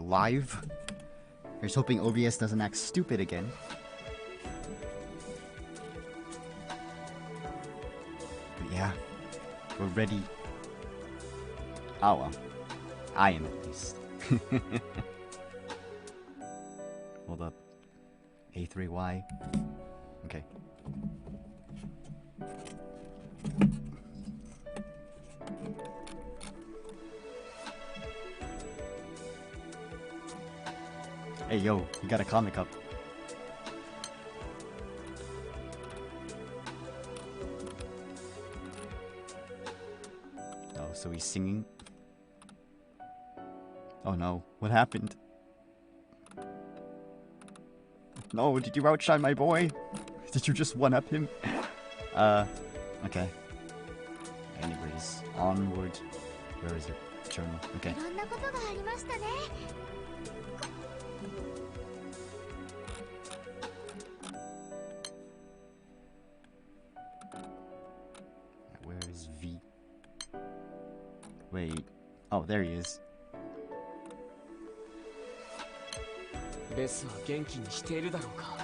alive. Here's hoping OBS doesn't act stupid again. But yeah, we're ready. Oh well, I am at least. Hold up. A3Y. Okay. Hey yo, you got a comic up. Oh, so he's singing? Oh no, what happened? No, did you outshine my boy? Did you just one-up him? Okay. Anyways, onward. Where is it? Journal. Okay. Where is V? Wait. Oh, there he is. ベスは元気にしているだろうか。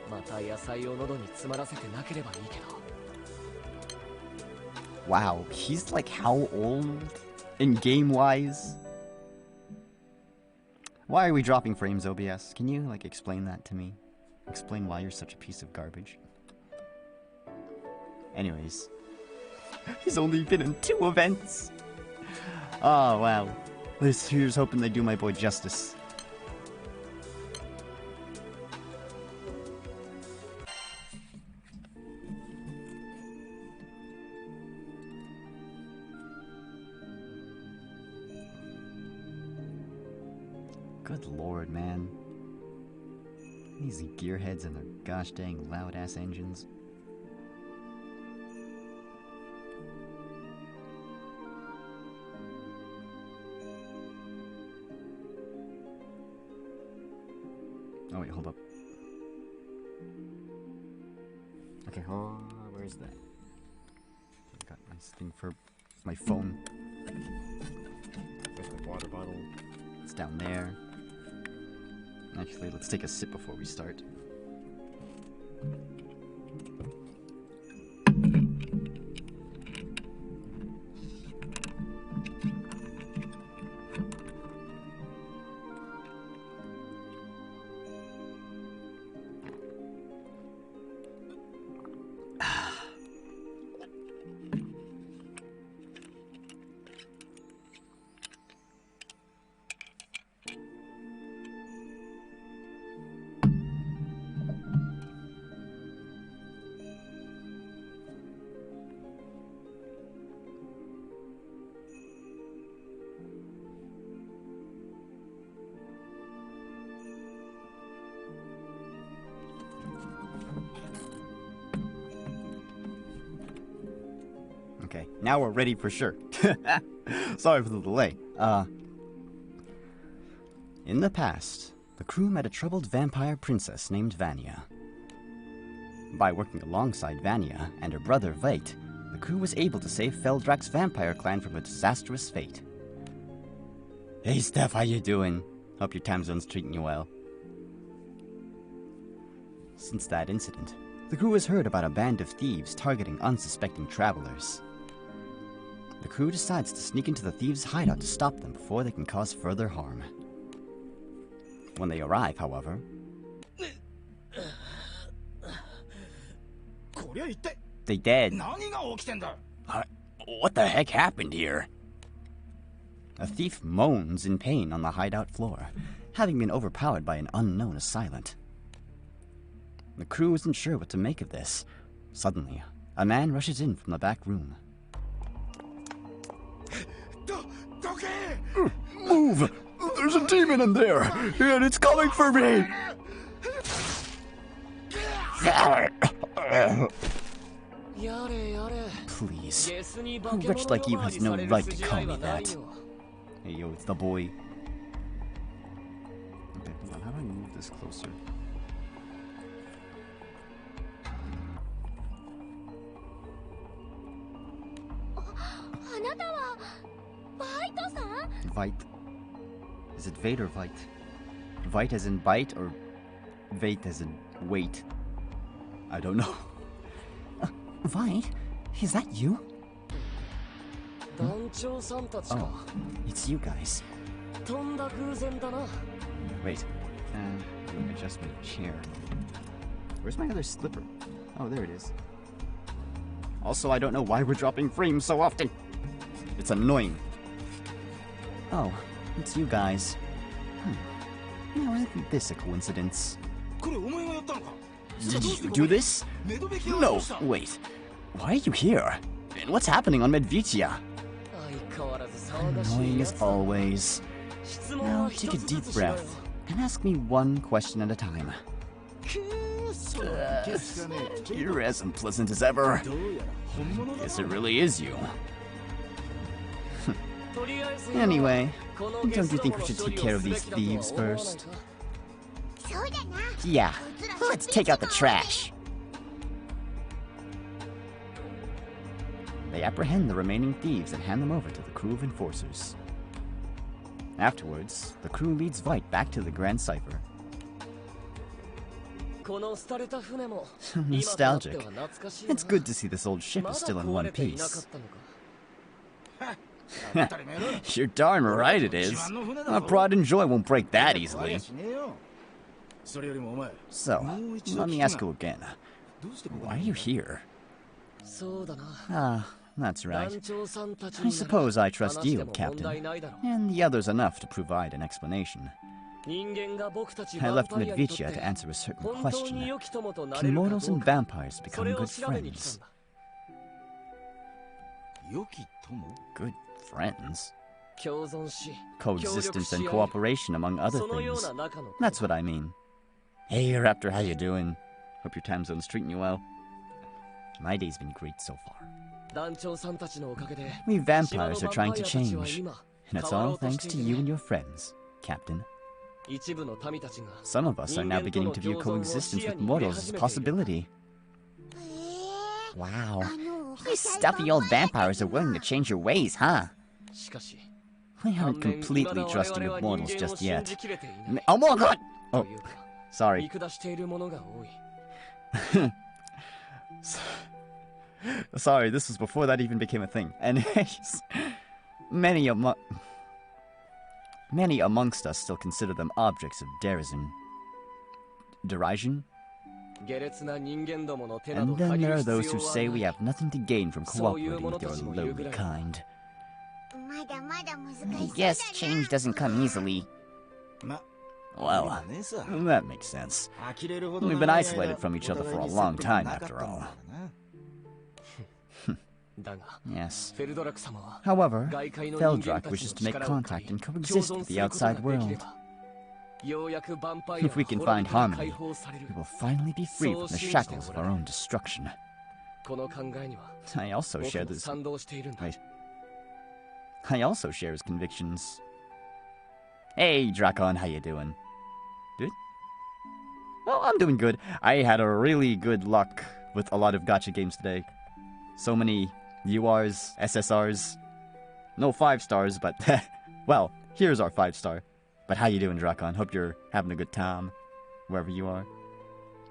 また野菜を喉に詰まらせてなければいいけど。Wow, he's like how old in game-wise? Why are we dropping frames, OBS? Can you like explain that to me? Explain why you're such a piece of garbage. Anyways, he's only been in 2 events. Oh wow, here's hoping they do my boy justice. Good lord, man. These gearheads and their gosh dang loud ass engines. Oh wait, hold up. Okay, where is that? I got my thing for my phone. There's my water bottle. It's down there. Actually, let's take a sip before we start. Okay, now we're ready for sure. Sorry for the delay. In the past, the crew met a troubled vampire princess named Vanya. By working alongside Vanya and her brother Veight, the crew was able to save Feldrak's vampire clan from a disastrous fate. Hey Steph, how you doing? Hope your time zone's treating you well. Since that incident, the crew has heard about a band of thieves targeting unsuspecting travelers. The crew decides to sneak into the thieves' hideout to stop them before they can cause further harm. When they arrive, however, they dead. What the heck happened here? A thief moans in pain on the hideout floor, having been overpowered by an unknown assailant. The crew isn't sure what to make of this. Suddenly, a man rushes in from the back room. Move! There's a demon in there, and it's coming for me! Please, who wretch like you has no right to call me that? Hey yo, it's the boy. Okay, hold on, how do I move this closer? Veight. Is it Veight or Veight? Veight as in bite or Veight as in weight? I don't know. Veight? Is that you? Oh, it's you guys. Wait, let me adjust my chair. Where's my other slipper? Oh, there it is. Also, I don't know why we're dropping frames so often. It's annoying. Oh, it's you guys. Now, isn't this a coincidence? Did you do this? No, wait. Why are you here? And what's happening on Medvitia? Annoying as always. Now, take a deep breath and ask me one question at a time. You're as unpleasant as ever. Guess it really is you. Anyway, don't you think we should take care of these thieves first? Yeah, let's take out the trash. They apprehend the remaining thieves and hand them over to the crew of enforcers. Afterwards, the crew leads Veight back to the Grand Cipher. Nostalgic. It's good to see this old ship is still in one piece. You're darn right it is. Pride and joy won't break that easily. So, let me ask you again. Why are you here? Ah, that's right. I suppose I trust you, Captain, and the others enough to provide an explanation. I left Medvitia to answer a certain question. Can mortals and vampires become good friends? Good friends? Coexistence and cooperation among other things. That's what I mean. Hey, Raptor, how you doing? Hope your time zone's treating you well. My day's been great so far. We vampires are trying to change, and it's all thanks to you and your friends, Captain. Some of us are now beginning to view coexistence with mortals as a possibility. Wow, you stuffy old vampires are willing to change your ways, huh? We haven't completely trusted with mortals just yet. Oh my god! Oh, sorry. Sorry, this was before that even became a thing. Anyways, many amongst us still consider them objects of derision. And then there are those who say we have nothing to gain from cooperating with your lowly kind. I guess change doesn't come easily. Well, that makes sense. We've been isolated from each other for a long time, after all. Yes. However, Feldrak wishes to make contact and coexist with the outside world. If we can find harmony, we will finally be free from the shackles of our own destruction. I also share this... Wait. I also share his convictions. Hey, Drakon, how you doing? Good? Well, I'm doing good. I had a really good luck with a lot of gacha games today. So many URs, SSRs. No 5 stars, but... well, here's our 5-star. But how you doing, Drakon? Hope you're having a good time, wherever you are.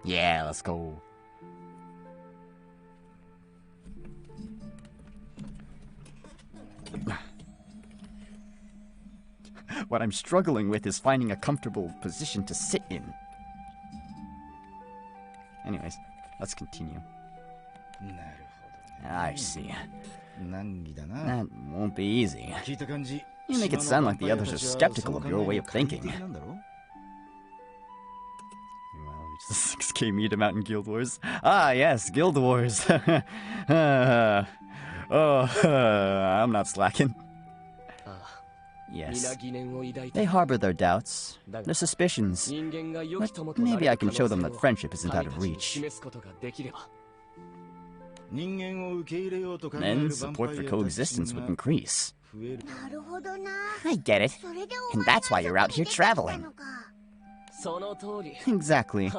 Yeah, let's go. What I'm struggling with is finding a comfortable position to sit in. Anyways, let's continue. I see. That won't be easy. You make it sound like the others are skeptical of your way of thinking. Well, reach the 6K meet amount in Guild Wars. Ah, yes, Guild Wars. I'm not slacking. Yes. They harbor their doubts, their suspicions, but maybe I can show them that friendship isn't out of reach. Then support for coexistence would increase. I get it. And that's why you're out here traveling. Exactly.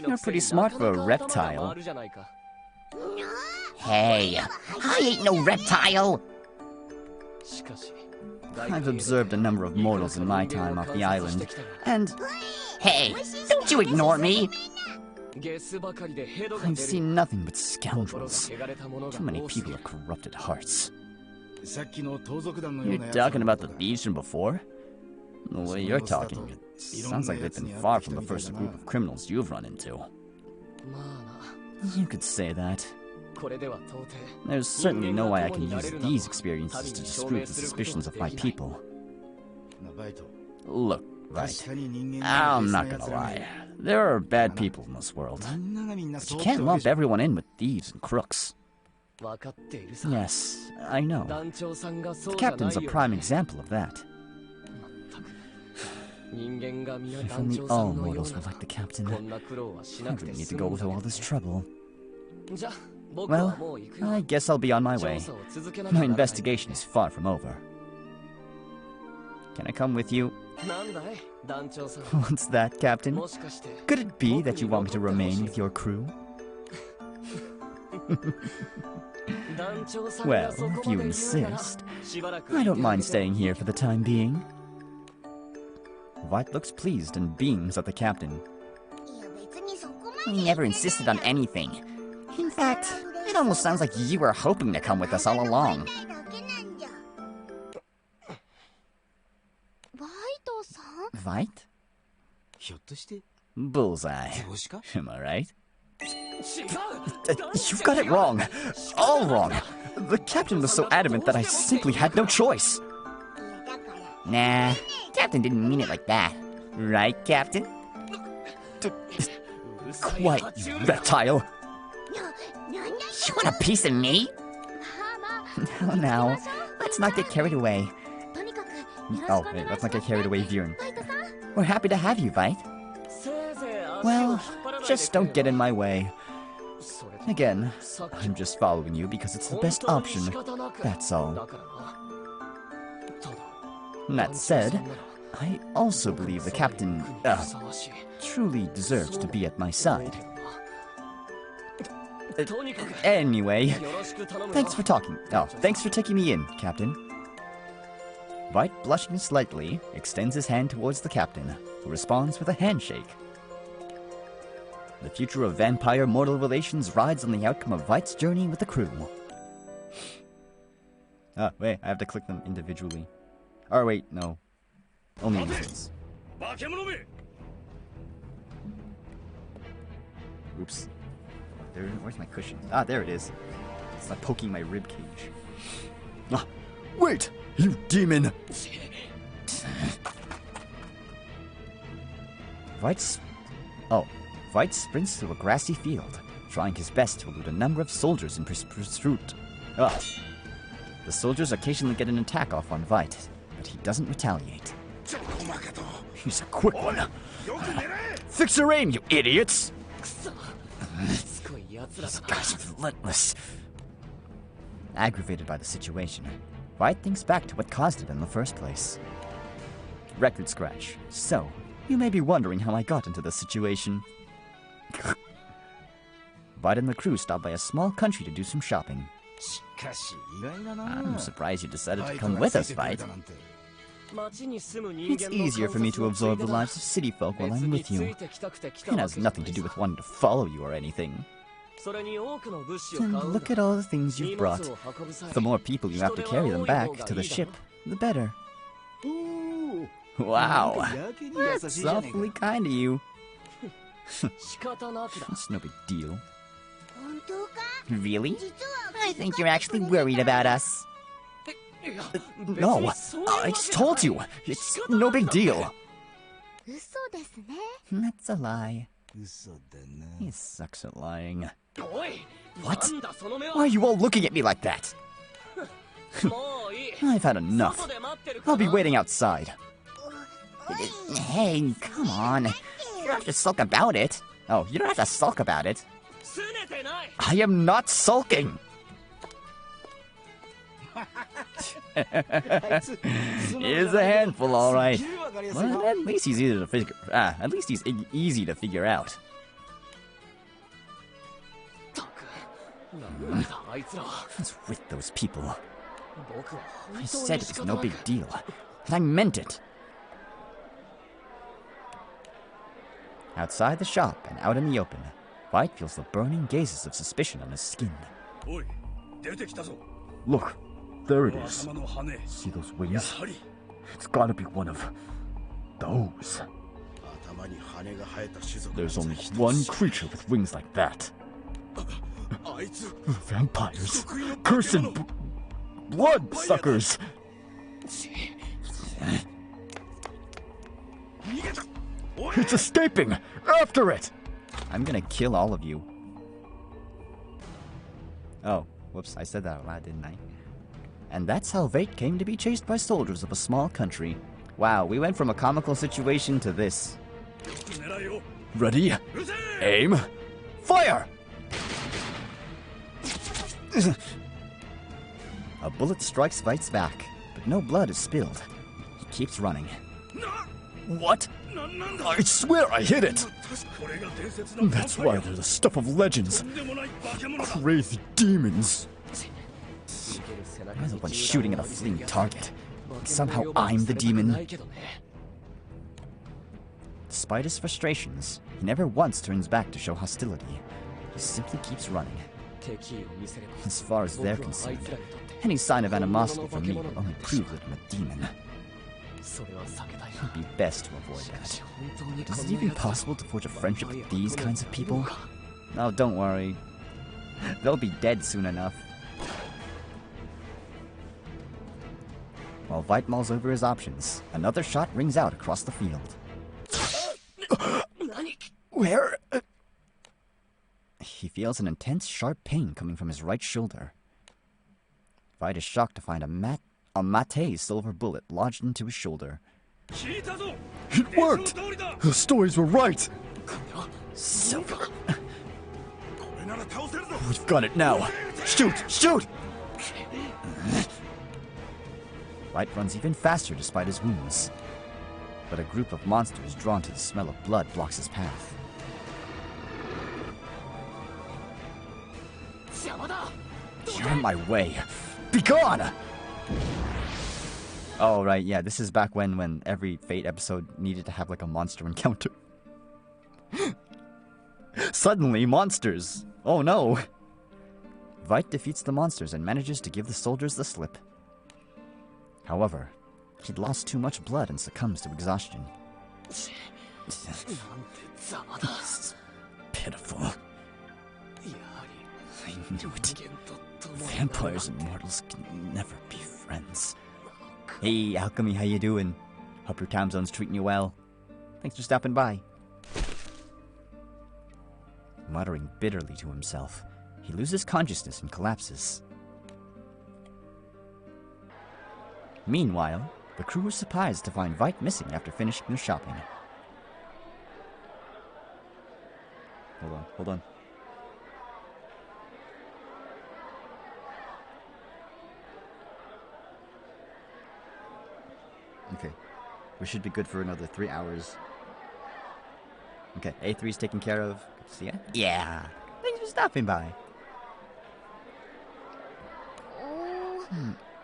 You're pretty smart for a reptile. Hey, I ain't no reptile! I've observed a number of mortals in my time off the island, and Hey, don't you ignore me! I've seen nothing but scoundrels. Too many people have corrupted hearts. You're talking about the thieves from before? The way you're talking, it sounds like they've been far from the first group of criminals you've run into. You could say that. There's certainly no way I can use these experiences to disprove the suspicions of my people. Look, Veight, I'm not gonna lie. There are bad people in this world. But you can't lump everyone in with thieves and crooks. Yes, I know. The captain's a prime example of that. If only all mortals were like the captain, I wouldn't need to go through all this trouble. Well, I guess I'll be on my way. My investigation is far from over. Can I come with you? What's that, Captain? Could it be that you want me to remain with your crew? Well, if you insist, I don't mind staying here for the time being. Veight looks pleased and beams at the captain. We never insisted on anything. In fact, it almost sounds like you were hoping to come with us all along. Veight? Bullseye. Am I right? You've got it wrong. All wrong. The captain was so adamant that I simply had no choice. Nah, Captain didn't mean it like that. Right, Captain? Quiet, you reptile. You want a piece of me? Now, let's not get carried away. Oh, wait, let's not get carried away, Viren. We're happy to have you, Veight. Well, just don't get in my way. Again, I'm just following you because it's the best option. That's all. That said, I also believe the captain, truly deserves to be at my side. Anyway, thanks for talking. Oh, thanks for taking me in, Captain. Veight, blushing slightly, extends his hand towards the captain, who responds with a handshake. The future of vampire-mortal relations rides on the outcome of Veight's journey with the crew. Oh, wait, I have to click them individually. Or wait, no. Only instance. Oops. Where's my cushion? Ah, there it is. It's not poking my rib cage. Ah, wait! You demon! Veight sprints through a grassy field, trying his best to elude a number of soldiers in pursuit. The soldiers occasionally get an attack off on Veight, but he doesn't retaliate. He's a quick one. Fix your aim, you idiots! These guys are relentless. Aggravated by the situation, Veight thinks back to what caused it in the first place. Record scratch. So, you may be wondering how I got into this situation. Veight and the crew stopped by a small country to do some shopping. I'm surprised you decided to come with us, Veight. It's easier for me to absorb the lives of city folk while I'm with you. It has nothing to do with wanting to follow you or anything. And look at all the things you've brought. The more people you have to carry them back to the ship, the better. Wow, that's awfully kind of you. It's no big deal. Really? I think you're actually worried about us. No, I just told you. It's no big deal. That's a lie. He sucks at lying. What? Why are you all looking at me like that? I've had enough. I'll be waiting outside. Hey, come on. You don't have to sulk about it. Oh, you don't have to sulk about it. I am not sulking. He's a handful, all right. Well, at least he's easy to figure. At least he's easy to figure out. What's with those people? I said it was no big deal, and I meant it. Outside the shop and out in the open, Veight feels the burning gazes of suspicion on his skin. Look, there it is. See those wings? It's gotta be one of those. There's only one creature with wings like that. Vampires. Cursed blood suckers. It's escaping! After it! I'm gonna kill all of you. Oh, whoops, I said that out loud, didn't I? And that's how Veight came to be chased by soldiers of a small country. Wow, we went from a comical situation to this. Ready? Aim! Fire! A bullet strikes Veight's back, but no blood is spilled. He keeps running. What? I swear I hit it! That's why they're the stuff of legends. Crazy demons. I'm the one shooting at a fleeing target. And somehow I'm the demon. Despite his frustrations, he never once turns back to show hostility. He simply keeps running. As far as they're concerned, any sign of animosity from me will only prove that I'm a demon. It would be best to avoid that. Is it even possible to forge a friendship with these kinds of people? Oh, don't worry. They'll be dead soon enough. While Veight mulls over his options, another shot rings out across the field. Where? He feels an intense, sharp pain coming from his right shoulder. Veight is shocked to find a Mate's silver bullet lodged into his shoulder. It worked! The stories were right! Silver! We've got it now! Shoot! Shoot! Veight runs even faster despite his wounds. But a group of monsters drawn to the smell of blood blocks his path. You're in my way! Be gone! Oh, right, yeah, this is back when every Fate episode needed to have, like, a monster encounter. Suddenly, monsters! Oh no! Veight defeats the monsters and manages to give the soldiers the slip. However, he'd lost too much blood and succumbs to exhaustion. Pitiful. I knew it. Vampires and mortals can never be friends. Hey, Alchemy, how you doing? Hope your time zone's treating you well. Thanks for stopping by. Muttering bitterly to himself, he loses consciousness and collapses. Meanwhile, the crew is surprised to find Veight missing after finishing their shopping. Hold on. Okay, we should be good for another 3 hours. Okay, A3's taken care of. Good to see ya. Yeah, thanks for stopping by.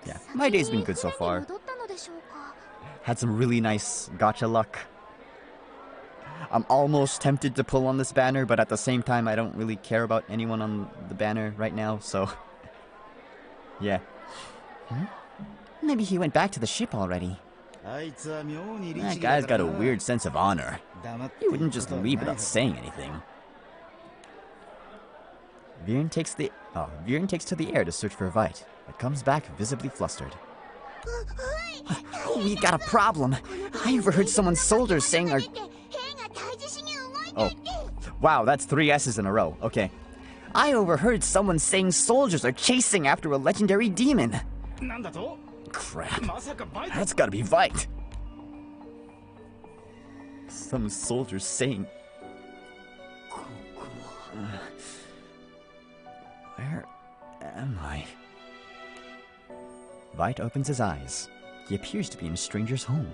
Yeah, my day's been good so far. Had some really nice gacha luck. I'm almost tempted to pull on this banner, but at the same time, I don't really care about anyone on the banner right now, so... yeah. Maybe he went back to the ship already. That guy's got a weird sense of honor. He wouldn't just leave without saying anything. Viren takes to the air to search for Veight, but comes back visibly flustered. We got a problem. I overheard someone's soldiers saying our... Oh. Wow, that's 3 S's in a row. Okay. I overheard someone saying soldiers are chasing after a legendary demon. Crap. That's gotta be Veight. Some soldiers saying... Where am I? Veight opens his eyes. He appears to be in a stranger's home.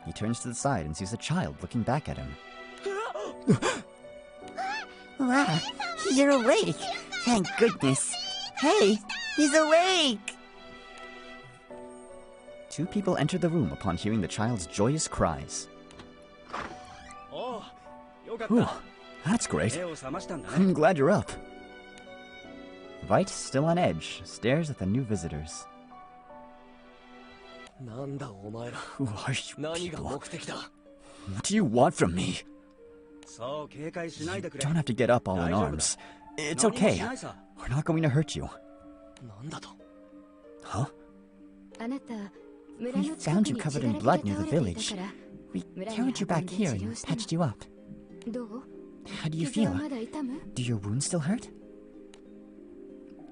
He turns to the side and sees a child looking back at him. Wow, you're awake. Thank goodness. Hey, he's awake. Two people enter the room upon hearing the child's joyous cries. Ooh, that's great. I'm glad you're up. Veight, still on edge, stares at the new visitors. Who are you people? What do you want from me? You don't have to get up all in arms. It's okay. We're not going to hurt you. Huh? We found you covered in blood near the village. We carried you back here and patched you up. How do you feel? Do your wounds still hurt?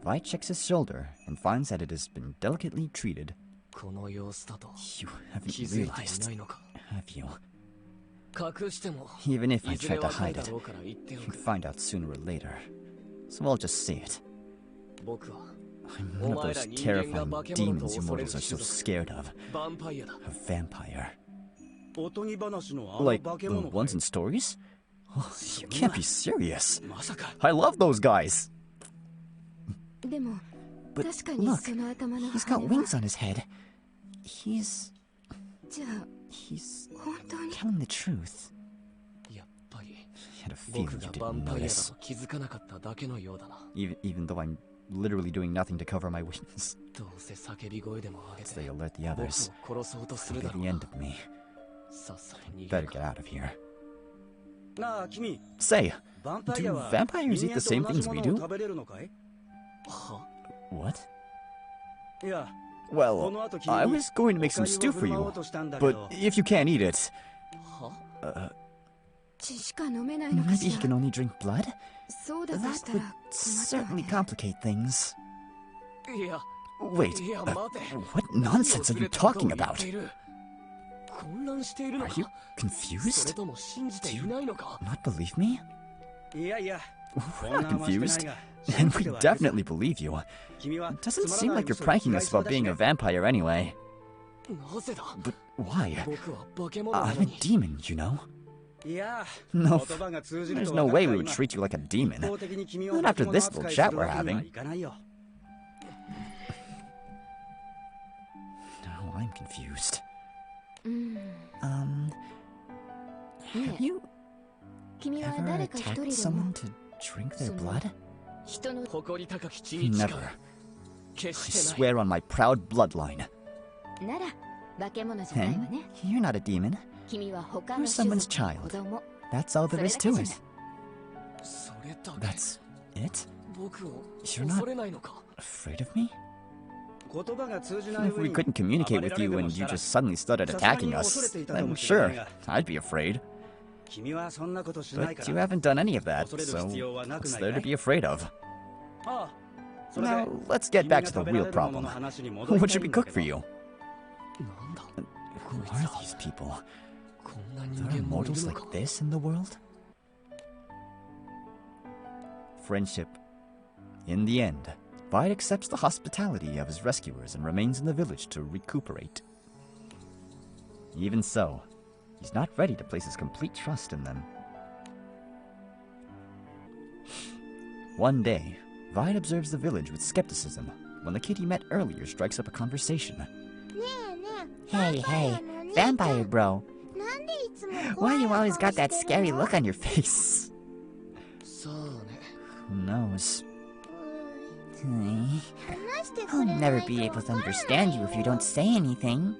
Veight checks his shoulder and finds that it has been delicately treated. You haven't realized, have you? Even if I tried to hide it, you'd find out sooner or later. So I'll just say it. I'm one of those terrifying demons you mortals are so scared of. A vampire. Like the ones in stories? Oh, you can't be serious. I love those guys. But look, he's got wings on his head. He's telling the truth. I had a feeling you didn't notice. Even though I'm literally doing nothing to cover my wings. As they alert the others, it'll be the end of me. Better get out of here. Say, do vampires eat the same things we do? What? Well, I was going to make some stew for you, but if you can't eat it... maybe he can only drink blood? That would certainly complicate things. Wait, what nonsense are you talking about? Are you confused? Do you not believe me? We're not confused, and we definitely believe you. It doesn't seem like you're pranking us about being a vampire anyway. But why? I'm a demon, you know? No, there's no way we would treat you like a demon. Not after this little chat we're having. Now I'm confused. Have you ever attacked someone to drink their blood? Never. I swear on my proud bloodline. Hey, you're not a demon. You're someone's child. That's all there is to it. That's it? You're not afraid of me? If we couldn't communicate with you and you just suddenly started attacking us, then sure, I'd be afraid. But you haven't done any of that, so what's there to be afraid of? Now, let's get back to the real problem. What should we cook for you? Who are these people? There are mortals like this in the world? Friendship. In the end, Veight accepts the hospitality of his rescuers and remains in the village to recuperate. Even so, he's not ready to place his complete trust in them. One day, Veight observes the village with skepticism when the kid he met earlier strikes up a conversation. Hey, vampire bro. Why you always got that scary look on your face? Who knows? I'll never be able to understand you if you don't say anything.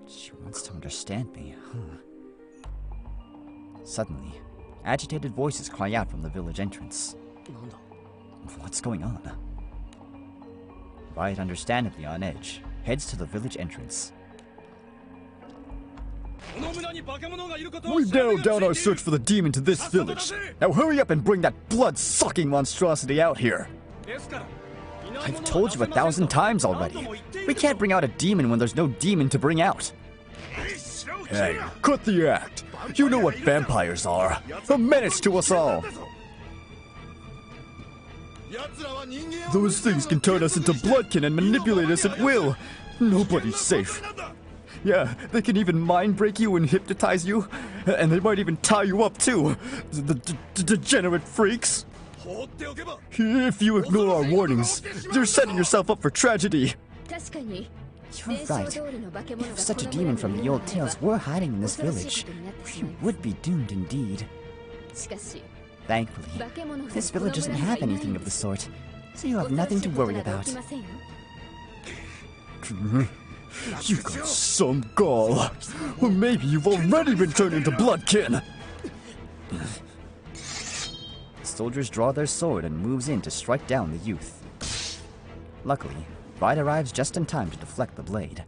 She wants to understand me, huh? Suddenly, agitated voices cry out from the village entrance. What's going on? Veight, understandably on edge, heads to the village entrance. We've narrowed down our search for the demon to this village. Now hurry up and bring that blood-sucking monstrosity out here. I've told you 1,000 times already. We can't bring out a demon when there's no demon to bring out. Hey, cut the act. You know what vampires are. A menace to us all. Those things can turn us into bloodkin and manipulate us at will. Nobody's safe. Yeah, they can even mind break you and hypnotize you. And they might even tie you up too. The degenerate freaks. If you ignore our warnings, you're setting yourself up for tragedy. You're right. If such a demon from the old tales were hiding in this village, we would be doomed indeed. Thankfully, this village doesn't have anything of the sort, so you have nothing to worry about. You got some gall. Or maybe you've already been turned into Bloodkin. The soldiers draw their sword and moves in to strike down the youth. Luckily, Veight arrives just in time to deflect the blade.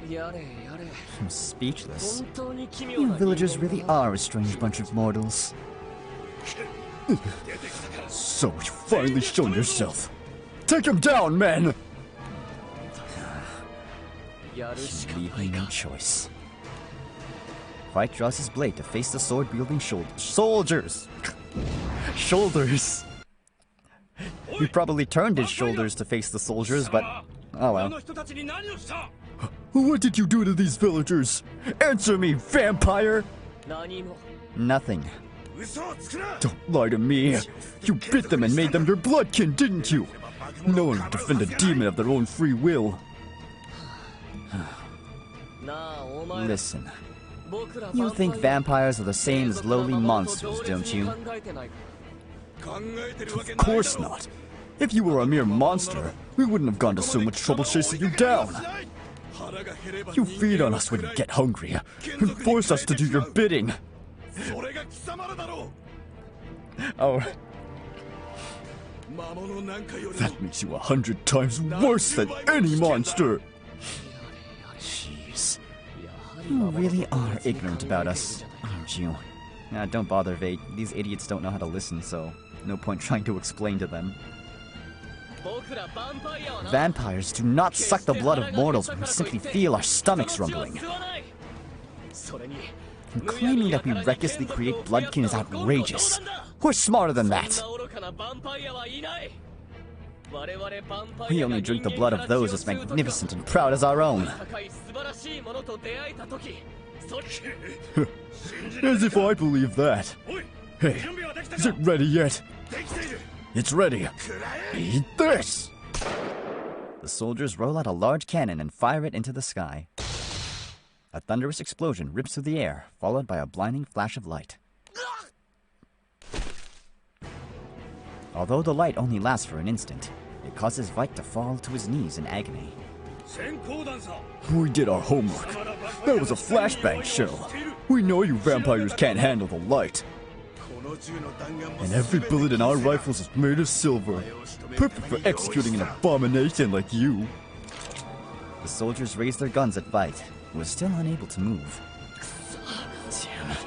I'm speechless. You villagers really are a strange bunch of mortals. So you finally shown yourself. Take him down, men! You leave me no choice. Veight draws his blade to face the sword-wielding soldiers! Shoulders! He probably turned his shoulders to face the soldiers, but oh well. What did you do to these villagers? Answer me, vampire! Nothing. Don't lie to me. You bit them and made them your bloodkin, didn't you? No one would defend a demon of their own free will. Listen. You think vampires are the same as lowly monsters, don't you? Of course not. If you were a mere monster, we wouldn't have gone to so much trouble chasing you down. You feed on us when you get hungry, and force us to do your bidding. Oh. That makes you 100 times worse than any monster! Jeez. You really are ignorant about us, aren't you? Don't bother, Veight. These idiots don't know how to listen, so no point trying to explain to them. Vampires do not suck the blood of mortals when we simply feel our stomachs rumbling. And claiming that we recklessly create bloodkin is outrageous. We're smarter than that. We only drink the blood of those as magnificent and proud as our own. As if I believe that. Hey, is it ready yet? It's ready. Eat this! The soldiers roll out a large cannon and fire it into the sky. A thunderous explosion rips through the air, followed by a blinding flash of light. Although the light only lasts for an instant, it causes Veight to fall to his knees in agony. We did our homework. That was a flashbang shell. We know you vampires can't handle the light. And every bullet in our rifles is made of silver. Perfect for executing an abomination like you. The soldiers raised their guns at Veight, who was still unable to move. Damn.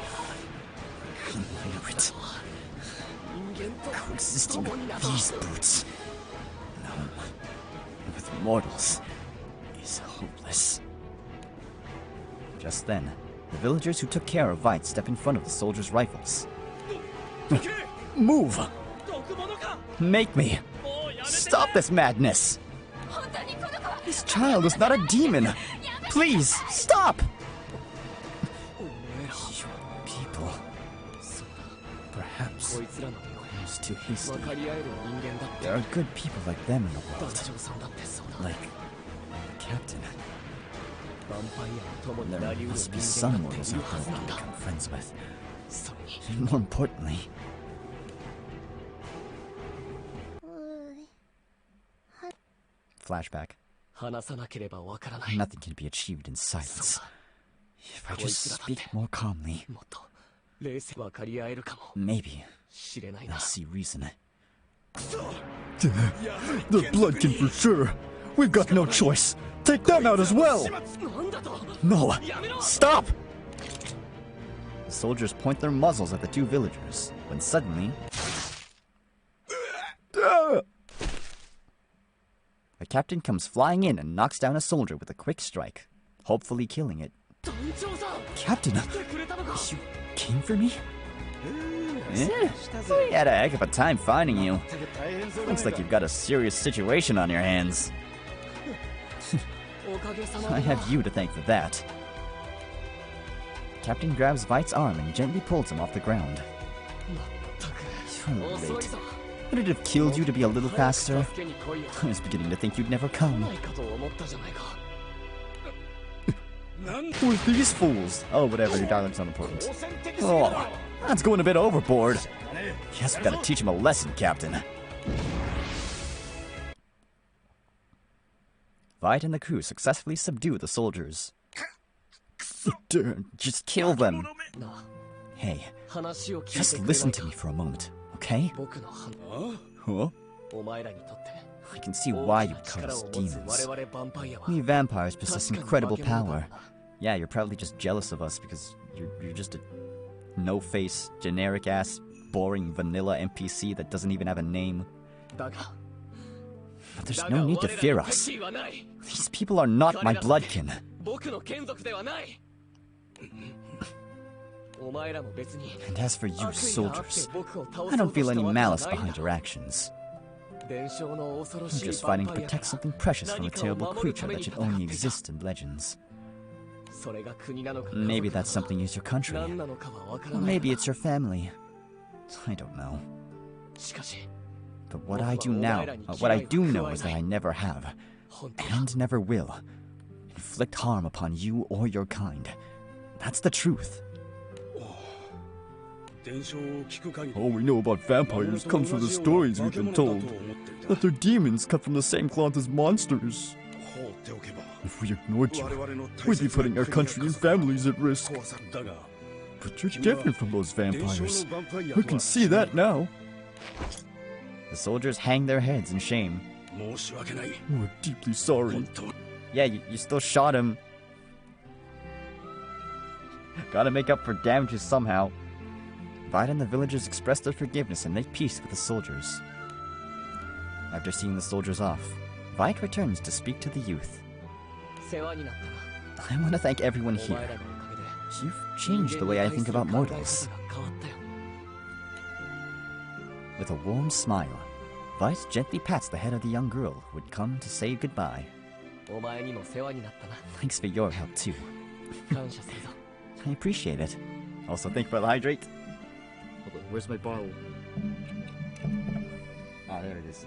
I knew it. Coexisting with these brutes, alone with mortals, is hopeless. Just then, the villagers who took care of Veight step in front of the soldiers' rifles. Move! Make me! Stop this madness! This child is not a demon! Please, stop! You people... Perhaps I was too hasty. There are good people like them in the world. Like the captain. There must be some mortals out there we can become friends with. And more importantly... Flashback. Nothing can be achieved in silence. If I just speak more calmly, maybe I'll see reason. The bloodkin for sure. We've got no choice. Take them out as well. No! Stop! The soldiers point their muzzles at the two villagers, when suddenly... The captain comes flying in and knocks down a soldier with a quick strike, hopefully killing it. Captain, you came for me? Yeah, we had a heck of a time finding you. Looks like you've got a serious situation on your hands. I have you to thank for that. Captain grabs Veight's arm and gently pulls him off the ground. You're late. Would it have killed you to be a little faster? I was beginning to think you'd never come. Who are these fools? Oh, whatever, your dialogue's not important. Oh, that's going a bit overboard. Guess we gotta teach him a lesson, Captain. Veight and the crew successfully subdue the soldiers. Just kill them. Hey, just listen to me for a moment, okay? Huh? I can see why you'd call us demons. We vampires possess incredible power. Yeah, you're probably just jealous of us because you're just a no-face, generic-ass, boring vanilla NPC that doesn't even have a name. But there's no need to fear us. These people are not my bloodkin. And as for you soldiers, I don't feel any malice behind your actions. I'm just fighting to protect something precious from a terrible creature that should only exist in legends. Maybe that something is your country. Or maybe it's your family. I don't know. But what I do know is that I never have, and never will, inflict harm upon you or your kind. That's the truth. All we know about vampires comes from the stories we've been told. That they're demons cut from the same cloth as monsters. If we ignored you, we'd be putting our country and families at risk. But you're different from those vampires. We can see that now. The soldiers hang their heads in shame. We're deeply sorry. Yeah, you still shot him. Gotta make up for damages somehow. Veight and the villagers express their forgiveness and make peace with the soldiers. After seeing the soldiers off, Veight returns to speak to the youth. I want to thank everyone here. You've changed the way I think about mortals. With a warm smile, Veight gently pats the head of the young girl who had come to say goodbye. Thanks for your help too. I appreciate it. Also, thank you for the hydrate. Hold on, where's my bottle? Ah, there it is.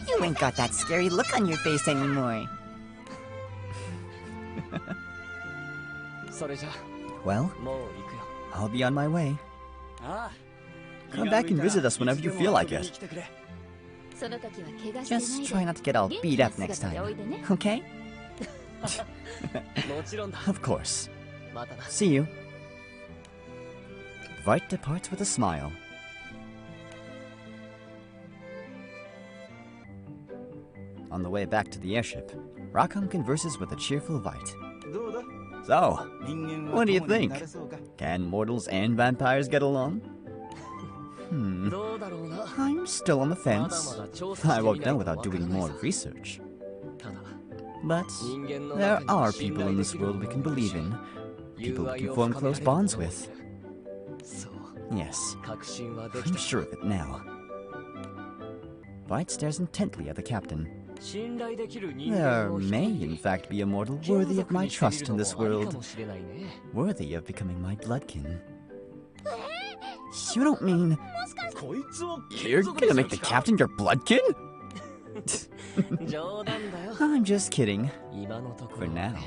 You ain't got that scary look on your face anymore. Well, I'll be on my way. Come back and visit us whenever you feel like it. Just try not to get all beat up next time, okay? Of course. See you. Veight departs with a smile. On the way back to the airship, Rackham converses with a cheerful Veight. So, what do you think? Can mortals and vampires get along? I'm still on the fence. I won't know without doing more research. But there are people in this world we can believe in, people we can form close bonds with. Yes, I'm sure of it now. Veight stares intently at the captain. There may, in fact, be a mortal worthy of my trust in this world. Worthy of becoming my bloodkin. You don't mean... You're gonna make the captain your bloodkin? I'm just kidding. For now.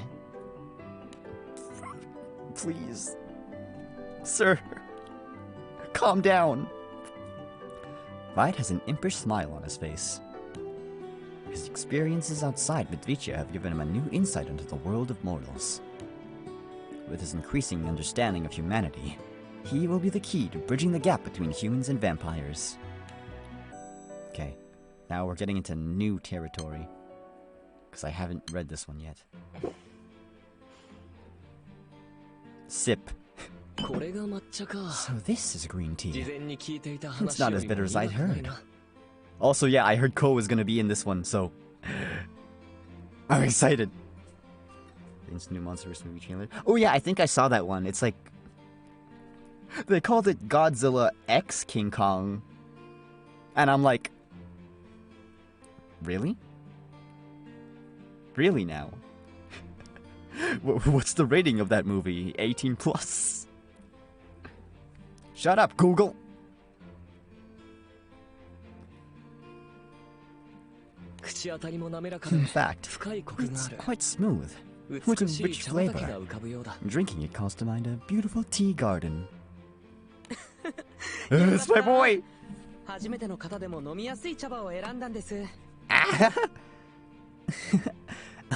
Please. Sir. Calm down. Veight has an impish smile on his face. His experiences outside Medvicia have given him a new insight into the world of mortals. With his increasing understanding of humanity, he will be the key to bridging the gap between humans and vampires. Okay, now we're getting into new territory, because I haven't read this one yet. Sip. So this is green tea. It's not as bitter as I'd heard. Also, yeah, I heard Ko was gonna be in this one, so I'm excited. This new Monsterverse movie trailer. Oh yeah, I think I saw that one. It's like... They called it Godzilla X King Kong. And I'm like... Really? Really now? What's the rating of that movie? 18 plus? Shut up, Google! In fact, it's quite smooth, with a rich flavor. Drinking it calls to mind a beautiful tea garden. It's my boy!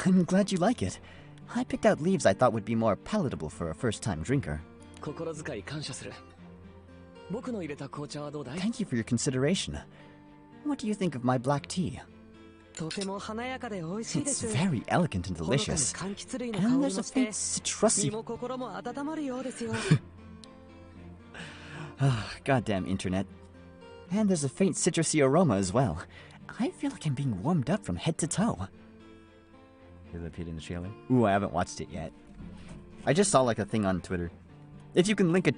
I'm glad you like it. I picked out leaves I thought would be more palatable for a first-time drinker. Thank you for your consideration. What do you think of my black tea? It's very elegant and delicious. And there's a faint citrusy... Goddamn internet. And there's a faint citrusy aroma as well. I feel like I'm being warmed up from head to toe. Did it appear in the trailer? Ooh, I haven't watched it yet. I just saw like a thing on Twitter. If you can link a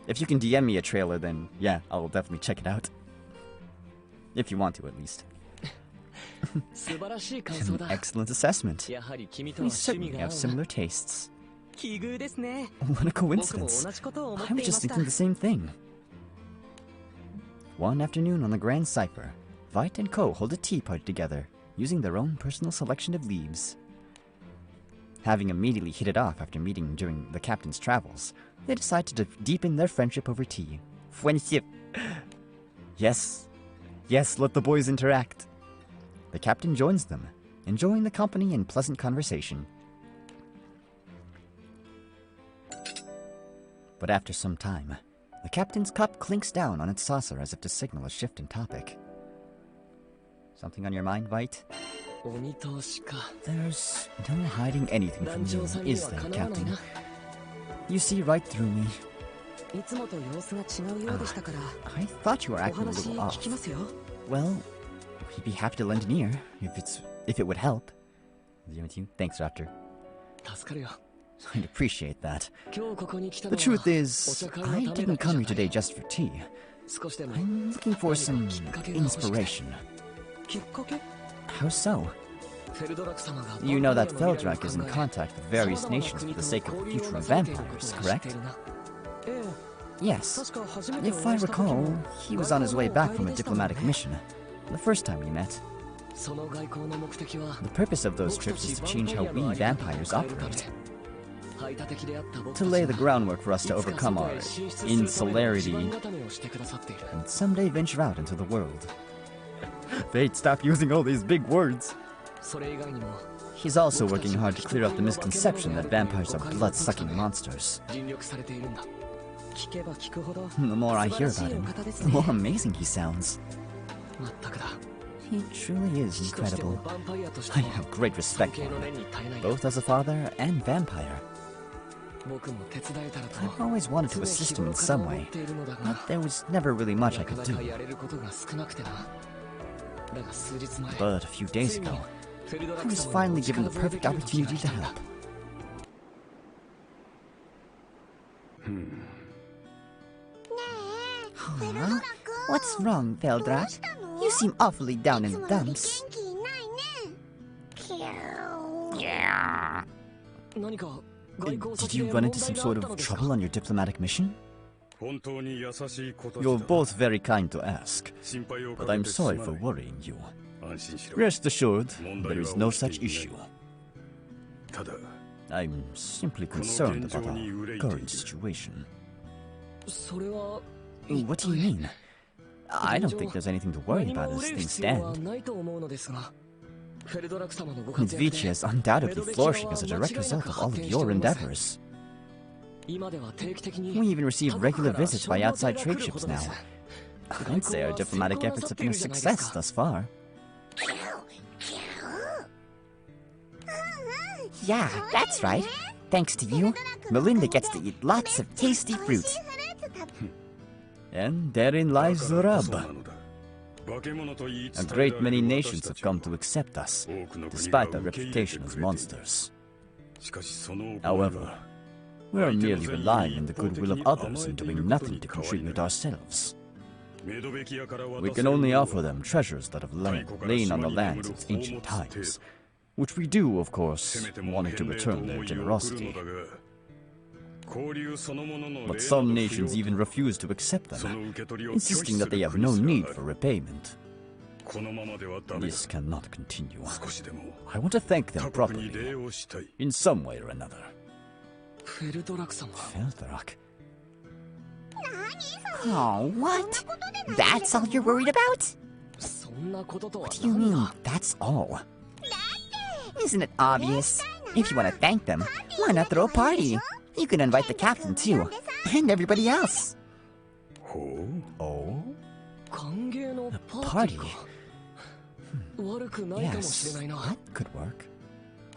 if you can DM me a trailer, then yeah, I'll definitely check it out. If you want to, at least. An excellent assessment. We certainly have similar tastes. What a coincidence. I was just thinking the same thing. One afternoon on the Grand Cipher, Veight and Co. hold a tea party together, using their own personal selection of leaves. Having immediately hit it off after meeting during the captain's travels, they decide to deepen their friendship over tea. Friendship. Yes. Yes, let the boys interact. The captain joins them, enjoying the company and pleasant conversation. But after some time, the captain's cup clinks down on its saucer as if to signal a shift in topic. Something on your mind, Veight? There's no hiding anything from you, is there, Captain? You see right through me. I thought you were acting a little off. Well, we'd be happy to lend an ear, if it would help. Thanks, Raptor. I'd appreciate that. The truth is, I didn't come here today just for tea. I'm looking for some inspiration. How so? You know that Feldrak is in contact with various nations for the sake of the future of vampires, correct? Yes. If I recall, he was on his way back from a diplomatic mission, the first time we met. The purpose of those trips is to change how we vampires operate. To lay the groundwork for us to overcome our insularity and someday venture out into the world. Veight, stop using all these big words. He's also working hard to clear up the misconception that vampires are blood-sucking monsters. The more I hear about him, the more amazing he sounds. He truly is incredible. I have great respect for him, both as a father and vampire. I've always wanted to assist him in some way, but there was never really much I could do. But a few days ago, I was finally given the perfect opportunity to help. Huh? What's wrong, Feldrak? You seem awfully down in the dumps. Yeah. Did you run into some sort of trouble on your diplomatic mission? You're both very kind to ask, but I'm sorry for worrying you. Rest assured, there is no such issue. I'm simply concerned about our current situation. What do you mean? I don't think there's anything to worry about as things stand. Veight is undoubtedly flourishing as a direct result of all of your endeavors. We even receive regular visits by outside trade ships now. I'd say our diplomatic efforts have been a success thus far. Yeah, that's right. Thanks to you, Melinda gets to eat lots of tasty fruit. And therein lies the rub. A great many nations have come to accept us, despite our reputation as monsters. However, we are merely relying on the goodwill of others and doing nothing to contribute ourselves. We can only offer them treasures that have lain on the land since ancient times, which we do, of course, wanting to return their generosity. But some nations even refuse to accept them, insisting that they have no need for repayment. This cannot continue. I want to thank them properly, in some way or another. Feldrak? Oh, what? That's all you're worried about? What do you mean, that's all? Isn't it obvious? If you want to thank them, why not throw a party? You can invite the captain too, and everybody else. Oh? A party? Yes, that could work.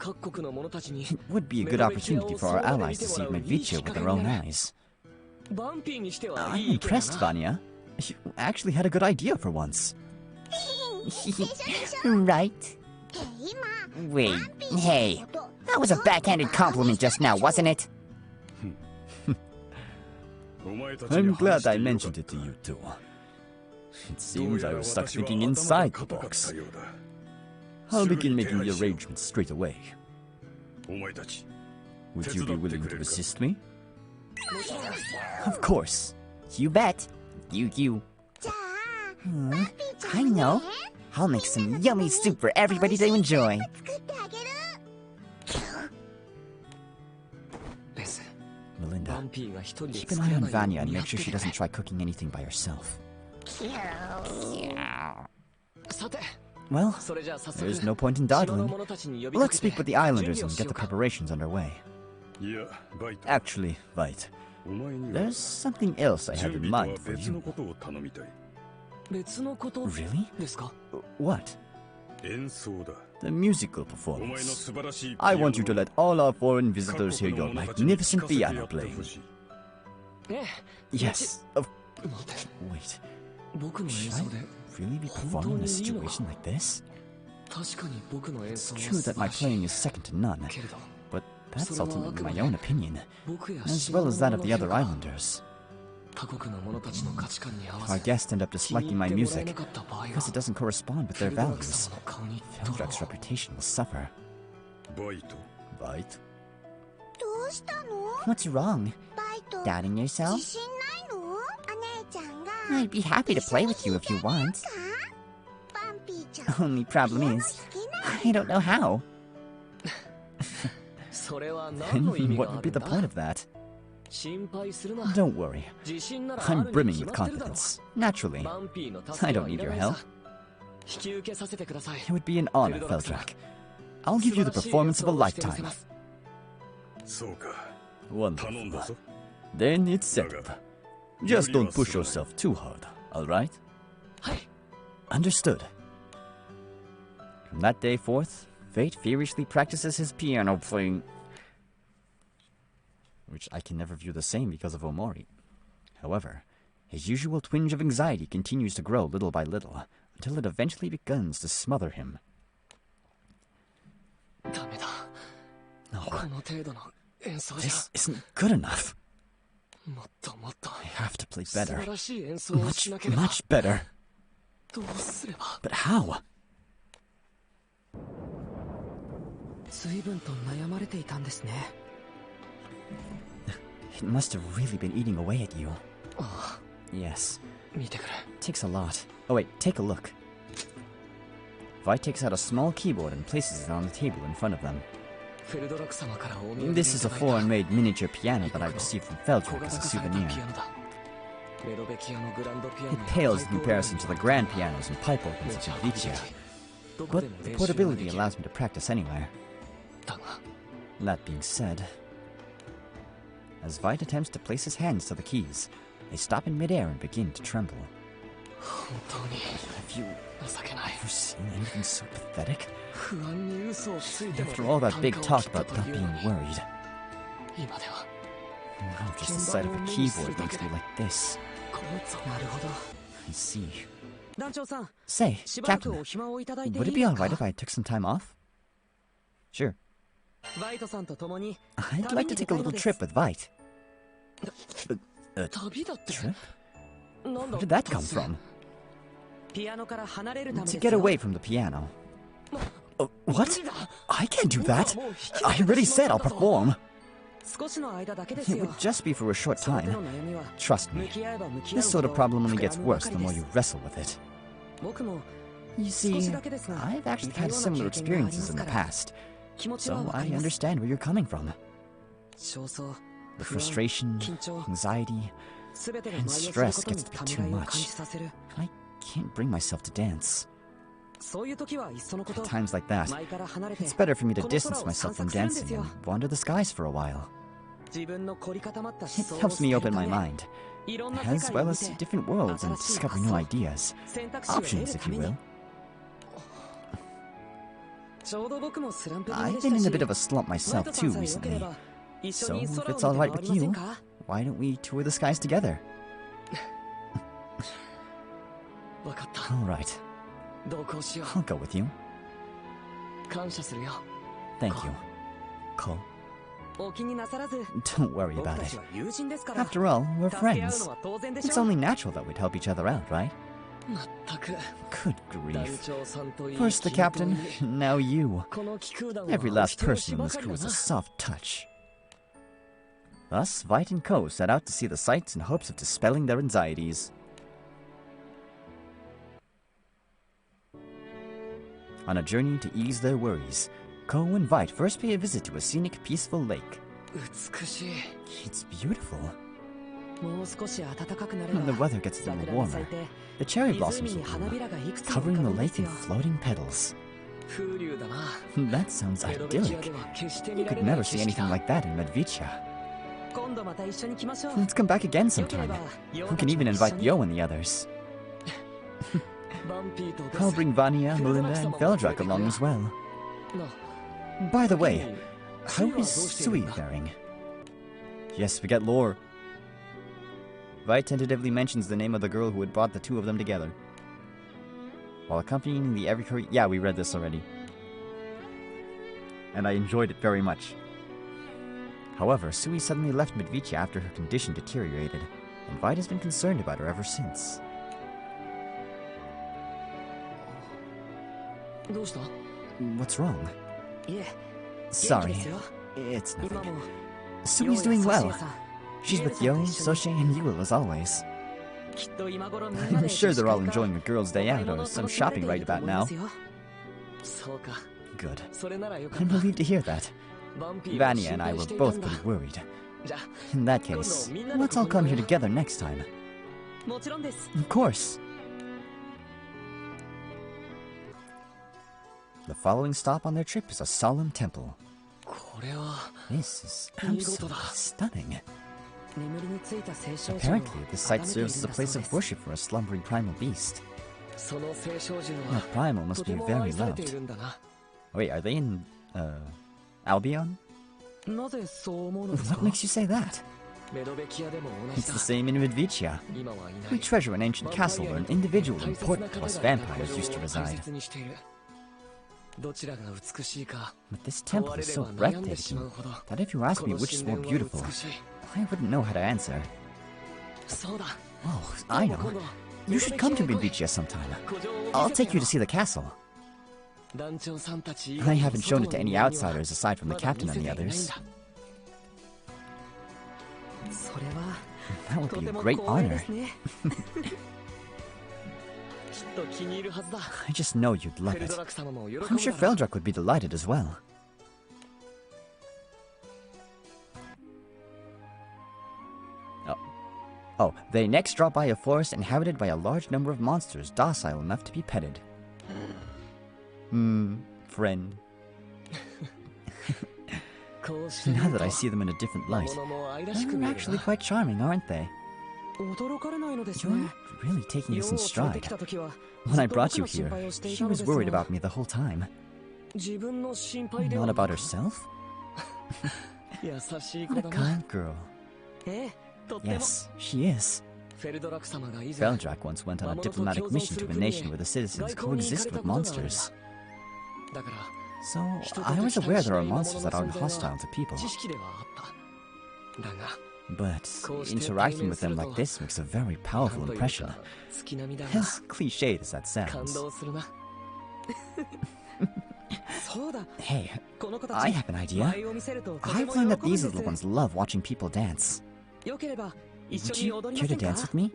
It would be a good opportunity for our allies to see Medvicia with their own eyes. I'm impressed, Vanya. You actually had a good idea for once. Right? Wait, hey, that was a backhanded compliment just now, wasn't it? I'm glad I mentioned it to you too. It seems I was stuck thinking inside the box. I'll begin making the arrangements straight away. Would you be willing to assist me? Of course. You bet. You. I know. I'll make some yummy soup for everybody to enjoy. Melinda, keep an eye on Vanya and make sure she doesn't try cooking anything by herself. Well, there's no point in dawdling. Let's speak with the islanders and get the preparations underway. Actually, Veight, there's something else I have in mind for you. Really? What? The musical performance. I want you to let all our foreign visitors hear your magnificent piano playing. Yes, wait. Should I really be performing in a situation like this? It's true that my playing is second to none, but that's ultimately my own opinion, as well as that of the other islanders. If our guests end up disliking my music because it doesn't correspond with their values, Feldrak's reputation will suffer. Veight? What's wrong? Doubting yourself? I'd be happy to play with you if you want. Only problem is, I don't know how. Then what would be the point of that? Don't worry. I'm brimming with confidence. Naturally. I don't need your help. It would be an honor, Feldrak. I'll give you the performance of a lifetime. Wonderful. Then it's settled. Just don't push yourself too hard, alright? Understood. From that day forth, Veight feverishly practices his piano playing, which I can never view the same because of Omori. However, his usual twinge of anxiety continues to grow little by little, until it eventually begins to smother him. No, this isn't good enough. I have to play better. Much better. But how? It must have really been eating away at you. Yes. It takes a lot. Oh wait, take a look. Veight takes out a small keyboard and places it on the table in front of them. This is a foreign-made miniature piano that I received from Feldrak as a souvenir. It pales in comparison to the grand pianos and pipe organs of Medvicia, but the portability allows me to practice anywhere. That being said, as Veight attempts to place his hands to the keys, they stop in midair and begin to tremble. Have you ever seen anything so pathetic? After all that big talk about not being worried, now just the sight of a keyboard makes me like this. I see. Say, Captain, would it be alright if I took some time off? Sure. I'd like to take a little trip with Veight. Trip? Where did that come from? To get away from the piano. What? I can't do that. I already said I'll perform. It would just be for a short time. Trust me, this sort of problem only gets worse the more you wrestle with it. You see, I've actually had similar experiences in the past, so I understand where you're coming from. The frustration, anxiety, and stress gets to be too much. I can't bring myself to dance. At times like that, it's better for me to distance myself from dancing and wander the skies for a while. It helps me open my mind, as well as see different worlds and discover new ideas. Options, if you will. I've been in a bit of a slump myself too recently, so if it's alright with you, why don't we tour the skies together? Alright. I'll go with you. Thank you, Ko. Don't worry about it. After all, we're friends. It's only natural that we'd help each other out, right? Good grief. First the captain, now you. Every last person in this crew is a soft touch. Thus, Veight and Ko set out to see the sights in hopes of dispelling their anxieties. On a journey to ease their worries, Ko and Veight first pay a visit to a scenic, peaceful lake. It's beautiful. When the weather gets a little warmer, the cherry blossoms will bloom, covering the lake in floating petals. That sounds idyllic. You could never see anything like that in Medvicia. Let's come back again sometime. We can even invite Yo and the others. I'll bring Vanya, Melinda, and Veldrak along as well. By the way, how is Sui faring? Yes, forget lore. Veight tentatively mentions the name of the girl who had brought the two of them together. While accompanying the every... Yeah, we read this already. And I enjoyed it very much. However, Sui suddenly left Medvicia after her condition deteriorated, and Veight has been concerned about her ever since. What's wrong? Sorry, it's nothing. Sui's doing well. She's with Yo, Soche, and Yul as always. I'm sure they're all enjoying a girls' day out or some shopping right about now. Good. I'm relieved to hear that. Vanya and I were both pretty worried. In that case, let's all come here together next time. Of course. The following stop on their trip is a solemn temple. This is absolutely stunning. Apparently, this site serves as a place of worship for a slumbering primal beast. That primal must be very loved. Wait, are they in, Albion? What makes you say that? It's the same in Medvicia. We treasure an ancient castle where an individual important to us vampires used to reside. But this temple is so breathtaking that if you ask me which is more beautiful, I wouldn't know how to answer. Oh, I know. You should come to Medvicia sometime. I'll take you to see the castle. I haven't shown it to any outsiders aside from the captain and the others. That would be a great honor. I just know you'd love it. I'm sure Veldrak would be delighted as well. Oh, they next drop by a forest inhabited by a large number of monsters docile enough to be petted. Friend. Now that I see them in a different light, they're actually quite charming, aren't they? You're really taking this in stride. When I brought you here, she was worried about me the whole time. Not about herself? What a kind girl. Yes, she is. Feldrak once went on a diplomatic mission to a nation where the citizens coexist with monsters. So, I was aware there are monsters that aren't hostile to people. But interacting with them like this makes a very powerful impression. As cliched as that sounds. Hey, I have an idea. I've learned that these little ones love watching people dance. Would you care to dance with me?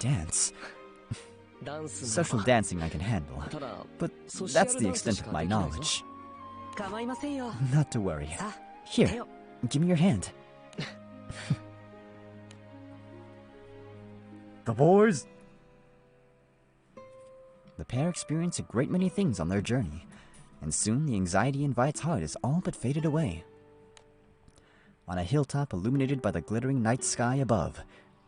Dance? Social dancing I can handle, but that's the extent of my knowledge. Not to worry. Here, give me your hand. The boys! The pair experience a great many things on their journey, and soon the anxiety in Veight's heart is all but faded away. On a hilltop illuminated by the glittering night sky above,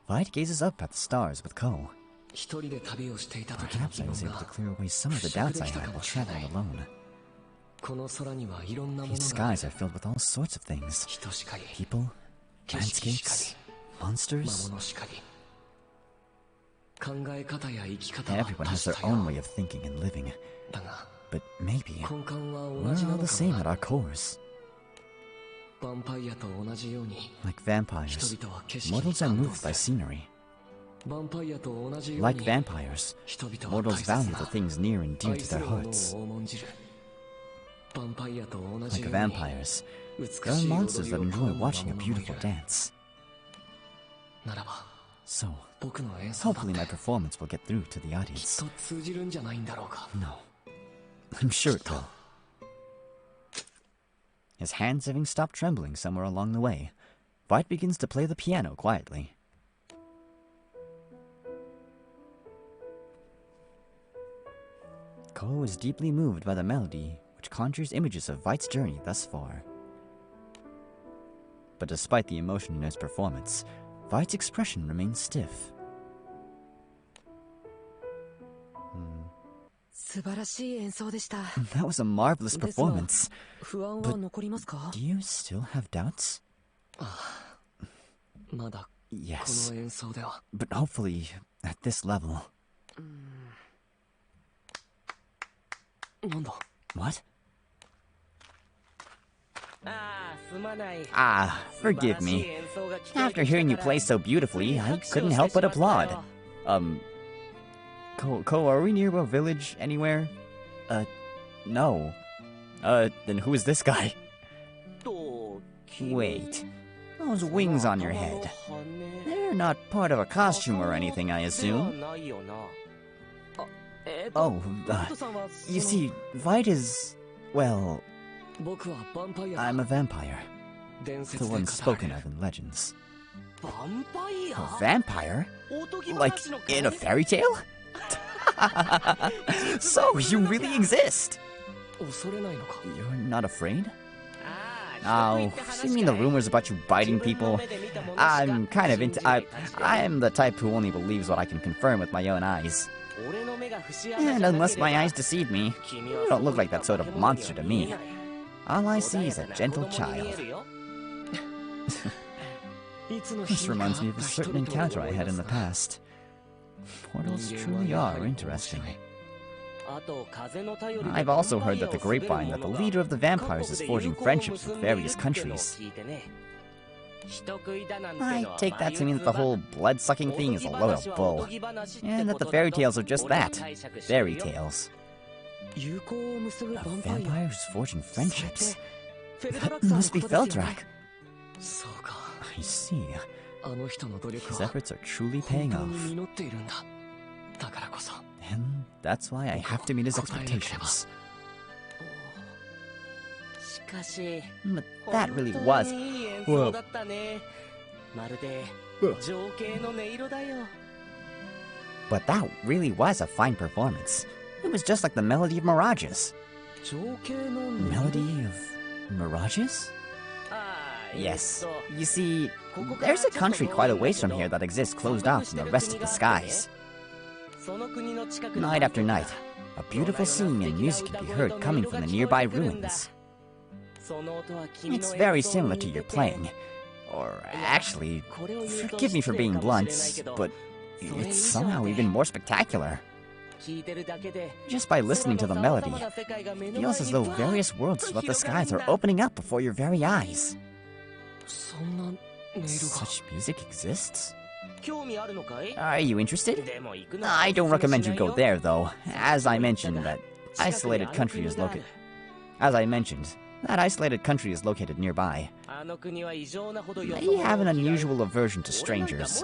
Veight gazes up at the stars with Ko. Perhaps I was able to clear away some of the doubts I had while traveling alone. These skies are filled with all sorts of things. People, landscapes, monsters. Everyone has their own way of thinking and living. But maybe we're all the same at our cores. Like vampires, mortals are moved by scenery. Like vampires, mortals value the things near and dear to their hearts. Like vampires, there are monsters that enjoy watching a beautiful dance. So, hopefully my performance will get through to the audience. No, I'm sure it will. His hands having stopped trembling somewhere along the way, Veight begins to play the piano quietly. Ko is deeply moved by the melody, which conjures images of Veight's journey thus far. But despite the emotion in his performance, Veight's expression remains stiff. That was a marvelous performance. But do you still have doubts? Yes, but hopefully at this level. What? Forgive me. After hearing you play so beautifully, I couldn't help but applaud. Ko, are we near a village anywhere? No. Then who is this guy? Wait. Those wings on your head. They're not part of a costume or anything, I assume. You see, Veight is... well... I'm a vampire. The one spoken of in legends. A vampire? Like in a fairy tale? So, you really exist? You're not afraid? Oh, you mean the rumors about you biting people? I'm kind of into... I'm the type who only believes what I can confirm with my own eyes. And unless my eyes deceive me, you don't look like that sort of monster to me. All I see is a gentle child. This reminds me of a certain encounter I had in the past. Portals truly are interesting. I've also heard that the grapevine that the leader of the vampires is forging friendships with various countries. I take that to mean that the whole blood-sucking thing is a load of bull, and that the fairy tales are just that, fairy tales. A vampire who's forging friendships? That must be Feldrak. I see. His efforts are truly paying off. And that's why I have to meet his expectations. But that really was... Well... But that really was a fine performance. It was just like the melody of mirages. Melody of mirages? Yes. You see, there's a country quite a ways from here that exists closed off from the rest of the skies. Night after night, a beautiful singing and music can be heard coming from the nearby ruins. It's very similar to your playing. Or actually, forgive me for being blunt, but it's somehow even more spectacular. Just by listening to the melody, it feels as though various worlds throughout the skies are opening up before your very eyes. Such music exists? Are you interested? I don't recommend you go there, though. As I mentioned, that isolated country is located nearby. They have an unusual aversion to strangers.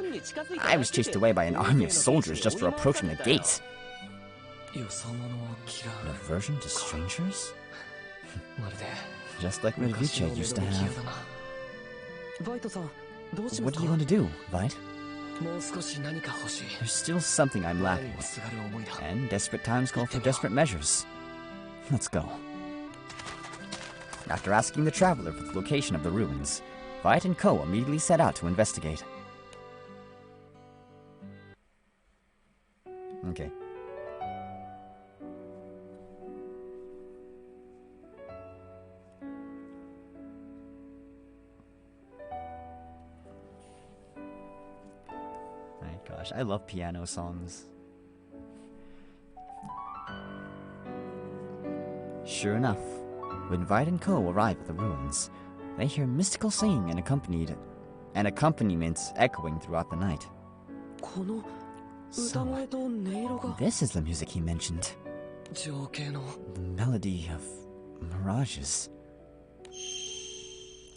I was chased away by an army of soldiers just for approaching the gate. An aversion to strangers? Just like what Veight used to have. What do you want to do, Veight? There's still something I'm lacking, and desperate times call for desperate measures. Let's go. After asking the traveler for the location of the ruins, Veight and Co. immediately set out to investigate. Okay. My gosh, I love piano songs. Sure enough, when Veight and Co. arrive at the ruins, they hear mystical singing and accompaniments echoing throughout the night. So, this is the music he mentioned. The melody of mirages.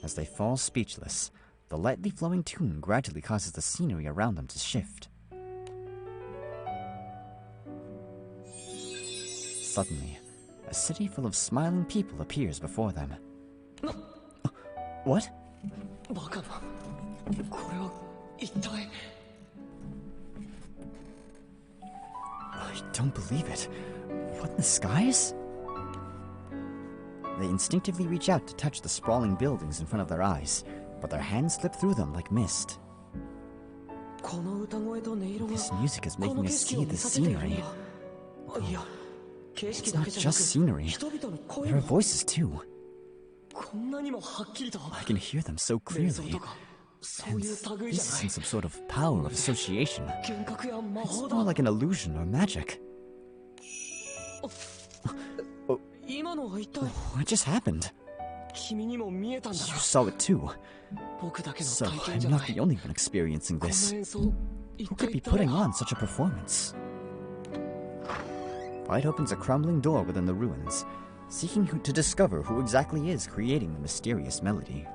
As they fall speechless, the lightly flowing tune gradually causes the scenery around them to shift. Suddenly, a city full of smiling people appears before them. What? I don't believe it. What in the skies? They instinctively reach out to touch the sprawling buildings in front of their eyes, but their hands slip through them like mist. This music is making us see the scenery. It's not just scenery. There are voices too. I can hear them so clearly. And this isn't some sort of power of association. It's more like an illusion or magic. What just happened? You saw it too. So I'm not the only one experiencing this. Who could be putting on such a performance? Veight opens a crumbling door within the ruins, seeking to discover who exactly is creating the mysterious melody.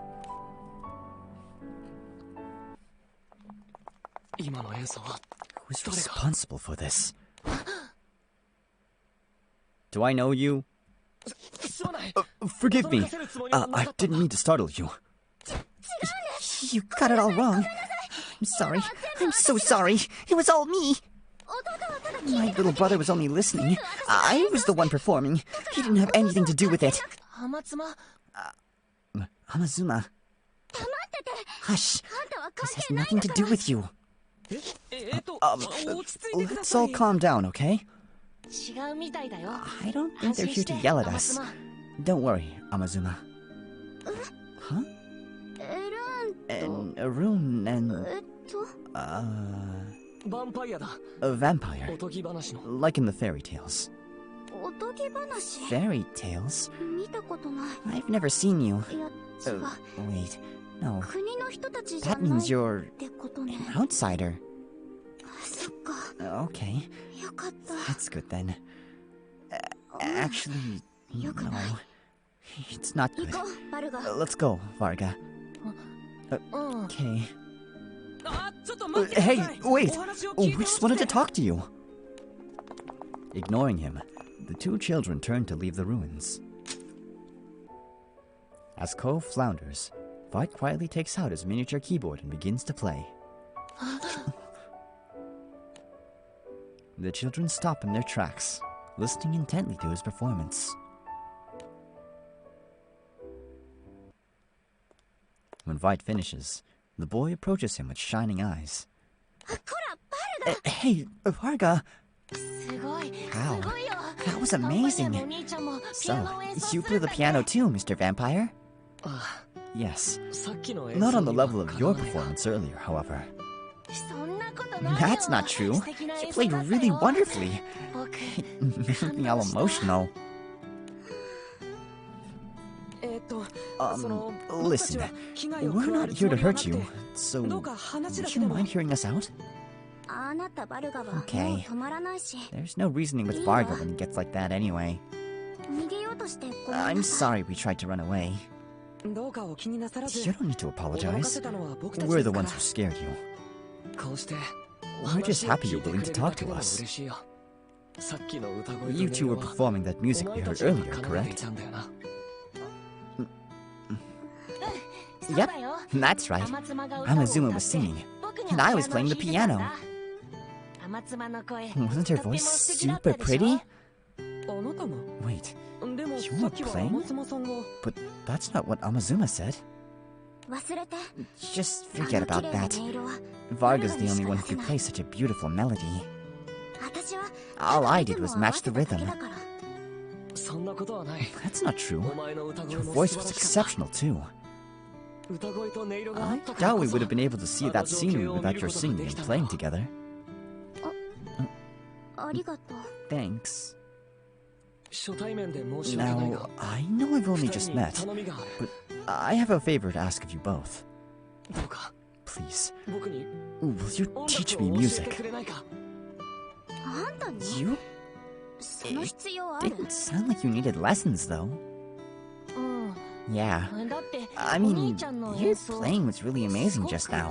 Who's responsible for this? Do I know you? Forgive me. I didn't mean to startle you. You got it all wrong. I'm sorry. I'm so sorry. It was all me. My little brother was only listening. I was the one performing. He didn't have anything to do with it. Amazuma. Hush. This has nothing to do with you. Let's all calm down, okay? I don't think they're here to yell at us. Don't worry, Amazuma. Huh? Arun and... a vampire. Like in the fairy tales. Fairy tales? I've never seen you. Wait, no. That means you're an outsider. Okay. That's good then. Actually, no. It's not good. Let's go, Varga. Okay. Hey, wait! We just wanted to talk to you. Ignoring him, the two children turn to leave the ruins. As Ko flounders, Veight quietly takes out his miniature keyboard and begins to play. The children stop in their tracks, listening intently to his performance. When Veight finishes, the boy approaches him with shining eyes. Hey, Varga! Wow, that was amazing. So, you play the piano too, Mr. Vampire? Yes. Not on the level of your performance earlier, however. That's not true. You played really wonderfully. It made me all emotional. Listen, we're not here to hurt you, so would you mind hearing us out? Okay. There's no reasoning with Varga when he gets like that anyway. I'm sorry we tried to run away. You don't need to apologize. We're the ones who scared you. We're just happy you're willing to talk to us. You two were performing that music we heard earlier, correct? Yep, that's right. Amazuma was singing, and I was playing the piano. Wasn't her voice super pretty? Wait, you were playing? But that's not what Amazuma said. Just forget about that. Varga's the only one who could play such a beautiful melody. All I did was match the rhythm. That's not true. Your voice was exceptional too. I doubt we would have been able to see that scenery without your singing and playing together. Thanks. Now, I know I've only just met, but I have a favor to ask of you both. Please, will you teach me music? You? It didn't sound like you needed lessons, though. Yeah. I mean, your playing was really amazing just now.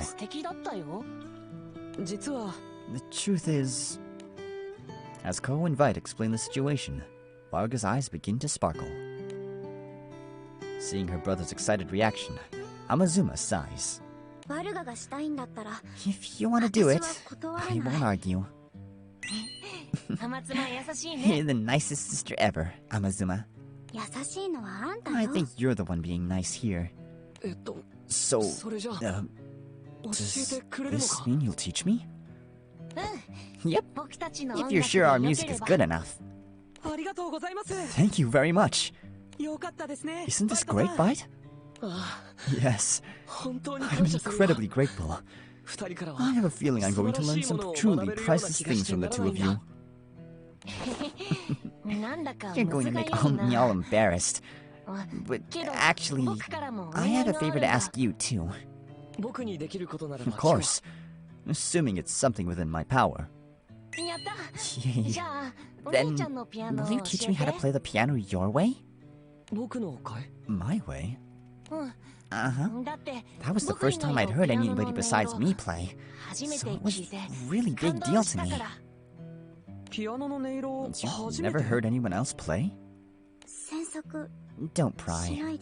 The truth is... As Ko and Veight explain the situation, Varga's eyes begin to sparkle. Seeing her brother's excited reaction, Amazuma sighs. If you want to do it, I won't argue. You're the nicest sister ever, Amazuma. I think you're the one being nice here. So, does this mean you'll teach me? Yep, if you're sure our music is good enough. Thank you very much. Isn't this great, Veight? Yes, I'm incredibly grateful. I have a feeling I'm going to learn some truly priceless things from the two of you. You're going to make me all embarrassed. But actually, I have a favor to ask you too. Of course, assuming it's something within my power. Yay. Then, will you teach me how to play the piano your way? My way? Uh-huh. That was the first time I'd heard anybody besides me play, so it was a really big deal to me. You've never heard anyone else play? Don't pry.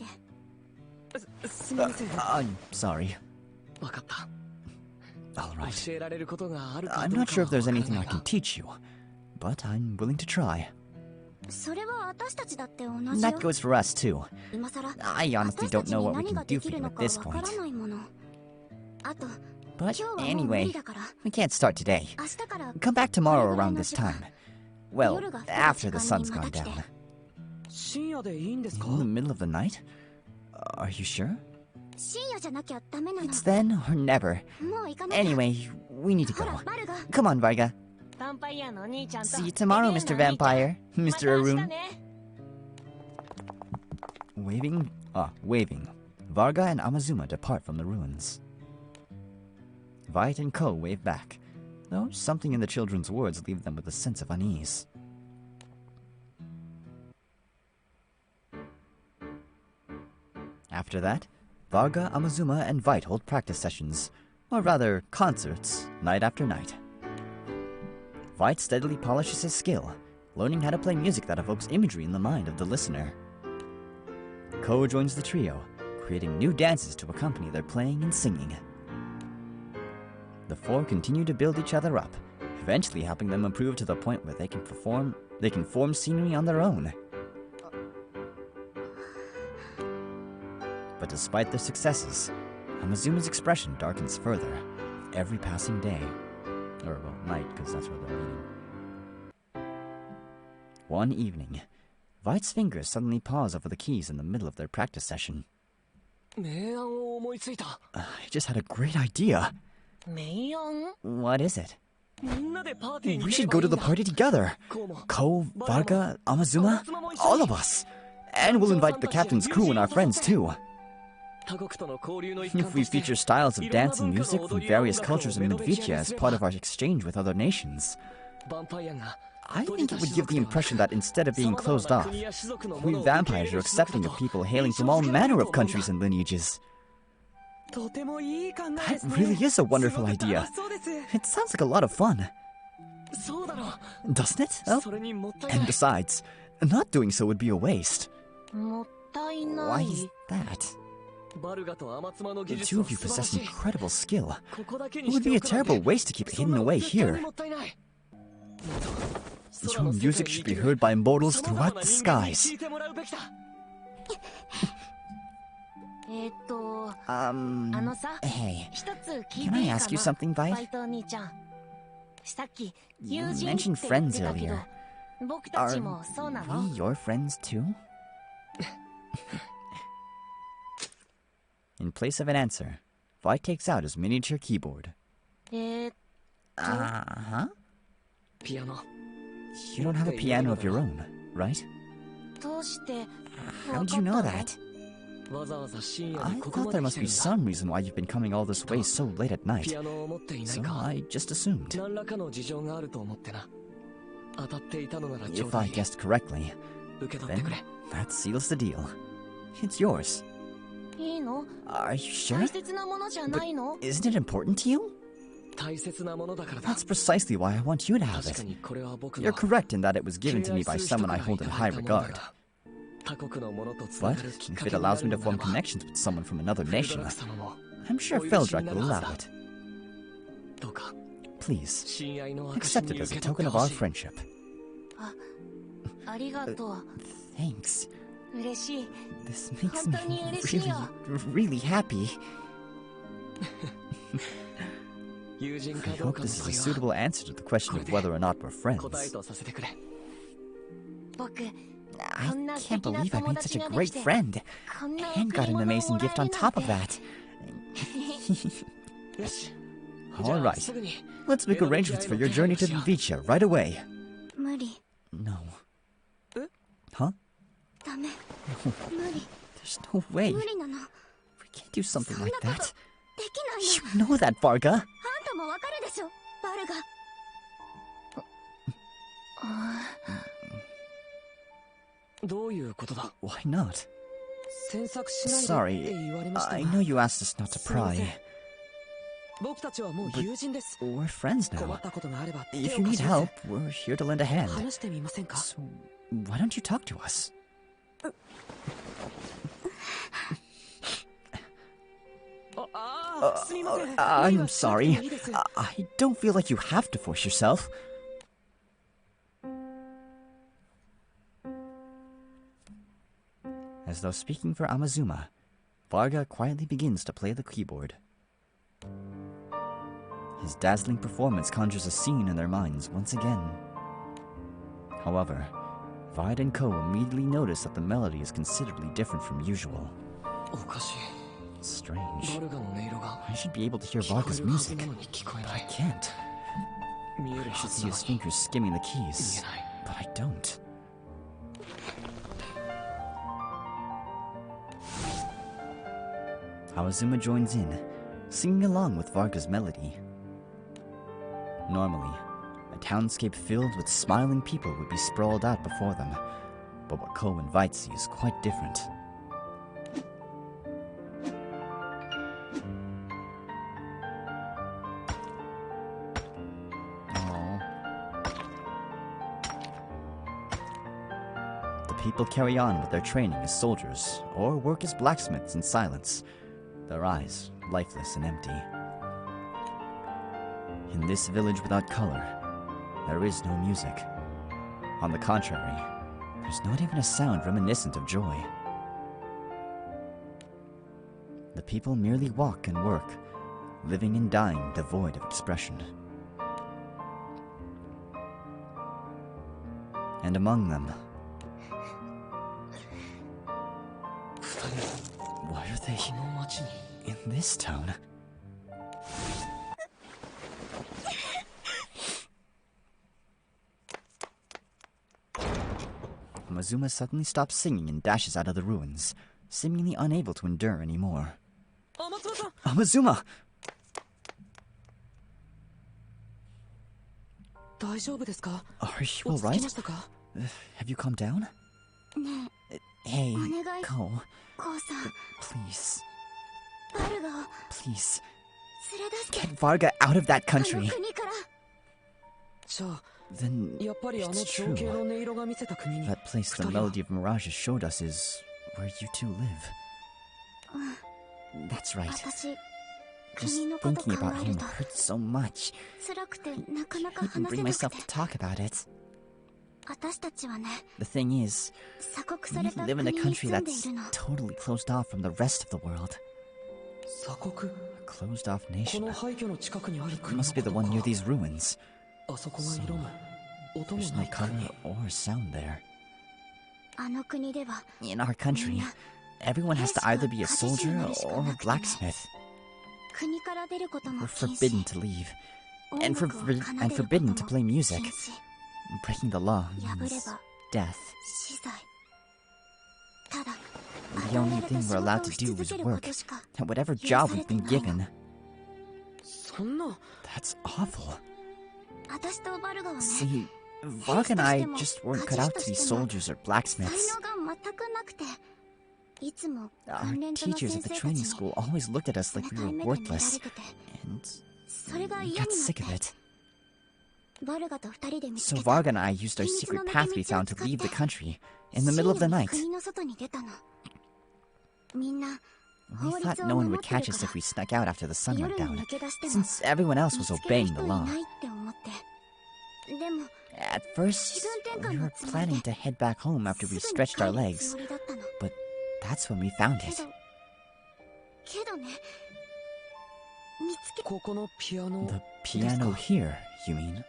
I'm sorry. Alright. I'm not sure if there's anything I can teach you, but I'm willing to try. That goes for us too. I honestly don't know what we can do for you at this point. But anyway, we can't start today. Come back tomorrow around this time. Well, after the sun's gone down. In the middle of the night? Are you sure? It's then or never. Anyway, we need to go. Come on, Varga. See you tomorrow, Mr. Vampire. Mr. Arun. Waving. Varga and Amazuma depart from the ruins. Veight and Ko wave back, though something in the children's words leave them with a sense of unease. After that, Varga, Amazuma, and Veight hold practice sessions, or rather, concerts, night after night. Veight steadily polishes his skill, learning how to play music that evokes imagery in the mind of the listener. Ko joins the trio, creating new dances to accompany their playing and singing. The four continue to build each other up, eventually helping them improve to the point where they can form scenery on their own. But despite their successes, Amazuma's expression darkens further with every passing day. Or, well, night, because that's where they're meeting. One evening, Veight's fingers suddenly pause over the keys in the middle of their practice session. I just had a great idea. What is it? We should go to the party together. Ko, Varga, Amazuma, all of us. And we'll invite the captain's crew and our friends too. If we feature styles of dance and music from various cultures in Midvicia as part of our exchange with other nations, I think it would give the impression that instead of being closed off, we vampires are accepting of people hailing from all manner of countries and lineages. That really is a wonderful idea. It sounds like a lot of fun. Doesn't it? Oh. And besides, not doing so would be a waste. Why is that? The two of you possess incredible skill. It would be a terrible waste to keep it hidden away here. Your music should be heard by mortals throughout the skies. Hey, can I ask you something, Veight? You mentioned friends earlier. Are we your friends too? In place of an answer, Veight takes out his miniature keyboard. Uh-huh. You don't have a piano of your own, right? How do you know that? I thought there must be some reason why you've been coming all this way so late at night, so I just assumed. If I guessed correctly, then that seals the deal. It's yours. Are you sure? But isn't it important to you? That's precisely why I want you to have it. You're correct in that it was given to me by someone I hold in high regard. But if it allows me to form connections with someone from another nation, I'm sure Feldrak will allow it. Please, accept it as a token of our friendship. Thanks. This makes me really happy. I hope this is a suitable answer to the question of whether or not we're friends. I can't believe I made such a great friend, and got an amazing gift on top of that. Alright, let's make arrangements for your journey to Midvicia right away. No. Huh? No. There's no way. We can't do something like that. You know that, Varga. Why not? Sorry, I know you asked us not to pry. But we're friends now. If you need help, we're here to lend a hand. So, why don't you talk to us? I'm sorry. I don't feel like you have to force yourself. As though speaking for Amazuma, Varga quietly begins to play the keyboard. His dazzling performance conjures a scene in their minds once again. However, Veight and Ko immediately notice that the melody is considerably different from usual. Strange. I should be able to hear Varga's music, but I can't. I should see his fingers skimming the keys, but I don't. Amazuma joins in, singing along with Varga's melody. Normally, a townscape filled with smiling people would be sprawled out before them, but what Ko and Veight see is quite different. People carry on with their training as soldiers, or work as blacksmiths in silence, their eyes lifeless and empty. In this village without color, there is no music. On the contrary, there's not even a sound reminiscent of joy. The people merely walk and work, living and dying devoid of expression. And among them... Why are they in this town? Amazuma suddenly stops singing and dashes out of the ruins, seemingly unable to endure anymore. Amazuma! Are you alright? Have you calmed down? Hey, Ko. Please. Please. Get Varga out of that country. Then it's true. That place the Melody of Mirages showed us is where you two live. That's right. Just thinking about him hurts so much. I can't even bring myself to talk about it. The thing is, we live in a country that's totally closed off from the rest of the world. A closed off nation. It must be the one near these ruins. So, there's no color or sound there. In our country, everyone has to either be a soldier or a blacksmith. We're forbidden to leave, and forbidden to play music. Breaking the law means death. The only thing we're allowed to do is work at whatever job we've been given. That's awful. See, Varga and I just weren't cut out to be soldiers or blacksmiths. Our teachers at the training school always looked at us like we were worthless, and we got sick of it. So Varga and I used our secret path we found to leave the country in the middle of the night. We thought no one would catch us if we snuck out after the sun went down, since everyone else was obeying the law. At first, we were planning to head back home after we stretched our legs, but that's when we found it. The piano here, you mean?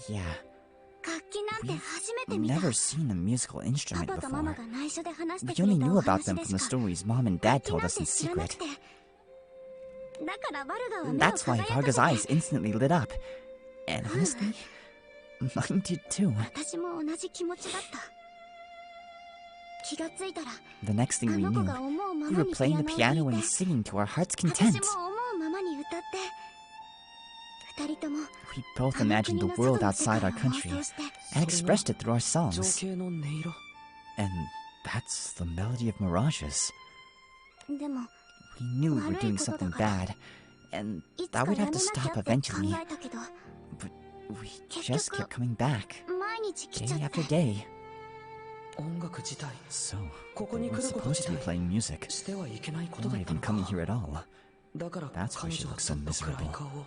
Yeah. We've never seen a musical instrument before. We only knew about them from the stories Mom and Dad told us in secret. That's why Varga's eyes instantly lit up. And honestly, mine did too. The next thing we knew, we were playing the piano and singing to our heart's content. We both imagined the world outside our country and expressed it through our songs. And that's the Melody of Mirages. We knew we were doing something bad, and that we'd have to stop eventually. But we just kept coming back, day after day. So, we're supposed to be playing music, not even coming here at all. That's why she looks so miserable.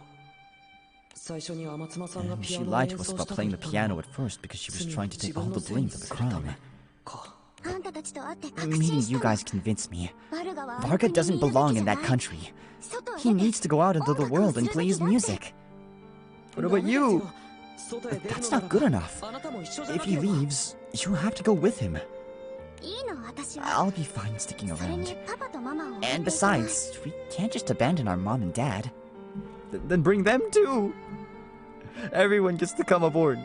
And she lied to us about playing the piano at first because she was trying to take all the blame for the crime. Meeting you guys convinced me. Varga doesn't belong in that country. He needs to go out into the world and play his music. What about you? That's not good enough. If he leaves, you'll have to go with him. I'll be fine sticking around. And besides, we can't just abandon our mom and dad. Then bring them too! Everyone gets to come aboard.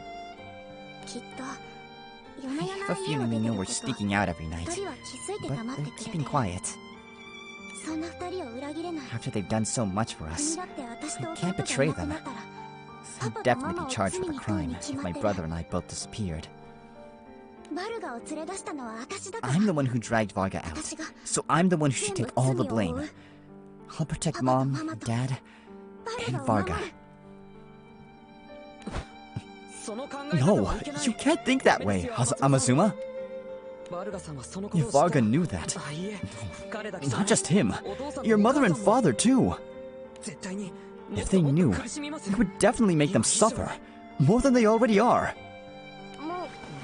I have a feeling they know we're sneaking out every night, but they're keeping quiet. After they've done so much for us, I can't betray them. They'd definitely be charged with a crime if my brother and I both disappeared. I'm the one who dragged Varga out, so I'm the one who should take all the blame. I'll protect Mom, Dad, and Varga. No, you can't think that way, Amazuma. If Varga knew that, not just him, your mother and father too. If they knew, it would definitely make them suffer, more than they already are.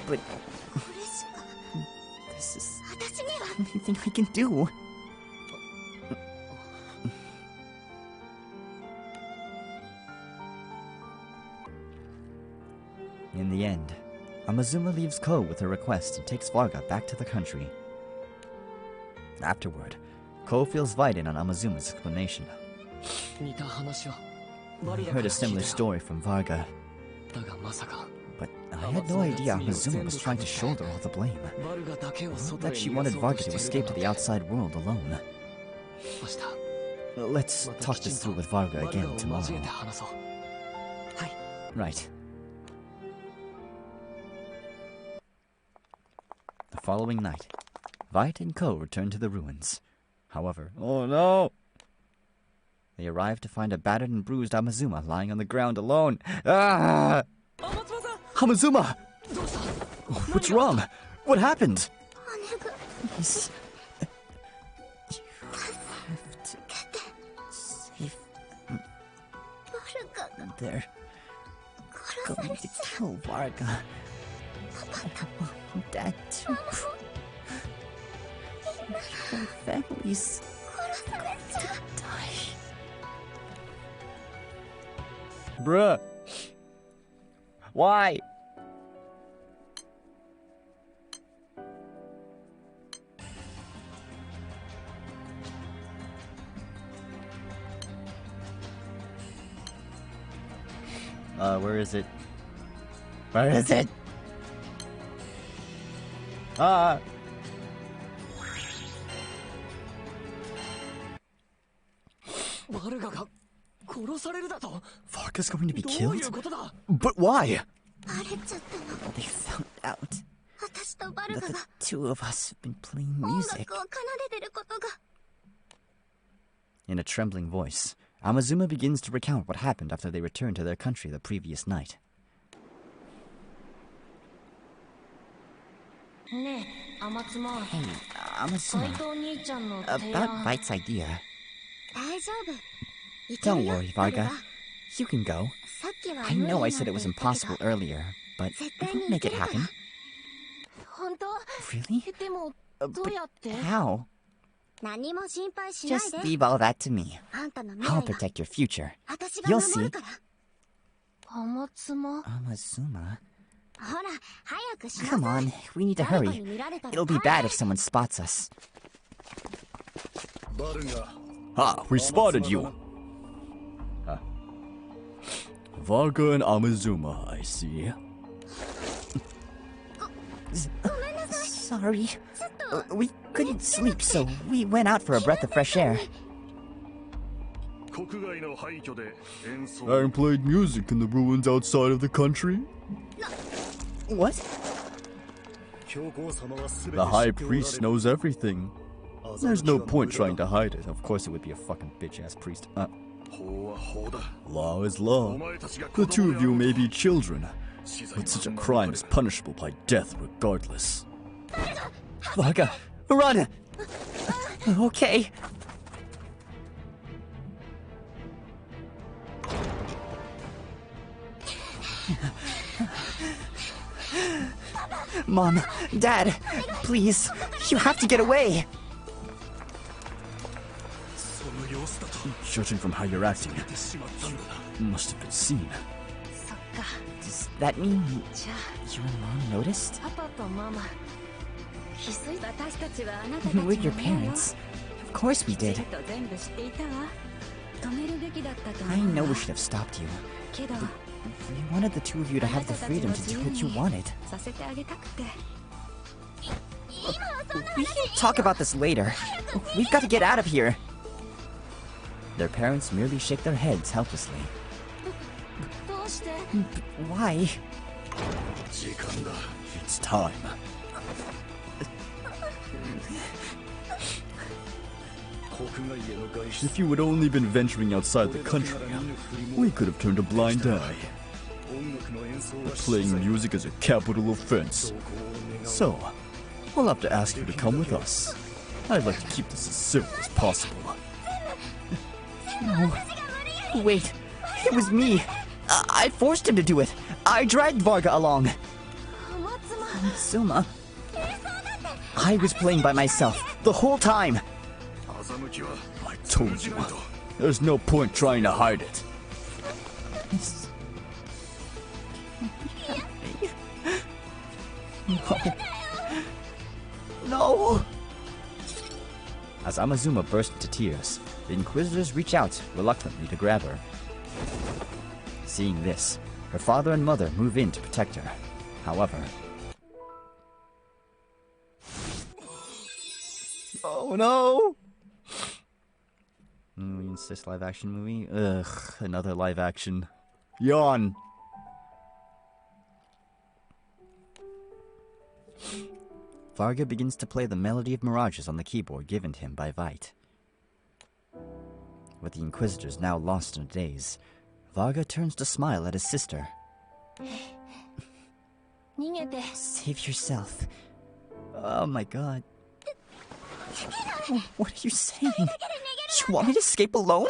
But this is the only thing we can do. In the end, Amazuma leaves Ko with her request and takes Varga back to the country. Afterward, Ko fills Veight in on Amazuma's explanation. I heard a similar story from Varga, but I had no idea Amazuma was trying to shoulder all the blame. That she wanted Varga to escape to the outside world alone. Let's talk this through with Varga again tomorrow. Right. The following night, Veight and Ko return to the ruins. However, oh no! They arrive to find a battered and bruised Amazuma lying on the ground alone. Ah! Amazuma! What's wrong? What happened? Please. You have to save me. They're going to kill Varga. Dad too. Our families are going to die. Bruh. Why? Where is it? Where is it? Varga's going to be killed? But why? They found out that the two of us have been playing music. In a trembling voice, Amazuma begins to recount what happened after they returned to their country the previous night. Hey, Amazuma, about Veight's idea. Don't worry, Varga. You can go. I know I said it was impossible earlier, but we'll make it happen. Really? But how? Just leave all that to me. I'll protect your future. You'll see. Amazuma? Come on, we need to hurry. It'll be bad if someone spots us. Ah, we spotted you. Varga and Amazuma, I see. Sorry. We couldn't sleep, so we went out for a breath of fresh air. And played music in the ruins outside of the country? What? The High Priest knows everything. There's no point trying to hide it. Of course it would be a fucking bitch-ass priest. Law is law. The two of you may be children, but such a crime is punishable by death regardless. Varga, run! Okay. Mom, Dad, please, you have to get away. Judging from how you're acting, you must have been seen. Does that mean you and Mom noticed? We're your parents. Of course we did. I know we should have stopped you. We wanted the two of you to have the freedom to do what you wanted. We can talk about this later. We've got to get out of here. Their parents merely shake their heads helplessly. Why? It's time. If you had only been venturing outside the country, we could have turned a blind eye. But playing music is a capital offense. So, we'll have to ask you to come with us. I'd like to keep this as civil as possible. No. Wait. It was me. I forced him to do it. I dragged Varga along. Amazuma. I was playing by myself the whole time. I told you. There's no point trying to hide it. No! As Amazuma burst into tears, the Inquisitors reach out reluctantly to grab her. Seeing this, her father and mother move in to protect her. However... Oh no! We insist live action movie? Ugh, Another live action. Yawn! Varga begins to play the Melody of Mirages on the keyboard given to him by Veight. With the Inquisitors now lost in a daze, Varga turns to smile at his sister. Save yourself. Oh my god. What are you saying? You want me to escape alone?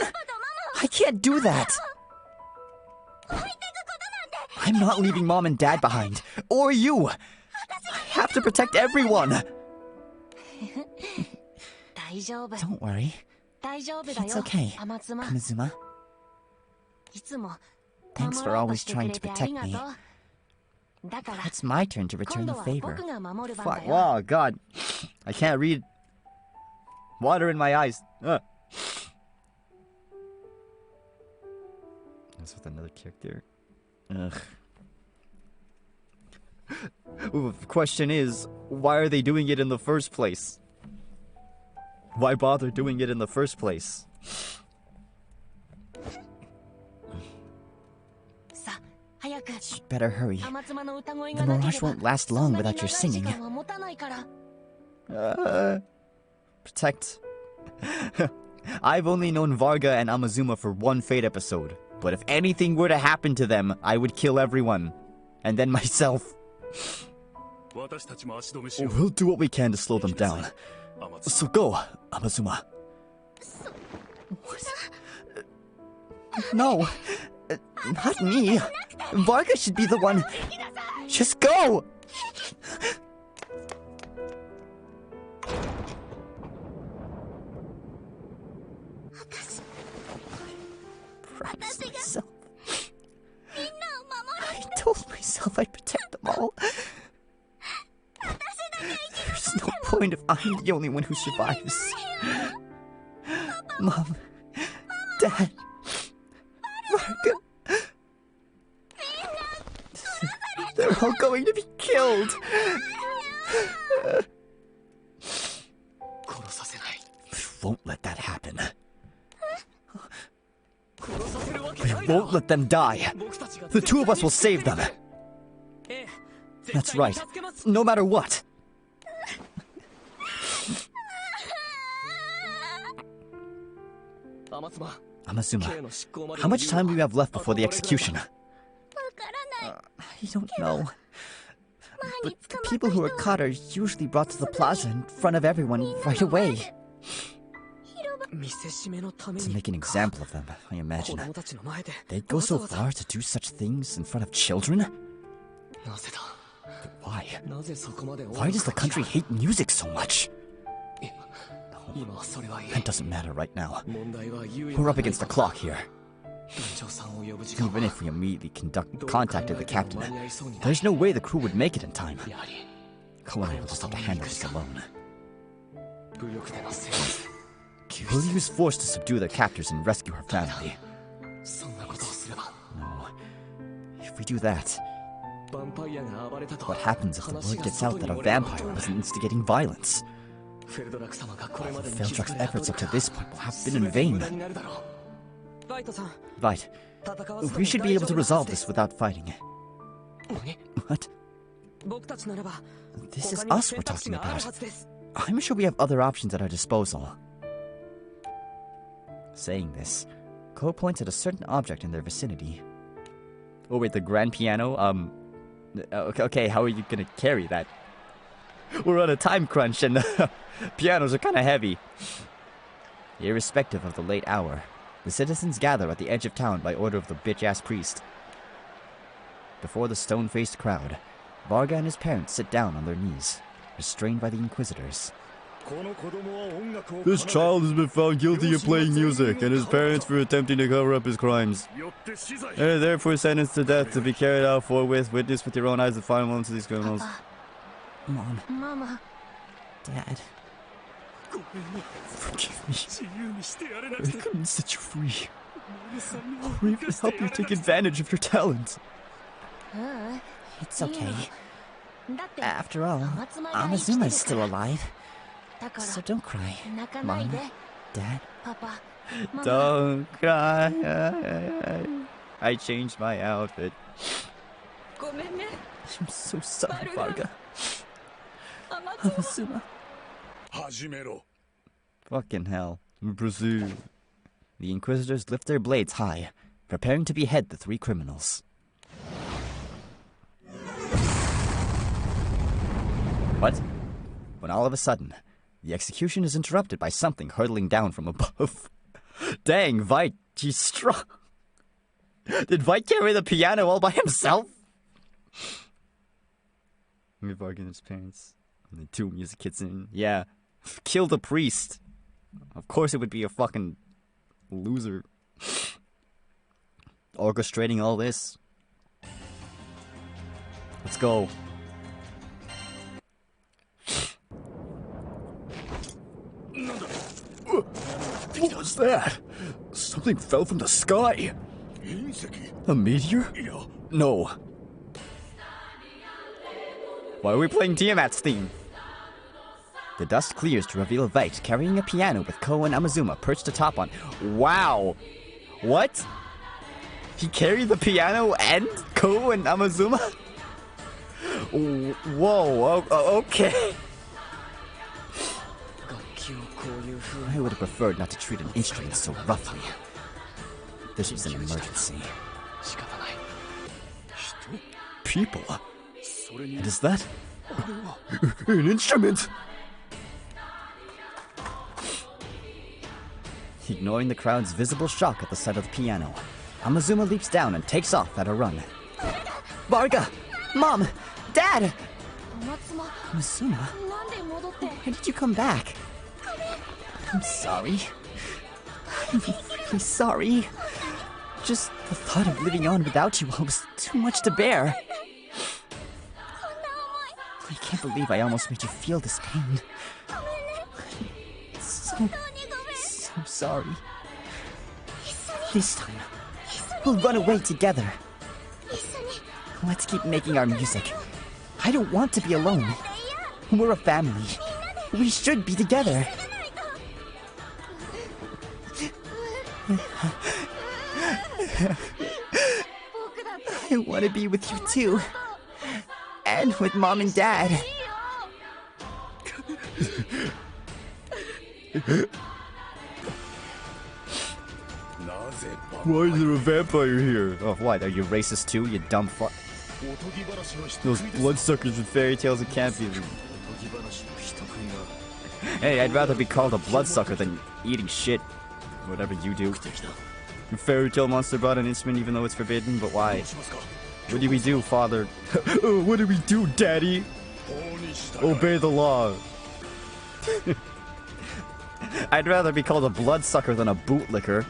I can't do that! I'm not leaving Mom and Dad behind. Or you! I have to protect everyone! Don't worry. It's okay, Amazuma. Thanks for always trying to protect me. Now it's my turn to return the favor. Fuck, wow, god. I can't read. Water in my eyes. Ugh. That's with another character. Ugh. Well, the question is, why are they doing it in the first place? Why bother doing it in the first place? You'd better hurry. The mirage won't last long without your singing. Protect. I've only known Varga and Amazuma for one Fate episode, but if anything were to happen to them, I would kill everyone. And then myself. We'll do what we can to slow them down. So go, Amazuma. What? No, not me. Varga should be the one. Just go! Promise myself. I told myself I'd protect them all. There's no point if I'm the only one who survives. Mom, Dad, Varga. They're all going to be killed. We won't let that happen. We won't let them die. The two of us will save them. That's right. No matter what. Amazuma, how much time do you have left before the execution? I don't know. But the people who are caught are usually brought to the plaza in front of everyone right away. To make an example of them, I imagine. They'd go so far to do such things in front of children? But why? Why does the country hate music so much? No, that doesn't matter right now. We're up against the clock here. Even if we immediately contacted the captain, there's no way the crew would make it in time. Ko and I will just have to handle this alone. We'll use force to subdue their captors and rescue her family. No. If we do that, what happens if the word gets out that a vampire was instigating violence? Feldrak's efforts up to this point will have been in vain. Veight, we should be able to resolve this without fighting. What? This is us we're talking about. I'm sure we have other options at our disposal. Saying this, Ko points at a certain object in their vicinity. Oh wait, the grand piano? Okay, how are you gonna carry that? We're on a time crunch and pianos are kinda heavy. Irrespective of the late hour, the citizens gather at the edge of town by order of the bitch-ass priest. Before the stone-faced crowd, Varga and his parents sit down on their knees, restrained by the Inquisitors. This child has been found guilty of playing music, and his parents for attempting to cover up his crimes. They are therefore sentenced to death to be carried out forthwith. Witness with your own eyes the final moments of these criminals. Mom. Mama. Dad. Forgive me. I couldn't set you free. Or even help you take advantage of your talent. It's okay. After all, Amazuma's still alive. So don't cry, Mom, Dad. Don't cry. I changed my outfit. I'm so sorry, Varga. Amazuma. Fucking hell. Proceed. The Inquisitors lift their blades high, preparing to behead the three criminals. But when all of a sudden, the execution is interrupted by something hurtling down from above. Dang, Veight, he's strong. Did Veight carry the piano all by himself? Varga and his parents. And the two music hits in. Yeah. Kill the priest. Of course it would be a fucking loser. Orchestrating all this. Let's go. What was that? Something fell from the sky. A meteor? No. Why are we playing Tiamat's theme? The dust clears to reveal Veight carrying a piano with Ko and Amazuma perched atop on. Wow! What? He carried the piano and Ko and Amazuma? Whoa, okay. I would have preferred not to treat an instrument so roughly. This was an emergency. People? And is that an instrument? Ignoring the crowd's visible shock at the sight of the piano, Amazuma leaps down and takes off at a run. Varga! Mom! Dad! Amazuma? Why did you come back? I'm sorry. I'm really sorry. Just the thought of living on without you all was too much to bear. I can't believe I almost made you feel this pain. So sorry. This time, we'll run away together. Let's keep making our music. I don't want to be alone. We're a family. We should be together. I want to be with you too. And with Mom and Dad. Why is there a vampire here? Oh, what? Are you racist too, you dumb fuck? Those bloodsuckers with fairy tales and can't be. Hey, I'd rather be called a bloodsucker than eating shit. Whatever you do. Your fairy tale monster brought an instrument even though it's forbidden, but why? What do we do, father? What do we do, Daddy? Obey the law. I'd rather be called a bloodsucker than a bootlicker.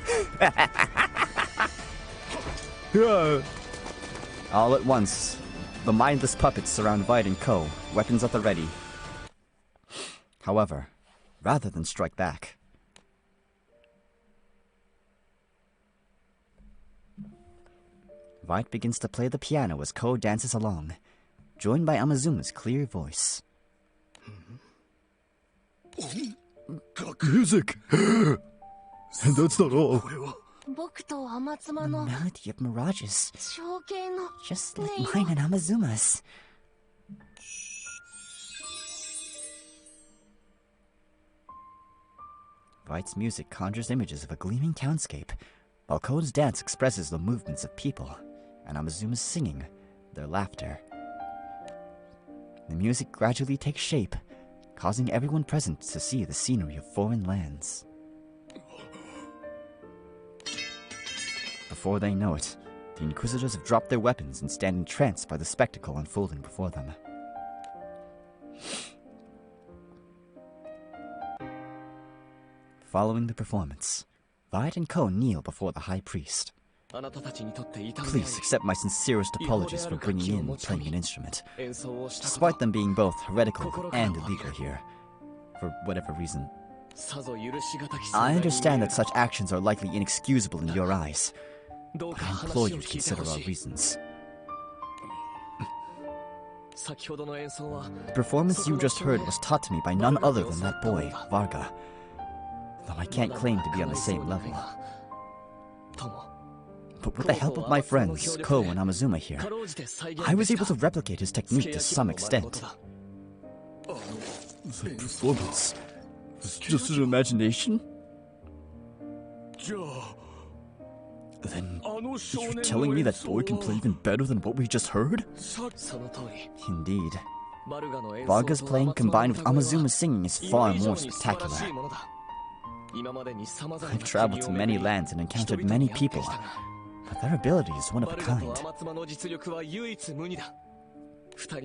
All at once, the mindless puppets surround Veight and Ko, weapons at the ready. However, rather than strike back, Veight begins to play the piano as Ko dances along, joined by Amazuma's clear voice. Music! And that's not all. A melody of mirages, just like mine and Amazuma's. Veight's music conjures images of a gleaming townscape, while Ko's dance expresses the movements of people, and Amazuma's singing, their laughter. The music gradually takes shape, causing everyone present to see the scenery of foreign lands. Before they know it, the Inquisitors have dropped their weapons and stand entranced by the spectacle unfolding before them. Following the performance, Veight and Ko kneel before the High Priest, Please accept my sincerest apologies for bringing in playing an instrument, despite them being both heretical and illegal here, for whatever reason. I understand that such actions are likely inexcusable in your eyes, but I implore you to consider our reasons. The performance you just heard was taught to me by none other than that boy, Varga, though I can't claim to be on the same level. But with the help of my friends, Ko and Amazuma here, I was able to replicate his technique to some extent. The performance was just an imagination? Then you're telling me that boy can play even better than what we just heard? Indeed. Varga's playing combined with Amazuma's singing is far more spectacular. I've traveled to many lands and encountered many people, but their ability is one of a kind. I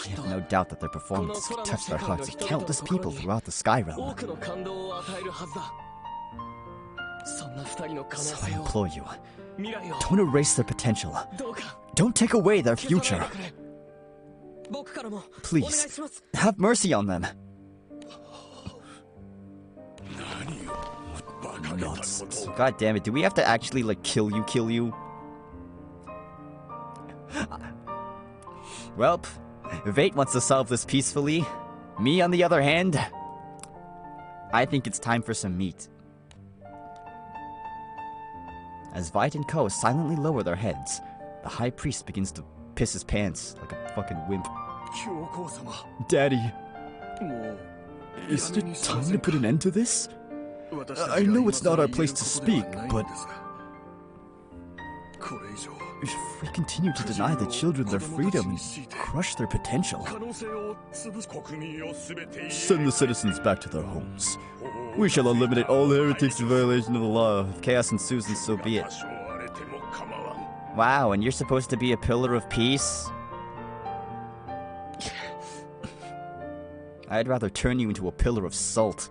have no doubt that their performance could touch the hearts of countless people throughout the Sky Realm. So I implore you, don't erase their potential. Don't take away their future. Please, have mercy on them. Nonsense. God damn it, do we have to actually, like, kill you? Well, Veight wants to solve this peacefully. Me, on the other hand, I think it's time for some meat. As Veight and Ko silently lower their heads, the High Priest begins to piss his pants like a fucking wimp. Daddy, isn't it time to put an end to this? I know it's not our place to speak, but if we continue to deny the children their freedom and crush their potential, send the citizens back to their homes. We shall eliminate all heretics in violation of the law. If chaos ensues, and so be it. Wow, and you're supposed to be a pillar of peace? I'd rather turn you into a pillar of salt.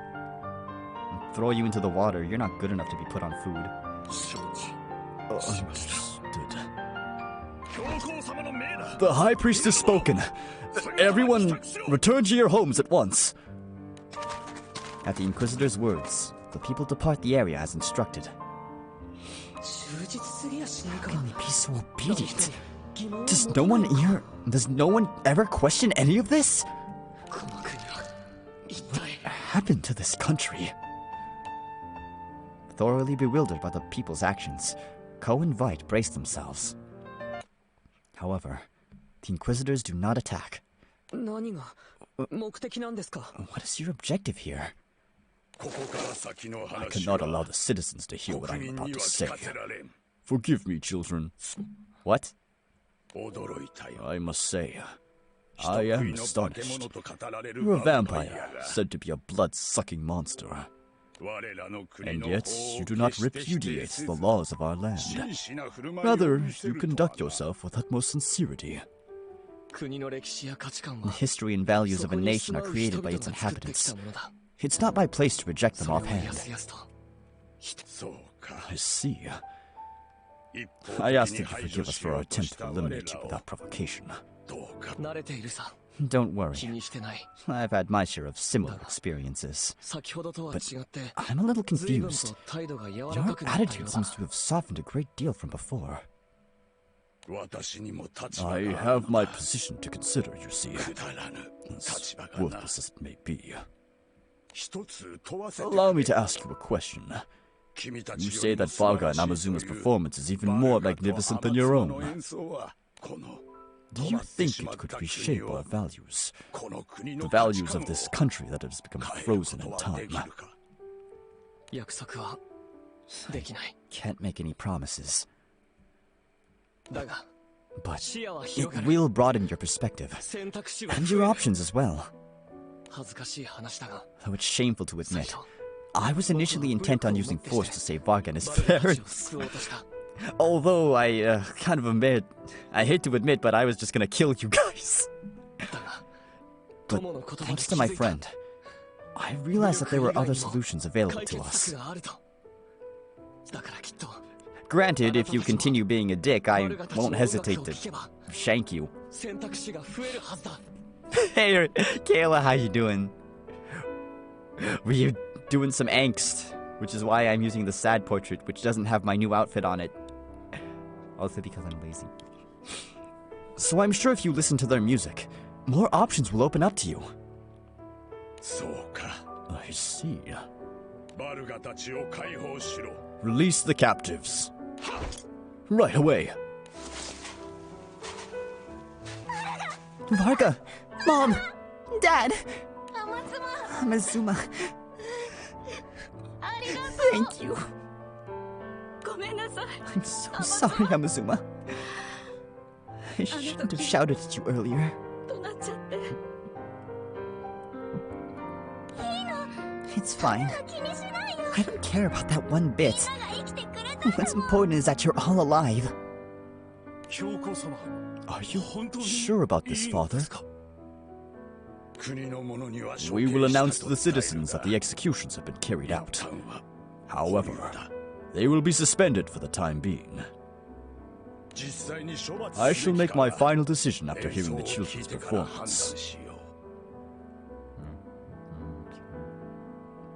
And throw you into the water. You're not good enough to be put on food. Understood. The High Priest has spoken. Everyone, return to your homes at once. At the Inquisitor's words, the people depart the area as instructed. How can they be so obedient? Does no one ever question any of this? What happened to this country? Thoroughly bewildered by the people's actions, Ko and Veight brace themselves. However, the Inquisitors do not attack. What is your objective here? I cannot allow the citizens to hear what I am about to say. Forgive me, children. What? I must say, I am astonished. You're a vampire, said to be a blood-sucking monster. And yet, you do not repudiate the laws of our land. Rather, you conduct yourself with utmost sincerity. The history and values of a nation are created by its inhabitants. It's not my place to reject them offhand. I see. I ask that you forgive us for our attempt to eliminate you without provocation. Don't worry. I've had my share of similar experiences. But I'm a little confused. Your attitude seems to have softened a great deal from before. I have my position to consider, you see. As worthless as it may be. Allow me to ask you a question. You say that Varga and Amazuma's performance is even more magnificent than your own. Do you think it could reshape our values? The values of this country that has become frozen in time? I can't make any promises. But it will broaden your perspective, and your options as well. Though it's shameful to admit, I was initially intent on using force to save Varga and his parents. Although I hate to admit, but I was just gonna kill you guys. But thanks to my friend, I realized that there were other solutions available to us. Granted, if you continue being a dick, I won't hesitate to shank you. Hey, Kayla, how you doing? We're doing some angst, which is why I'm using the sad portrait, which doesn't have my new outfit on it. Also because I'm lazy. So I'm sure if you listen to their music, more options will open up to you. I see. Release the captives. Right away. Varga! Mom! Dad! Amazuma. Thank you. I'm so sorry, Amazuma. I shouldn't have shouted at you earlier. It's fine. I don't care about that one bit. What's important is that you're all alive. Are you sure about this, Father? We will announce to the citizens that the executions have been carried out. However, they will be suspended for the time being. I shall make my final decision after hearing the children's performance.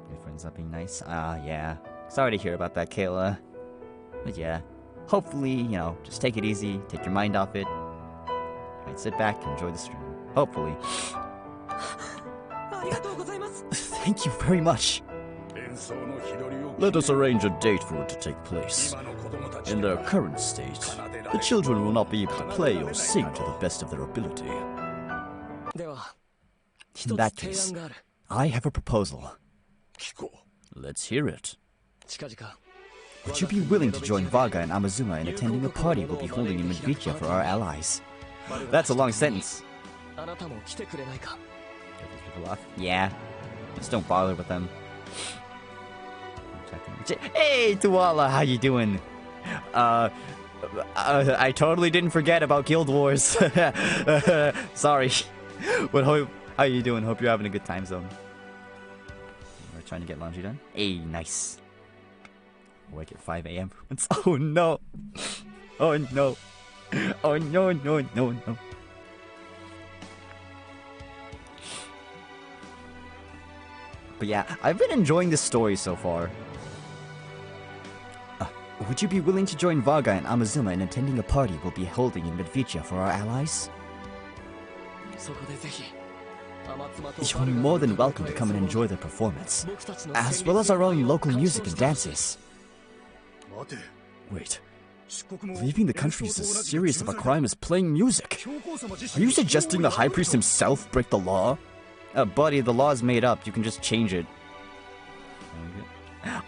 Your friends not being nice? Yeah. Sorry to hear about that, Kayla. But yeah, hopefully, you know, just take it easy, take your mind off it. Right, sit back, enjoy the stream. Hopefully. Thank you very much. Let us arrange a date for it to take place. In their current state, the children will not be able to play or sing to the best of their ability. In that case, I have a proposal. Let's hear it. Would you be willing to join Vaga and Amazuma in attending a party we'll be holding in Medvitia for our allies? That's a long sentence. Get those people off? Yeah. Just don't bother with them. Hey, Tuala, how you doing? I totally didn't forget about Guild Wars. Sorry. But how you doing? Hope you're having a good time zone. We're trying to get laundry done. Hey, nice. Wake at 5 a.m. Oh no. Oh no. Oh no, no, no, no. But yeah, I've been enjoying this story so far. Would you be willing to join Vaga and Amazuma in attending a party we'll be holding in Medvitia for our allies? You're more than welcome to come and enjoy the performance, as well as our own local music and dances. Wait, leaving the country is as serious of a crime as playing music. Are you suggesting the High Priest himself break the law? Buddy, the law is made up. You can just change it.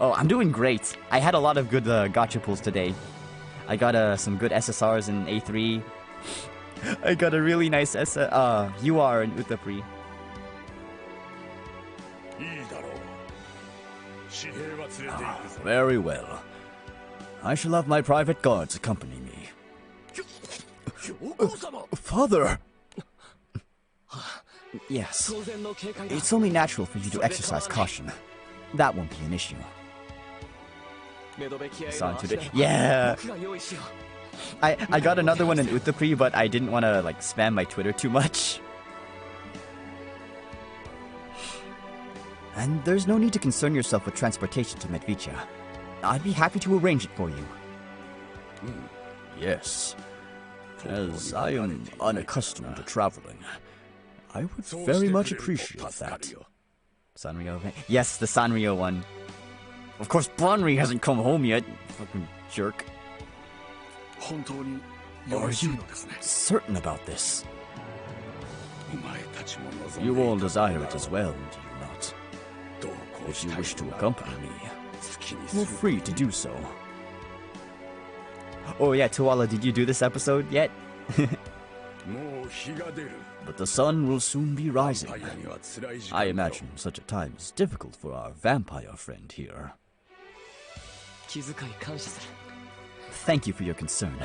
Oh, I'm doing great. I had a lot of good gacha pulls today. I got some good SSRs in A3. I got a really nice UR in Utapri. Very well. I shall have my private guards accompany me. Father! Yes. It's only natural for you to exercise caution. That won't be an issue. Yeah! I got another one in Utapri, but I didn't want to like spam my Twitter too much. And there's no need to concern yourself with transportation to Medvitia. I'd be happy to arrange it for you. Yes. As I am unaccustomed to traveling, I would very much appreciate that. Sanrio event? Yes, the Sanrio one. Of course, Bronry hasn't come home yet. Fucking jerk. Are you certain about this? You all desire it as well, do you not? If you wish to accompany me, feel free to do so. Oh yeah, Tuala, did you do this episode yet? But the sun will soon be rising. I imagine such a time is difficult for our vampire friend here. Thank you for your concern.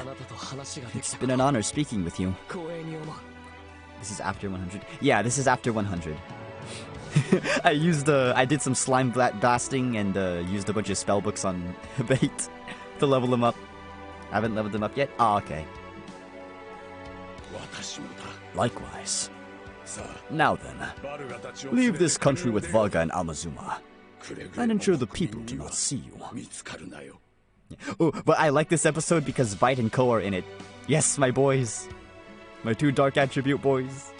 It's been an honor speaking with you. This is after 100? Yeah, this is after 100. I did some slime blasting and used a bunch of spellbooks on Veight to level him up. Haven't leveled them up yet? Oh, okay. Likewise. Now then, leave this country with Varga and Amazuma, and ensure the people do not see you. Oh, but I like this episode because Veight and Ko are in it. Yes, my boys. My two dark attribute boys.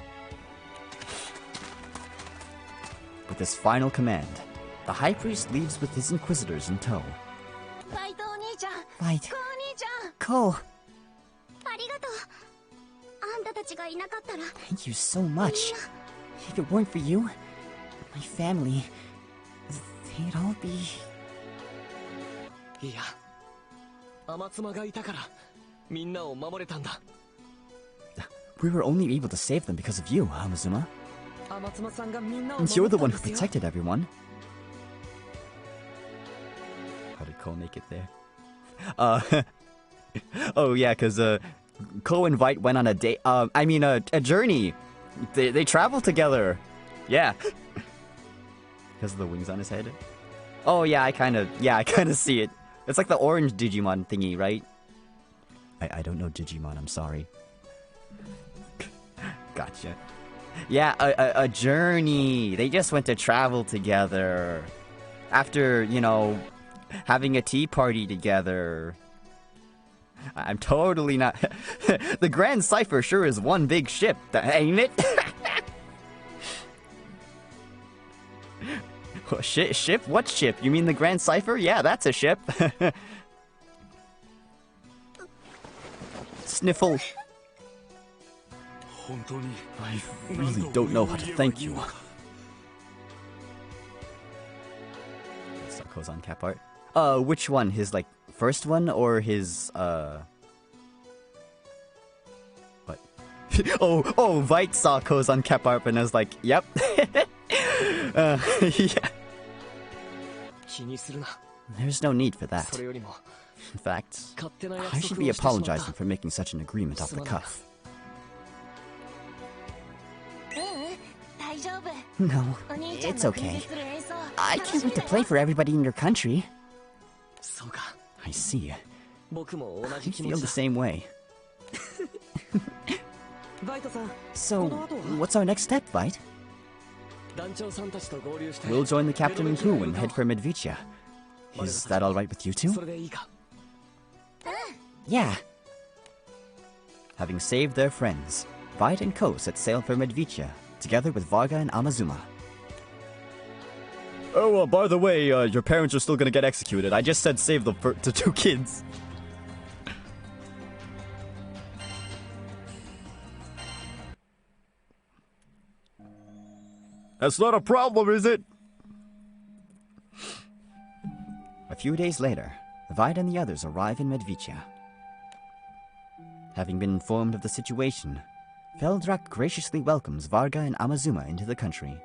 With this final command, the High Priest leaves with his Inquisitors in tow. Veight. Ko. Thank you so much. If it weren't for you, my family, they'd all be... We were only able to save them because of you, Amazuma. And you're the one who protected everyone. How did Ko make it there? Oh yeah, because Ko and Veight went on a date. A journey. They traveled together. Yeah. Because of the wings on his head. Oh yeah, I kind of see it. It's like the orange Digimon thingy, right? I don't know Digimon. I'm sorry. Gotcha. Yeah, a journey. They just went to travel together. After, having a tea party together. I'm totally not... The Grand Cipher sure is one big ship, ain't it? Ship? What ship? You mean the Grand Cipher? Yeah, that's a ship. Sniffle. I really don't know how to thank you. That's Ko's Uncap art. Which one? His, first one or his, What? oh, Veight saw Ko's Uncap art and I was like, yep. Yeah. There's no need for that. In fact, I should be apologizing for making such an agreement off the cuff. No, it's okay. I can't wait to play for everybody in your country. I see. I feel the same way. So, what's our next step, Veight? We'll join the captain and crew and head for Medvicia. Is that alright with you two? Yeah. Having saved their friends, Veight and Ko set sail for Medvicia, together with Varga and Amazuma. Oh, by the way, your parents are still gonna get executed. I just said save the two kids. That's not a problem, is it? A few days later, Veight and the others arrive in Medvicia. Having been informed of the situation, Feldrak graciously welcomes Varga and Amazuma into the country.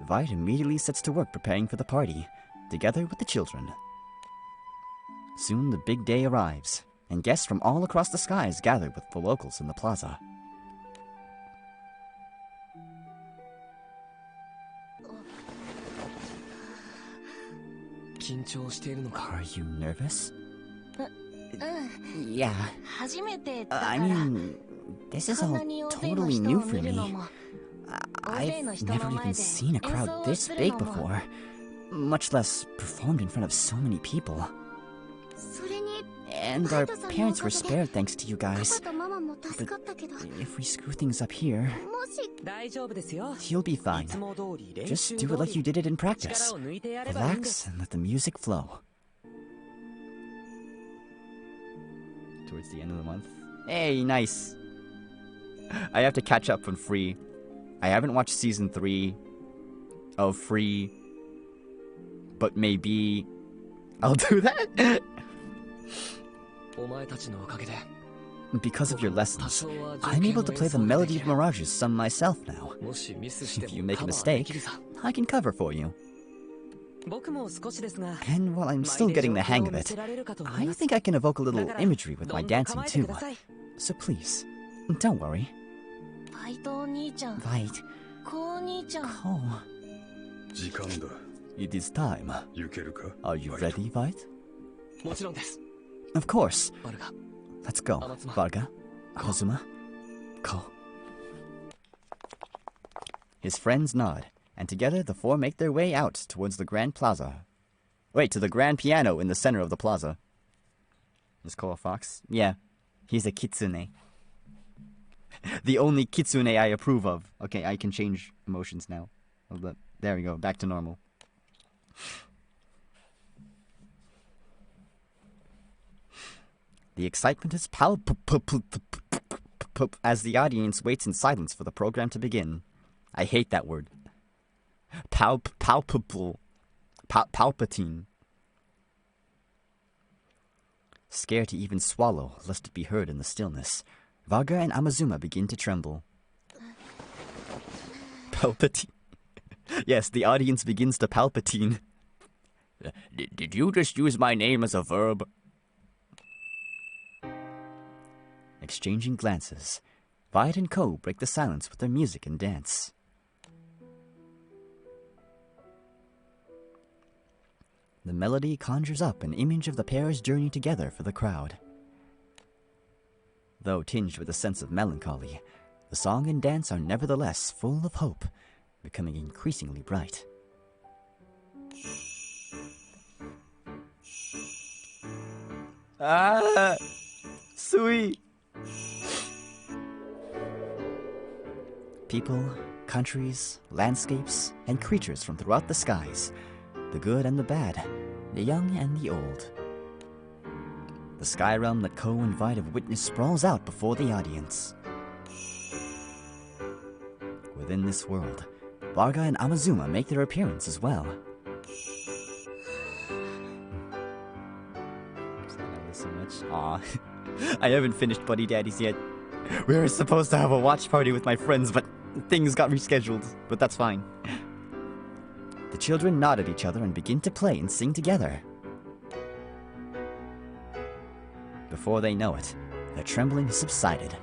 Veight immediately sets to work preparing for the party, together with the children. Soon the big day arrives, and guests from all across the skies gather with the locals in the plaza. Are you nervous? Yeah. I mean, this is all totally new for me. I've never even seen a crowd this big before, much less performed in front of so many people. And our parents were spared thanks to you guys. But if we screw things up here, you'll be fine. Just do it like you did it in practice. Relax and let the music flow. Towards the end of the month. Hey, nice. I have to catch up on Free. I haven't watched season 3 of Free, but maybe I'll do that. Because of your lessons, I'm able to play the Melody of Mirages some myself now. If you make a mistake, I can cover for you. And while I'm still getting the hang of it, I think I can evoke a little imagery with my dancing too. So please, don't worry. Veight. Ko. It is time. Are you ready, Veight? Of course. Let's go. Varga, Amazuma, Ko. His friends nod, and together the four make their way out towards the Grand Plaza. Wait, to the grand piano in the center of the plaza. Is Ko a fox? Yeah, he's a kitsune. The only kitsune I approve of. Okay, I can change emotions now. There we go, back to normal. The excitement is palpable as the audience waits in silence for the program to begin. I hate that word. Palpable. Palpatine. Scared to even swallow, lest it be heard in the stillness, Varga and Amazuma begin to tremble. Palpatine. Yes, the audience begins to palpatine. Did you just use my name as a verb? Exchanging glances, Veight and Ko break the silence with their music and dance. The melody conjures up an image of the pair's journey together for the crowd. Though tinged with a sense of melancholy, the song and dance are nevertheless full of hope, becoming increasingly bright. Ah, sweet. People, countries, landscapes, and creatures from throughout the skies, the good and the bad, the young and the old. The sky realm that Ko and Veight have witnessed sprawls out before the audience. Within this world, Varga and Amazuma make their appearance as well. So much. Aw. I haven't finished Buddy Daddies yet. We were supposed to have a watch party with my friends, but things got rescheduled. But that's fine. The children nod at each other and begin to play and sing together. Before they know it, their trembling has subsided.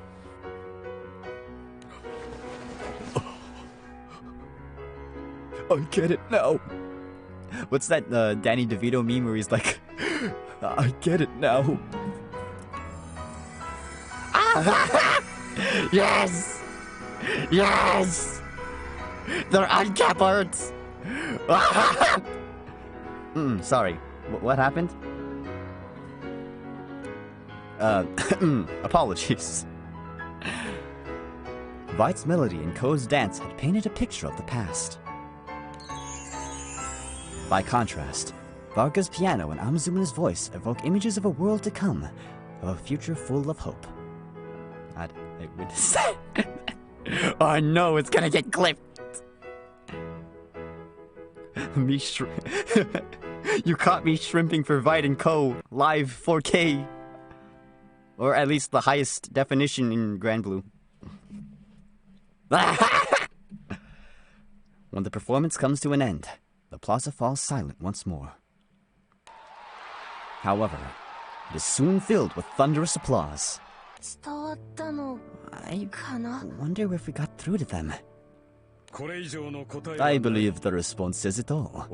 I get it now. What's that Danny DeVito meme where he's like, I get it now. Yes! Yes! They're Uncap arts! Sorry. What happened? Apologies. Veight's melody and Ko's dance had painted a picture of the past. By contrast, Varga's piano and Amazuma's voice evoke images of a world to come, of a future full of hope. Oh no, it's gonna get clipped! You caught me shrimping for Veight and Ko, live 4K. Or at least the highest definition in Granblue. When the performance comes to an end, the plaza falls silent once more. However, it is soon filled with thunderous applause. I wonder if we got through to them. I believe the response says it all.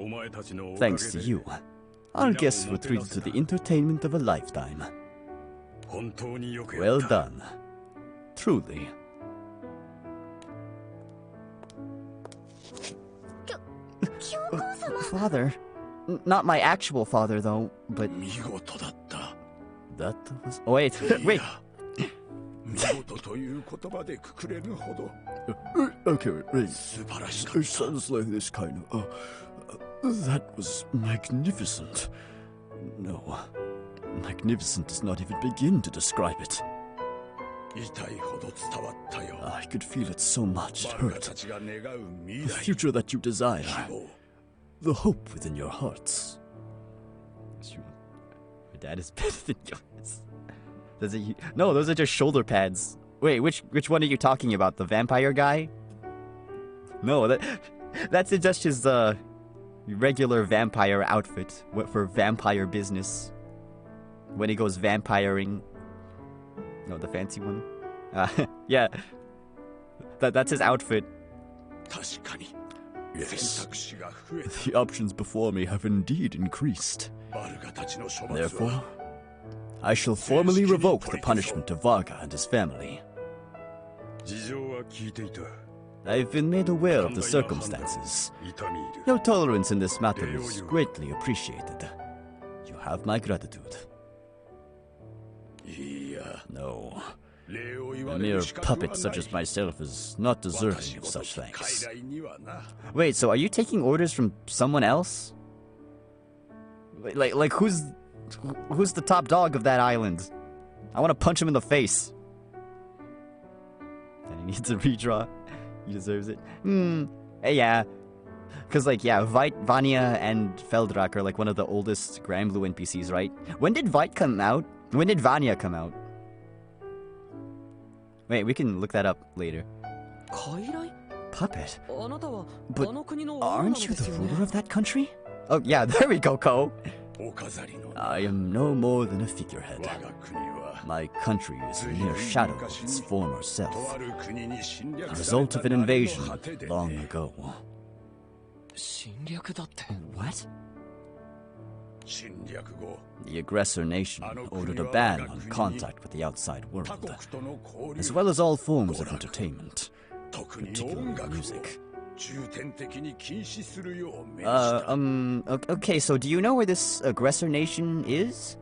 Thanks to you, our guests were treated to the entertainment of a lifetime. Well done. Truly. Father. Not my actual father, though, but... That was... Oh, wait. Wait. Okay, wait. It sounds like this kind of... that was magnificent. No. Magnificent does not even begin to describe it. I could feel it so much. It hurt. The future that you desire. The hope within your hearts. Your dad is better than yours. No, those are just shoulder pads. Wait, which one are you talking about? The vampire guy? No, that's just his regular vampire outfit for vampire business. When he goes vampiring. No, the fancy one. Yeah. That's his outfit. Yes. The options before me have indeed increased. Therefore, I shall formally revoke the punishment of Varga and his family. I've been made aware of the circumstances. Your tolerance in this matter is greatly appreciated. You have my gratitude. No. A mere puppet such as myself is not deserving of such thanks. Wait, so are you taking orders from someone else? Like who's the top dog of that island? I want to punch him in the face. And he needs a redraw. He deserves it. Yeah. Because, like, yeah, Veight, Vanya, and Feldrak are, like, one of the oldest Granblue NPCs, right? When did Veight come out? When did Vanya come out? Wait, we can look that up later. Puppet? But aren't you the ruler of that country? Oh, yeah, there we go, Ko. I am no more than a figurehead. My country is a mere shadow of its former self, a result of an invasion long ago. What? The aggressor nation ordered a ban on contact with the outside world, as well as all forms of entertainment, particularly music. Okay, so do you know where this aggressor nation is?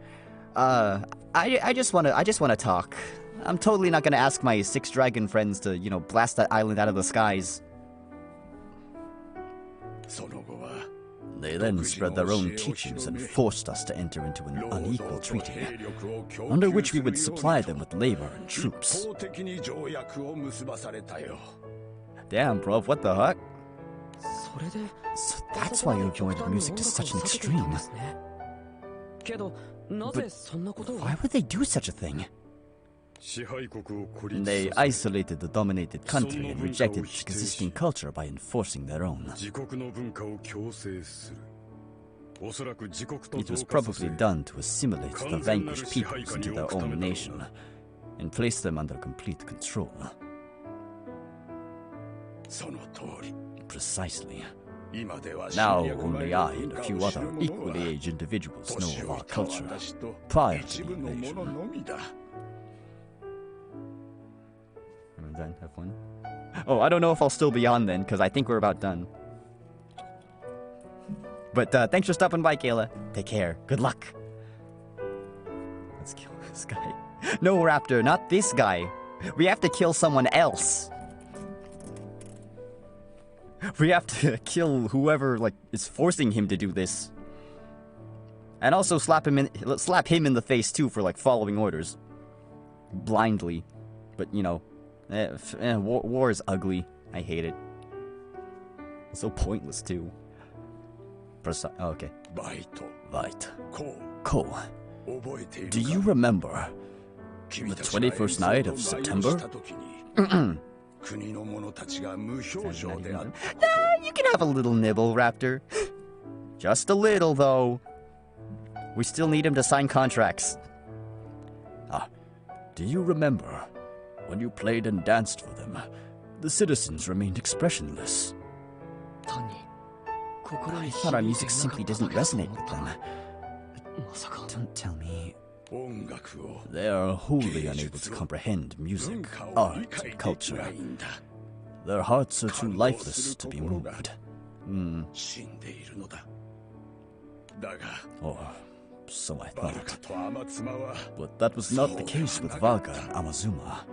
I just wanna talk. I'm totally not gonna ask my 6 dragon friends to, you know, blast that island out of the skies. They then spread their own teachings and forced us to enter into an unequal treaty, under which we would supply them with labor and troops. Damn, bro, what the heck? So that's why you avoided music to such an extreme. But why would they do such a thing? They isolated the dominated country and rejected its existing culture by enforcing their own. It was probably done to assimilate the vanquished peoples into their own nation and place them under complete control. Precisely. Now only I and a few other equally aged individuals know of our culture prior to the invasion. I'm done. Have fun. Oh, I don't know if I'll still be on then, because I think we're about done. But thanks for stopping by, Kayla. Take care. Good luck. Let's kill this guy. No, Raptor, not this guy. We have to kill someone else. We have to kill whoever, like, is forcing him to do this. And also slap him in the face, too, for, like, following orders. Blindly. But, you know, war is ugly. I hate it. It's so pointless, too. Oh, okay. Veight. Ko. Do you remember the 21st night of September? You can have a little nibble, Raptor. Just a little, though. We still need him to sign contracts. Do you remember when you played and danced for them? The citizens remained expressionless. I thought our music simply doesn't resonate with them. Don't tell me. They are wholly unable to comprehend music, art, and culture. Their hearts are too lifeless to be moved. Oh, so I thought. But that was not the case with Varga and Amazuma.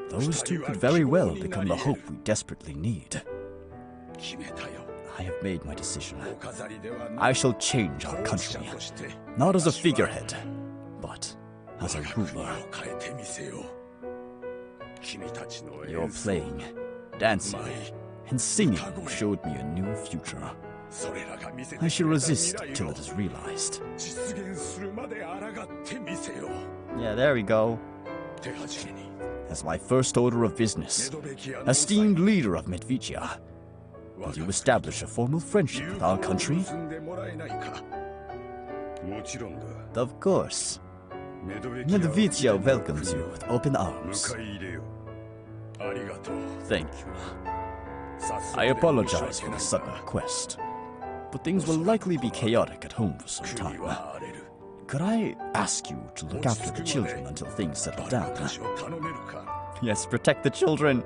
Those two could very well become the hope we desperately need. I have made my decision. I shall change our country, not as a figurehead, but as a ruler. Your playing, dancing, and singing showed me a new future. I shall resist till it is realized. Yeah, there we go. As my first order of business, esteemed leader of Medvicia, will you establish a formal friendship with our country? Of course. Medvicia welcomes you with open arms. Thank you. I apologize for the sudden request, but things will likely be chaotic at home for some time. Could I ask you to look after the children until things settle down? Yes, protect the children.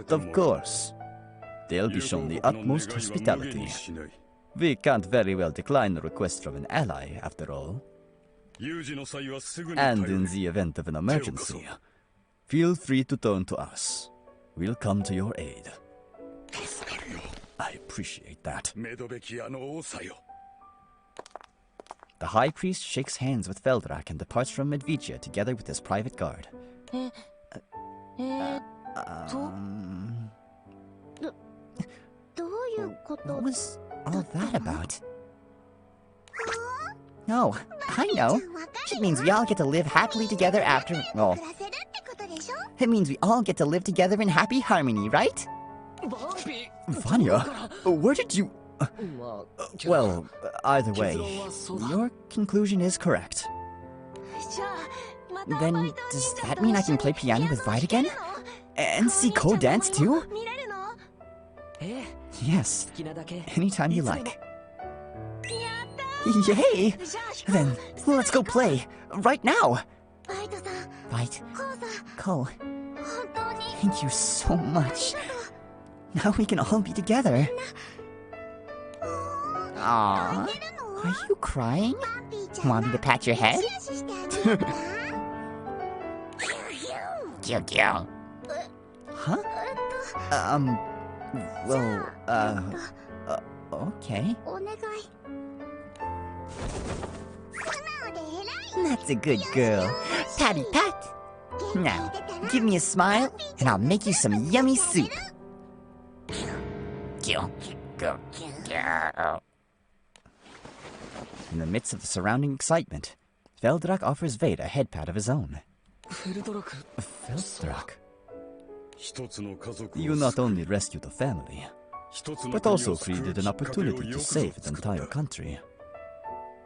Of course. They'll be shown the utmost hospitality. We can't very well decline the request from an ally, after all. And in the event of an emergency, feel free to turn to us. We'll come to your aid. I appreciate that. The High Priest shakes hands with Feldrak and departs from Medvicia together with his private guard. What was all that about? No, I know. It means we all get to live happily together after... Well, it means we all get to live together in happy harmony, right? Vanya, where did you... well, either way, your conclusion is correct. Then, does that mean I can play piano with Veight again? And see Ko dance too? Yes, anytime you like. Yay! Then, let's go play, right now! Veight, Ko, thank you so much. Now we can all be together. Aww, are you crying? Want me to pat your head? Huh? Well, okay. That's a good girl. Patty pat. Now, give me a smile, and I'll make you some yummy soup. In the midst of the surrounding excitement, Feldrak offers Veight a head pat of his own. Feldrak? You not only rescued a family, but also created an opportunity to save an entire country.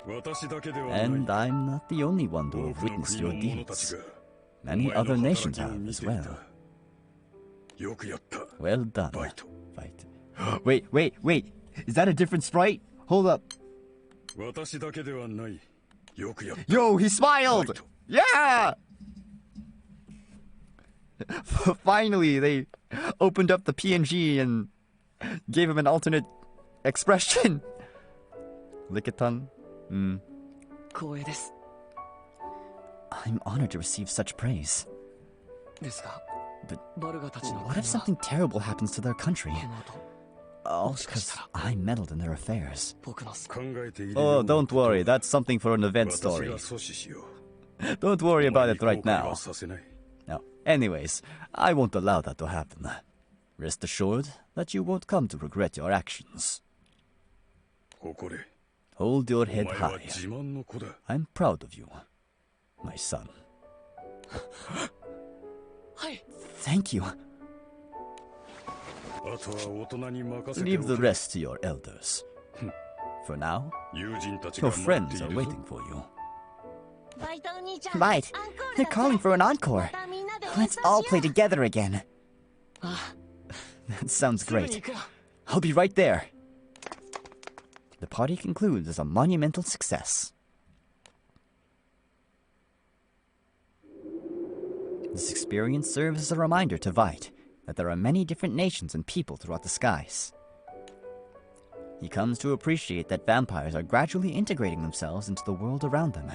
And I'm not the only one to have witnessed your deeds. Many other nations have as well. Well done, Veight. Wait! Is that a different sprite? Hold up. Yo, he smiled! Yeah! Finally, they opened up the PNG and gave him an alternate expression. Lickitung. I'm honored to receive such praise. But what if something terrible happens to their country? All because I meddled in their affairs. Oh, don't worry, that's something for an event story. Don't worry about it right now. No, anyways, I won't allow that to happen. Rest assured that you won't come to regret your actions. Hold your head high. I'm proud of you, my son. Thank you. Leave the rest to your elders. For now, your friends are waiting for you. Veight, they're calling for an encore. Let's all play together again. That sounds great. I'll be right there. The party concludes as a monumental success. This experience serves as a reminder to Veight that there are many different nations and people throughout the skies. He comes to appreciate that vampires are gradually integrating themselves into the world around them,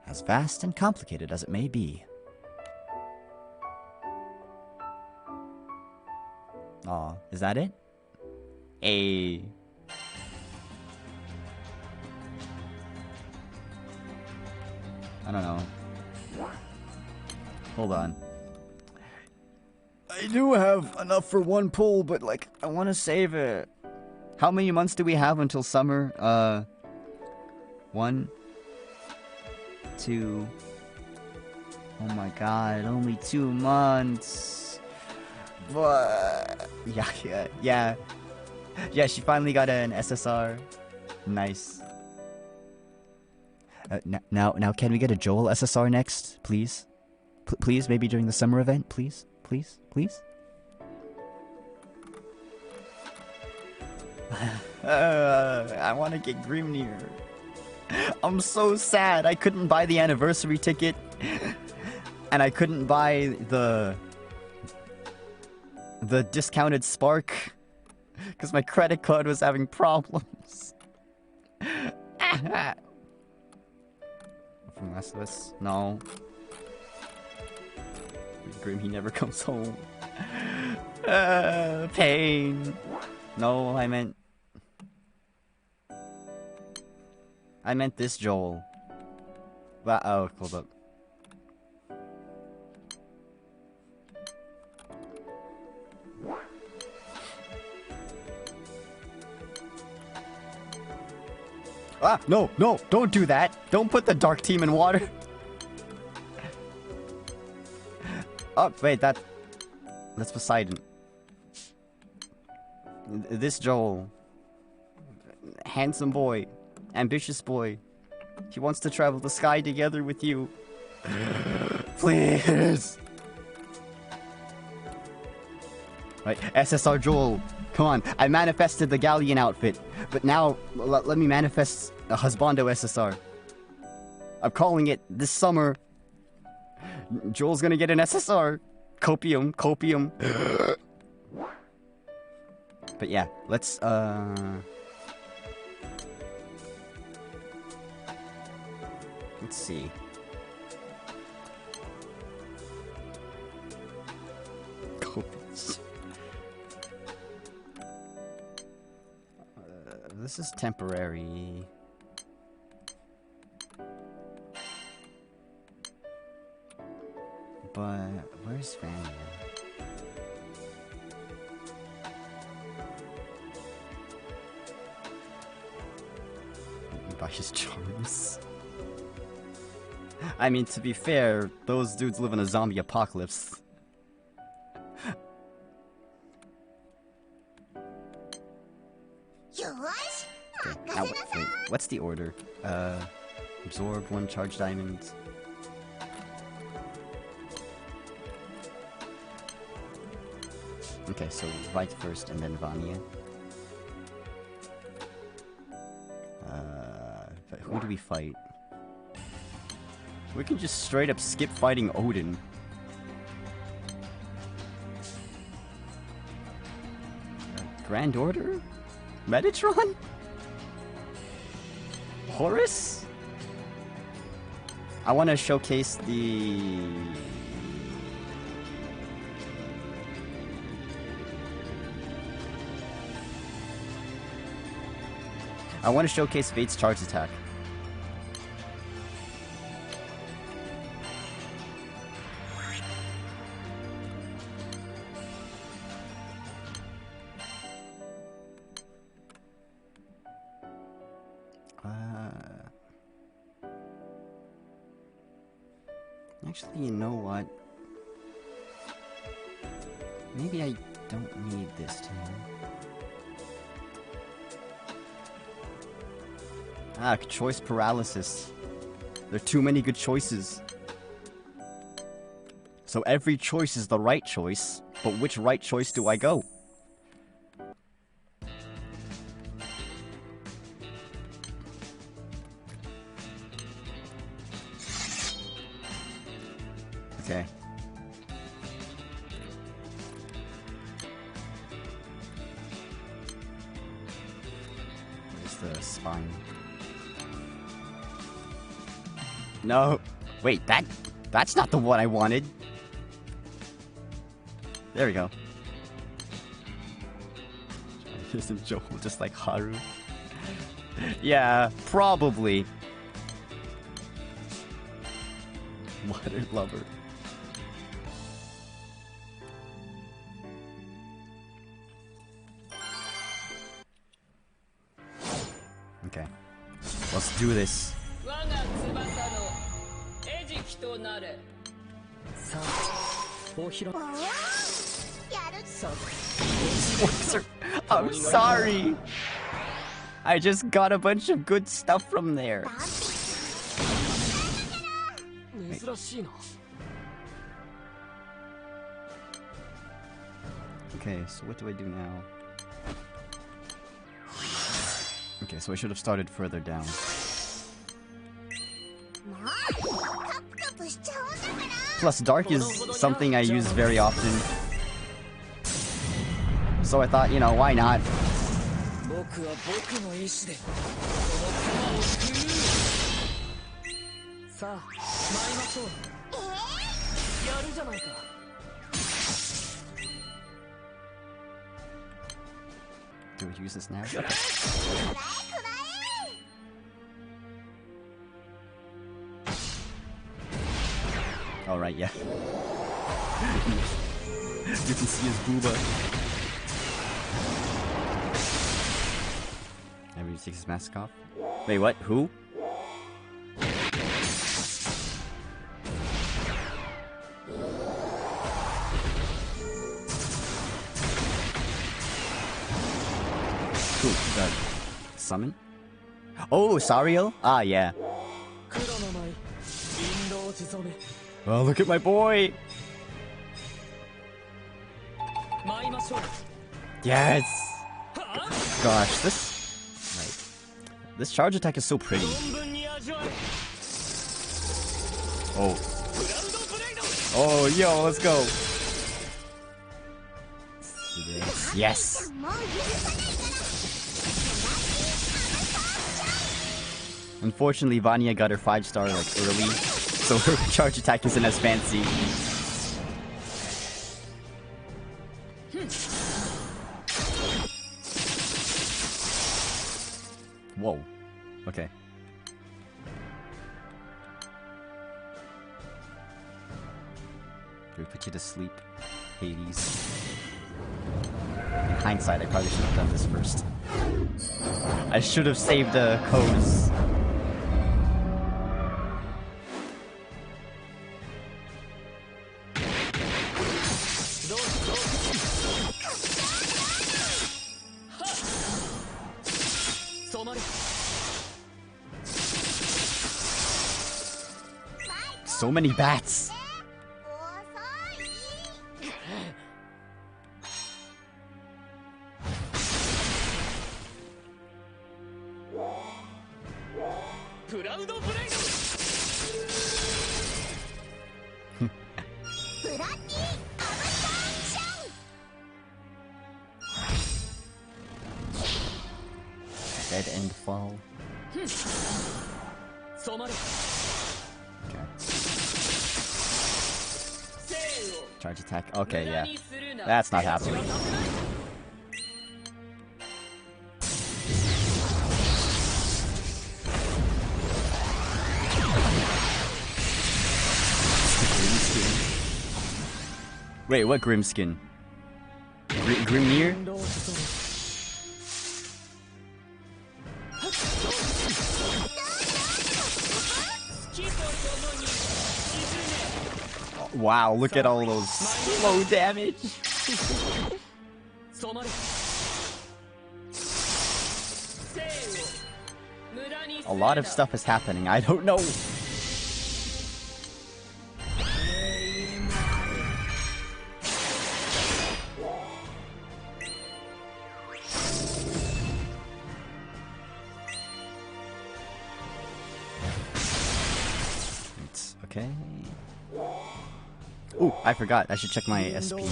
as vast and complicated as it may be. Aw, is that it? I don't know. Hold on. I do have enough for one pull, but like, I want to save it. How many months do we have until summer? 1, 2. Oh my god, only 2 months. But yeah, she finally got an SSR. Nice. Now, can we get a Joel SSR next, please? Please, maybe during the summer event, please? I want to get Grimnir. I'm so sad. I couldn't buy the anniversary ticket. And I couldn't buy the discounted Spark. Because my credit card was having problems. From Last of Us? No. Grim, he never comes home. Pain. No, I meant this Joel. Oh, hold up. Ah, no, don't do that. Don't put the dark team in water. Oh, wait, that's Poseidon. This Joel. Handsome boy. Ambitious boy. He wants to travel the sky together with you. Please. Right, SSR Joel. Come on, I manifested the Galleon outfit. But now, let me manifest a Husbando SSR. I'm calling it this summer. Joel's gonna get an SSR. Copium. But yeah, let's, let's see. Copiums. This is temporary. But where's Vanya? By his charms. I mean, to be fair, those dudes live in a zombie apocalypse. Okay, now wait, what's the order? Absorb 1 charge diamond. Okay, so Veight first and then Vanya. Who do we fight? We can just straight up skip fighting Odin. Grand Order? Metatron? Horus? I want to showcase the... I want to showcase Veight's charge attack. Actually, you know what? Maybe I don't need this team. Ah, choice paralysis. There are too many good choices. So every choice is the right choice, but which right choice do I go? Okay. Where's the spine? No. Wait, that's not the one I wanted. There we go. Isn't Joel just like Haru? Yeah, probably. Water lover. Okay. Let's do this. I'm sorry. I just got a bunch of good stuff from there. Wait. Okay, so what do I do now? Okay, so I should have started further down. plus dark is something I use very often. So I thought, you know, why not? Do we use this now? Okay. Alright, yeah. You can see his booba. Everybody takes his mask off. Wait, what? Who? Who? The summon? Oh, Sario? Ah, yeah. Oh, look at my boy! Yes! Gosh, this charge attack is so pretty. Oh. Oh, yo, let's go! Yes! Unfortunately, Vanya got her 5-star like early, so her charge attack isn't as fancy. Whoa. Okay. Do we put you to sleep, Hades? In hindsight, I probably should have done this first. I should have saved the codes. So many bats! Dead end fall. Okay. Charge attack. Okay, yeah. That's not happening. Wait, what Grimskin? Grimnir? Wow, look at all those slow damage. A lot of stuff is happening. I don't know. Okay. Ooh, I forgot. I should check my SP.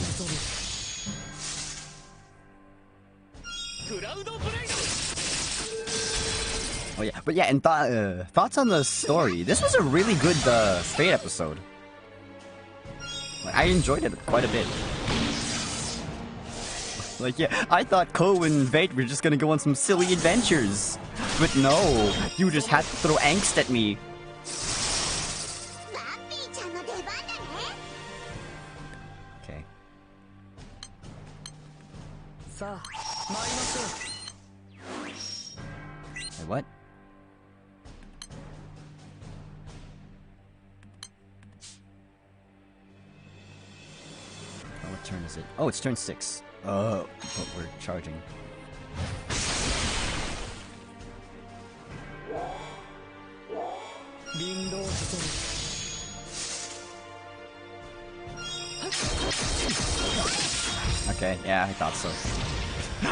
Oh yeah, but yeah, and thoughts on the story. This was a really good Fate episode. Like, I enjoyed it quite a bit. Like, yeah, I thought Ko and Veight were just gonna go on some silly adventures. But no, you just had to throw angst at me. Okay. Wait, what? Oh, what turn is it? Oh, it's turn 6. Oh, but we're charging. Okay, yeah, I thought so.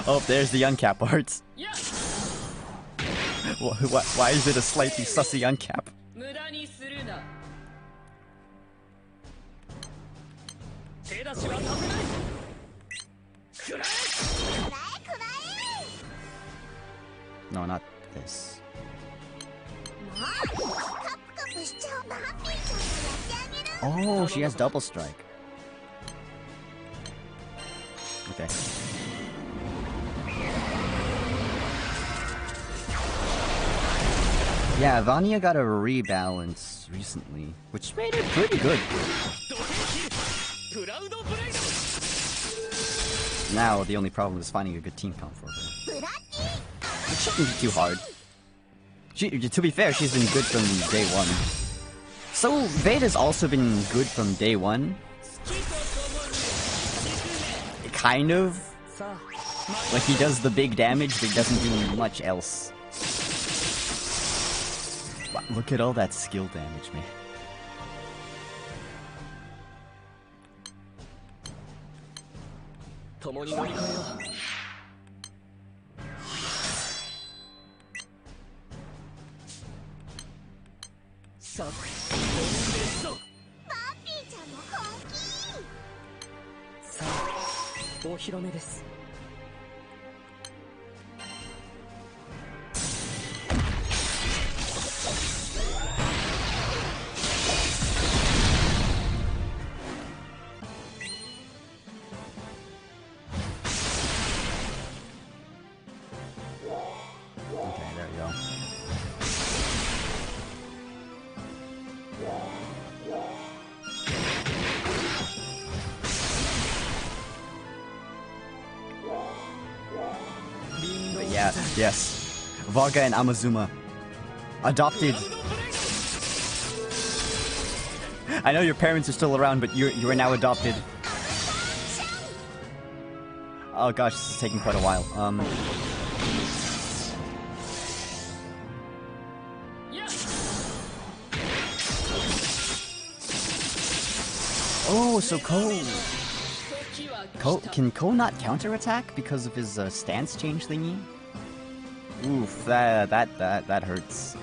Oh, there's the Uncap art. Why is it a slightly sussy Uncap? No, not this. Oh, she has double strike. Okay. Yeah, Vanya got a rebalance recently, which made her pretty good. Now, the only problem is finding a good team comp for her. It shouldn't be too hard. To be fair, she's been good from day one. So, Veight has also been good from day one. Kind of. Like, he does the big damage, but he doesn't do much else. Wow, look at all that skill damage, man. Okay, there we go. But yeah, yes. Vaga and Amazuma. Adopted. I know your parents are still around, but you are now adopted. Oh gosh, this is taking quite a while. Oh, so can Ko not counterattack because of his stance change thingy? Oof, that hurts.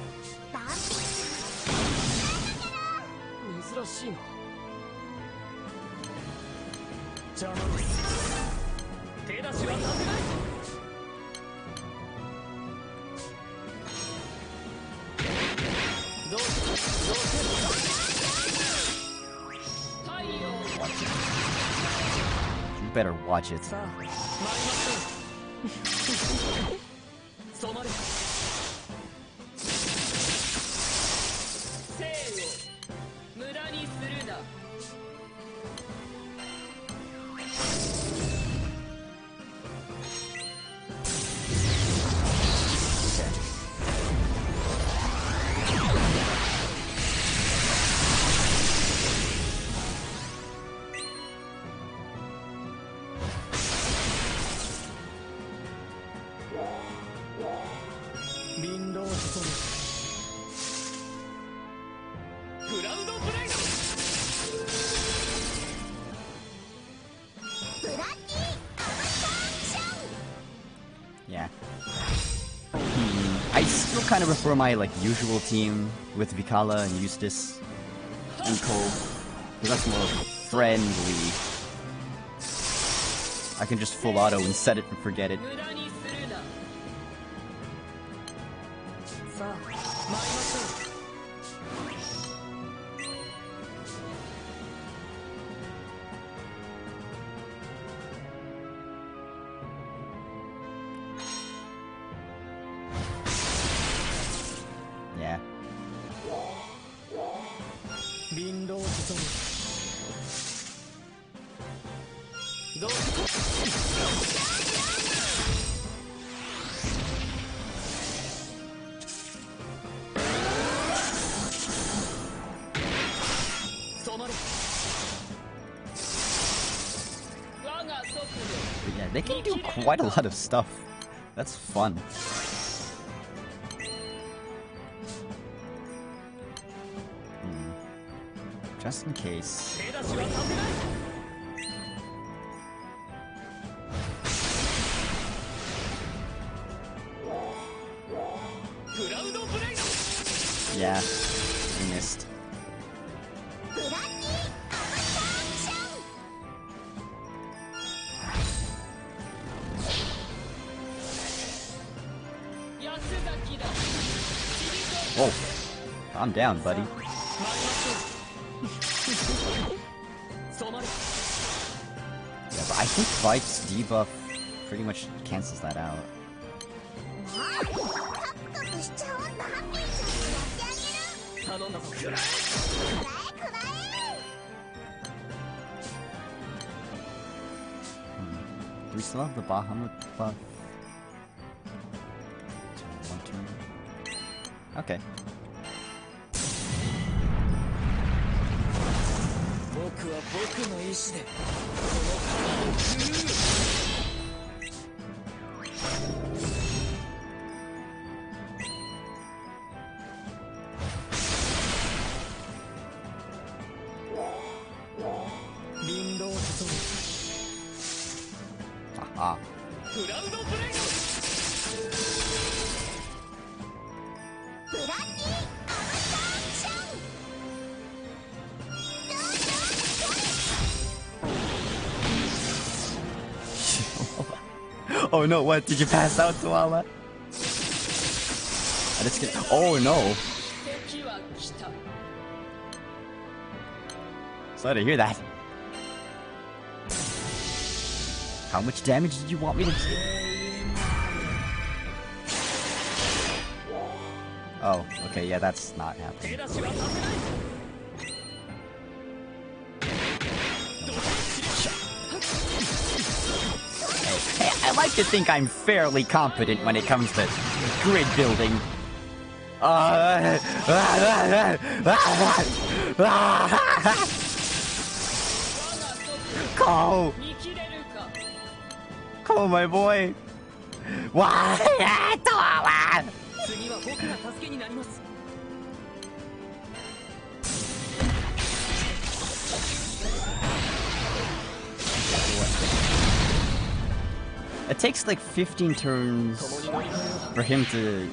You better watch it. Yeah. I still kind of prefer my usual team with Vikala and Eustace and Cole, because that's more friendly. I can just full auto and set it and forget it. Yeah. But yeah, they can do quite a lot of stuff. That's fun. Just in case. Yeah, we missed. Whoa. Calm down, buddy. Yeah, but I think Veight's debuff pretty much cancels that out. Do we still have the Bahamut buff? 1 turn. Okay. Ah. Oh no, what? Did you pass out, Tuala? I just get. Oh no! Sorry to hear that. How much damage did you want me to do? Oh, okay, yeah, that's not happening. Hey, I like to think I'm fairly competent when it comes to grid building. Cole! Cole, my boy! Why? It takes like 15 turns for him to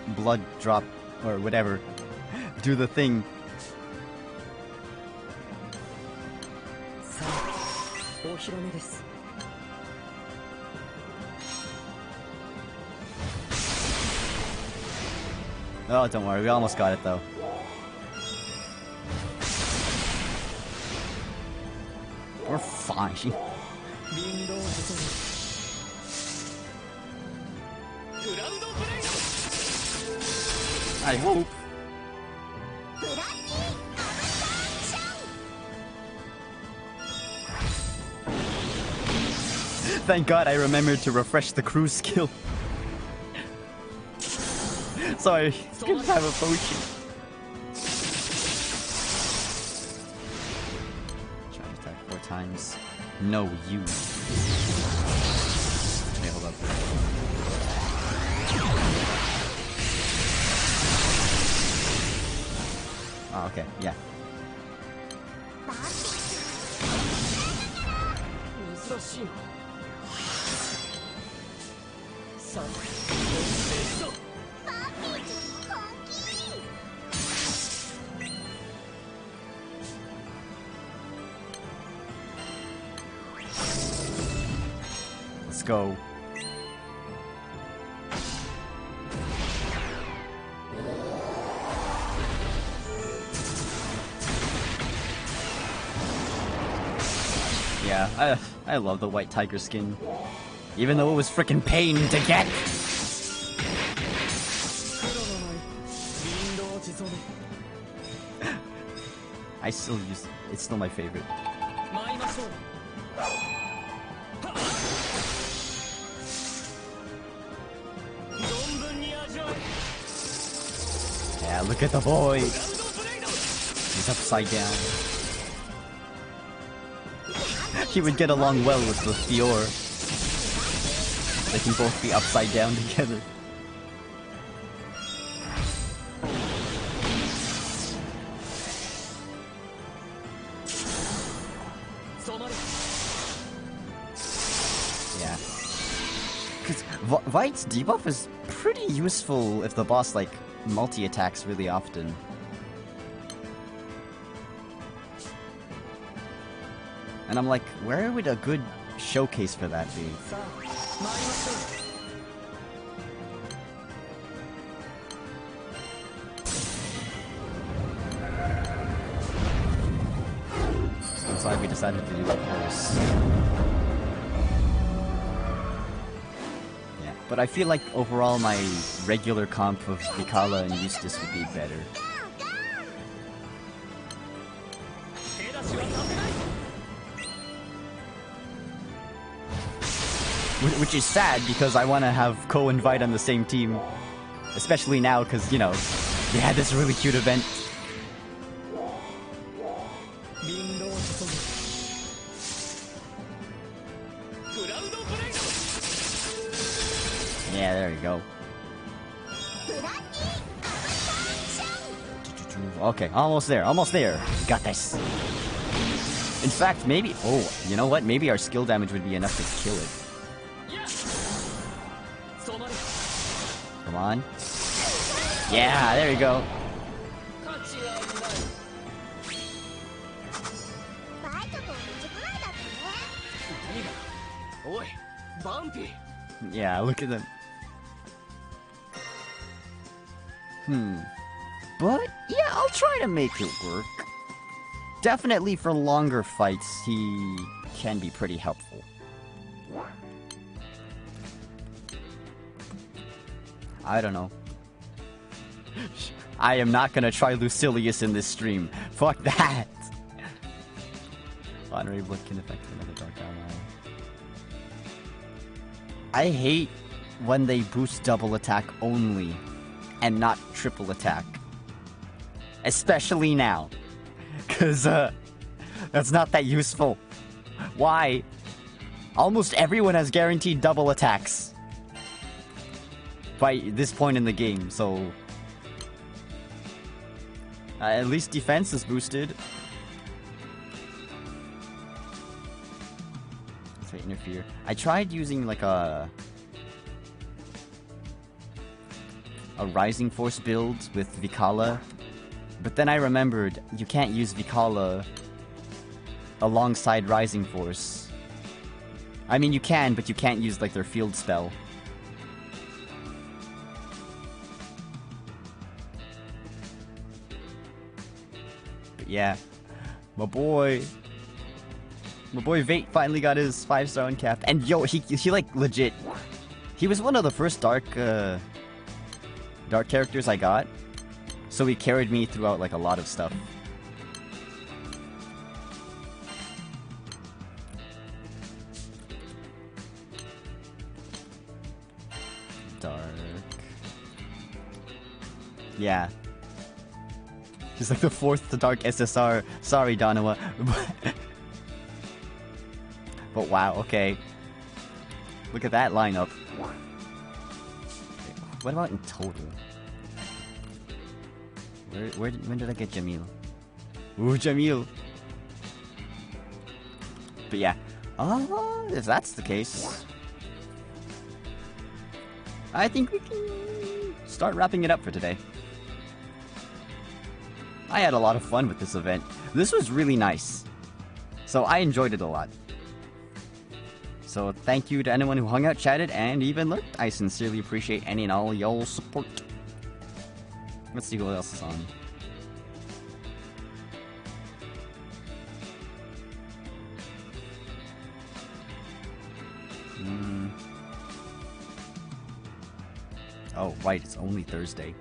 blood drop or whatever, do the thing. Oh, don't worry, we almost got it though. We're fine. I hope. Thank God I remembered to refresh the crew skill. Sorry, couldn't have a potion. Try to attack 4 times. No, you. Okay, hold up. Oh, okay, yeah. Let's go. Yeah, I love the white tiger skin. Even though it was frickin' pain to get. I still use it. It's still my favorite. Yeah, look at the boy. He's upside down. He would get along well with the Fior. They can both be upside down together. Yeah. Because Veight's debuff is pretty useful if the boss, like, multi-attacks really often. And I'm like, where would a good showcase for that be? decided to do the course. Yeah, but I feel like overall my regular comp of Vikala and Eustace would be better. Which is sad because I want to have Ko and Veight on the same team. Especially now because, you know, they had this really cute event. Yeah, there you go. Okay, almost there, almost there. Got this. In fact, maybe... Oh, you know what? Maybe our skill damage would be enough to kill it. Come on. Yeah, there you go. Yeah, look at them. But, yeah, I'll try to make it work. Definitely for longer fights, he can be pretty helpful. I don't know. I am not gonna try Lucilius in this stream. Fuck that! Honorary Blood can affect another Dark Ally. I hate when they boost double attack only, and not triple attack. Especially now. Cause, that's not that useful. Why? Almost everyone has guaranteed double attacks. By this point in the game, so... at least defense is boosted. Let's say interfere. I tried using like a Rising Force build with Vikala, but then I remembered you can't use Vikala alongside Rising Force. I mean, you can, but you can't use like their field spell. Yeah, my boy Veight finally got his 5-star Uncap, and yo, he like legit, he was one of the first dark characters I got, so he carried me throughout like a lot of stuff. Dark. Yeah. He's like the 4th Dark SSR. Sorry, Donawa. But wow, okay. Look at that lineup. What about in total? When did I get Jamil? Ooh, Jamil! But yeah. If that's the case... I think we can start wrapping it up for today. I had a lot of fun with this event. This was really nice. So I enjoyed it a lot. So thank you to anyone who hung out, chatted, and even lurked. I sincerely appreciate any and all y'all's support. Let's see what else is on. Oh, right, it's only Thursday.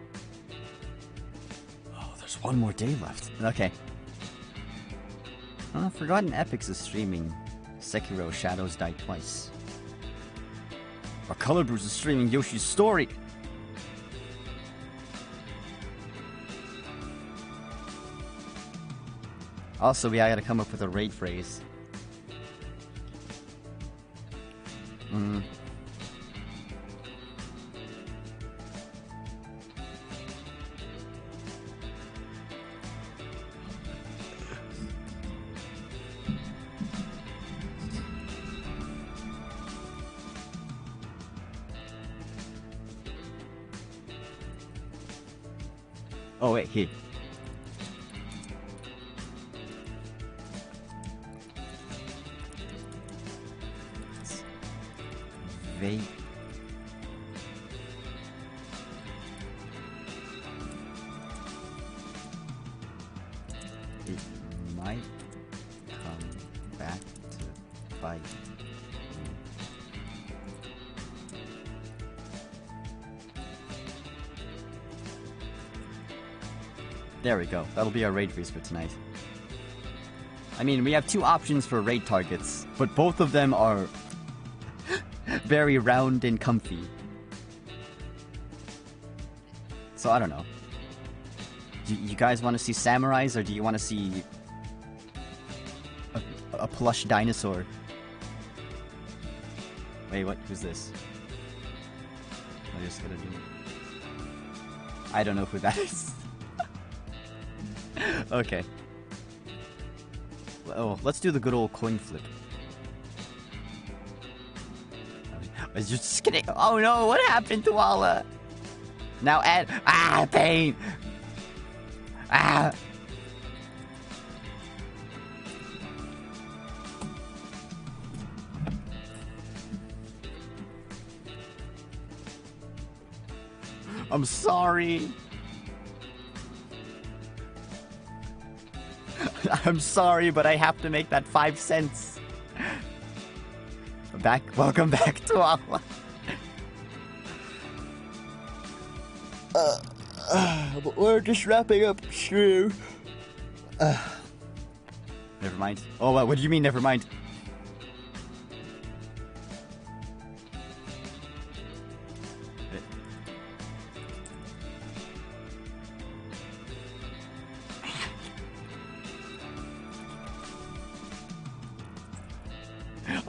There's one more day left. Okay. Forgotten Epics is streaming Sekiro Shadows Die Twice. Our Color Brews is streaming Yoshi's Story. Also, I gotta come up with a raid phrase. Oh wait, here. Veight. It might come by. There we go. That'll be our raid freeze for tonight. I mean, we have two options for raid targets, but both of them are very round and comfy. So I don't know. Do you guys want to see samurais, or do you want to see a plush dinosaur? Wait, what? Who's this? I'm just gonna do. I don't know who that is. Okay. Oh, let's do the good old coin flip. I was just kidding. Oh no, what happened to Walla? Now add. Ah, pain! Ah! I'm sorry. I'm sorry, but I have to make that 5 cents. Welcome back to Allah. But we're just wrapping up stream. Never mind. Oh, what do you mean, never mind?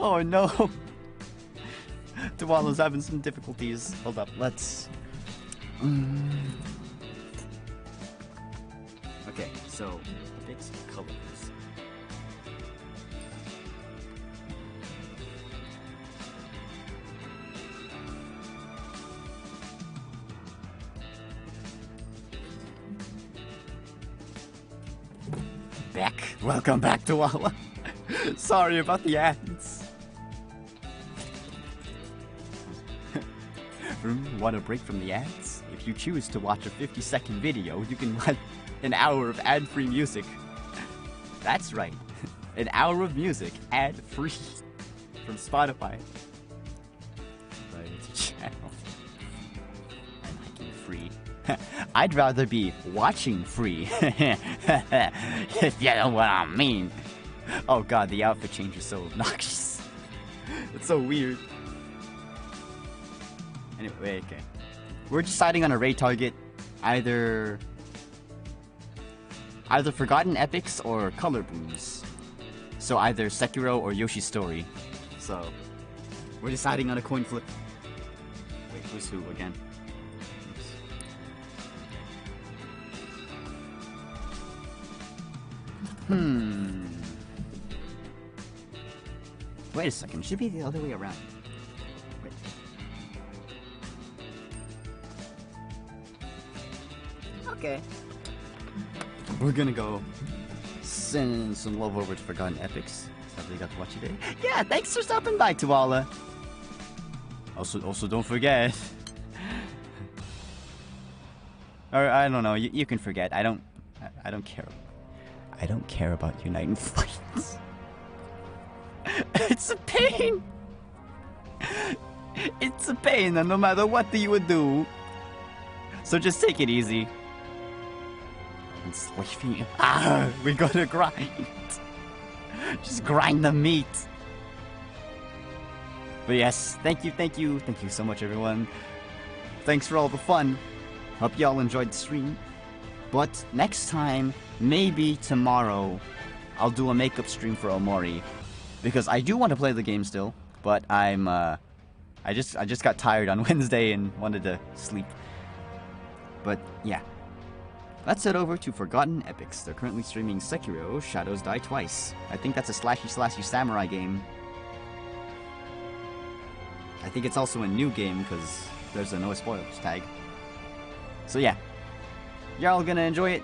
Oh no! Tuala's having some difficulties. Hold up, let's... Okay, so, fix colors. Welcome back to Walla. Sorry about the ads. Want a break from the ads? If you choose to watch a 50-second video, you can watch an hour of ad-free music. That's right. An hour of music, ad-free. From Spotify. Variety channel. And hiking free. I'd rather be watching free. If you know what I mean. Oh god, the outfit change is so obnoxious. It's so weird. Anyway, okay. We're deciding on a raid target. Either Forgotten Epics or Color Booms. So either Sekiro or Yoshi's Story. So we're deciding on a coin flip. Wait, who's who again? Wait a second, it should be the other way around. Wait. Okay. We're gonna go send some love over to Forgotten Epics. Sadly got to watch you today. Yeah, thanks for stopping by, Tuala. Also don't forget. Or I don't know, you can forget. I don't care. I don't care about Uniting Fights. It's a pain. It's a pain, and no matter what you would do. So just take it easy. I'm sleeping. We gotta grind. Just grind the meat. But yes, thank you so much, everyone. Thanks for all the fun. Hope y'all enjoyed the stream. But next time, maybe tomorrow, I'll do a makeup stream for Omori. Because I do want to play the game still, but I just got tired on Wednesday and wanted to sleep. But yeah. Let's head over to Forgotten Epics. They're currently streaming Sekiro, Shadows Die Twice. I think that's a slashy samurai game. I think it's also a new game because there's a no spoilers tag. So yeah. Y'all gonna enjoy it.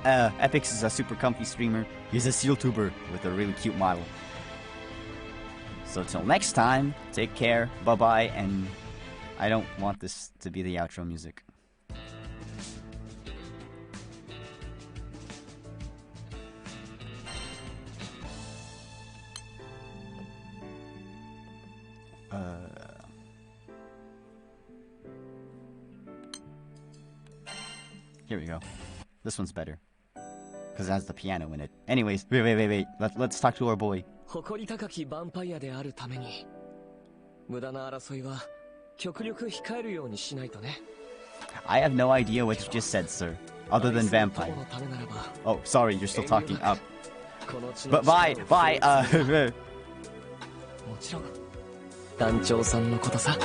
Epics is a super comfy streamer. He's a seal tuber with a really cute model. So till next time, take care, bye-bye, and I don't want this to be the outro music. Here we go. This one's better. Because it has the piano in it. Anyways, wait. Let's talk to our boy. 誇り高きヴァンパイアであるために無駄な争いは極力控えるようにしないとね。 I have no idea what you just said, sir. Other than vampire. Oh, sorry, you're still talking up. But bye. もちろん団長さんのことさ。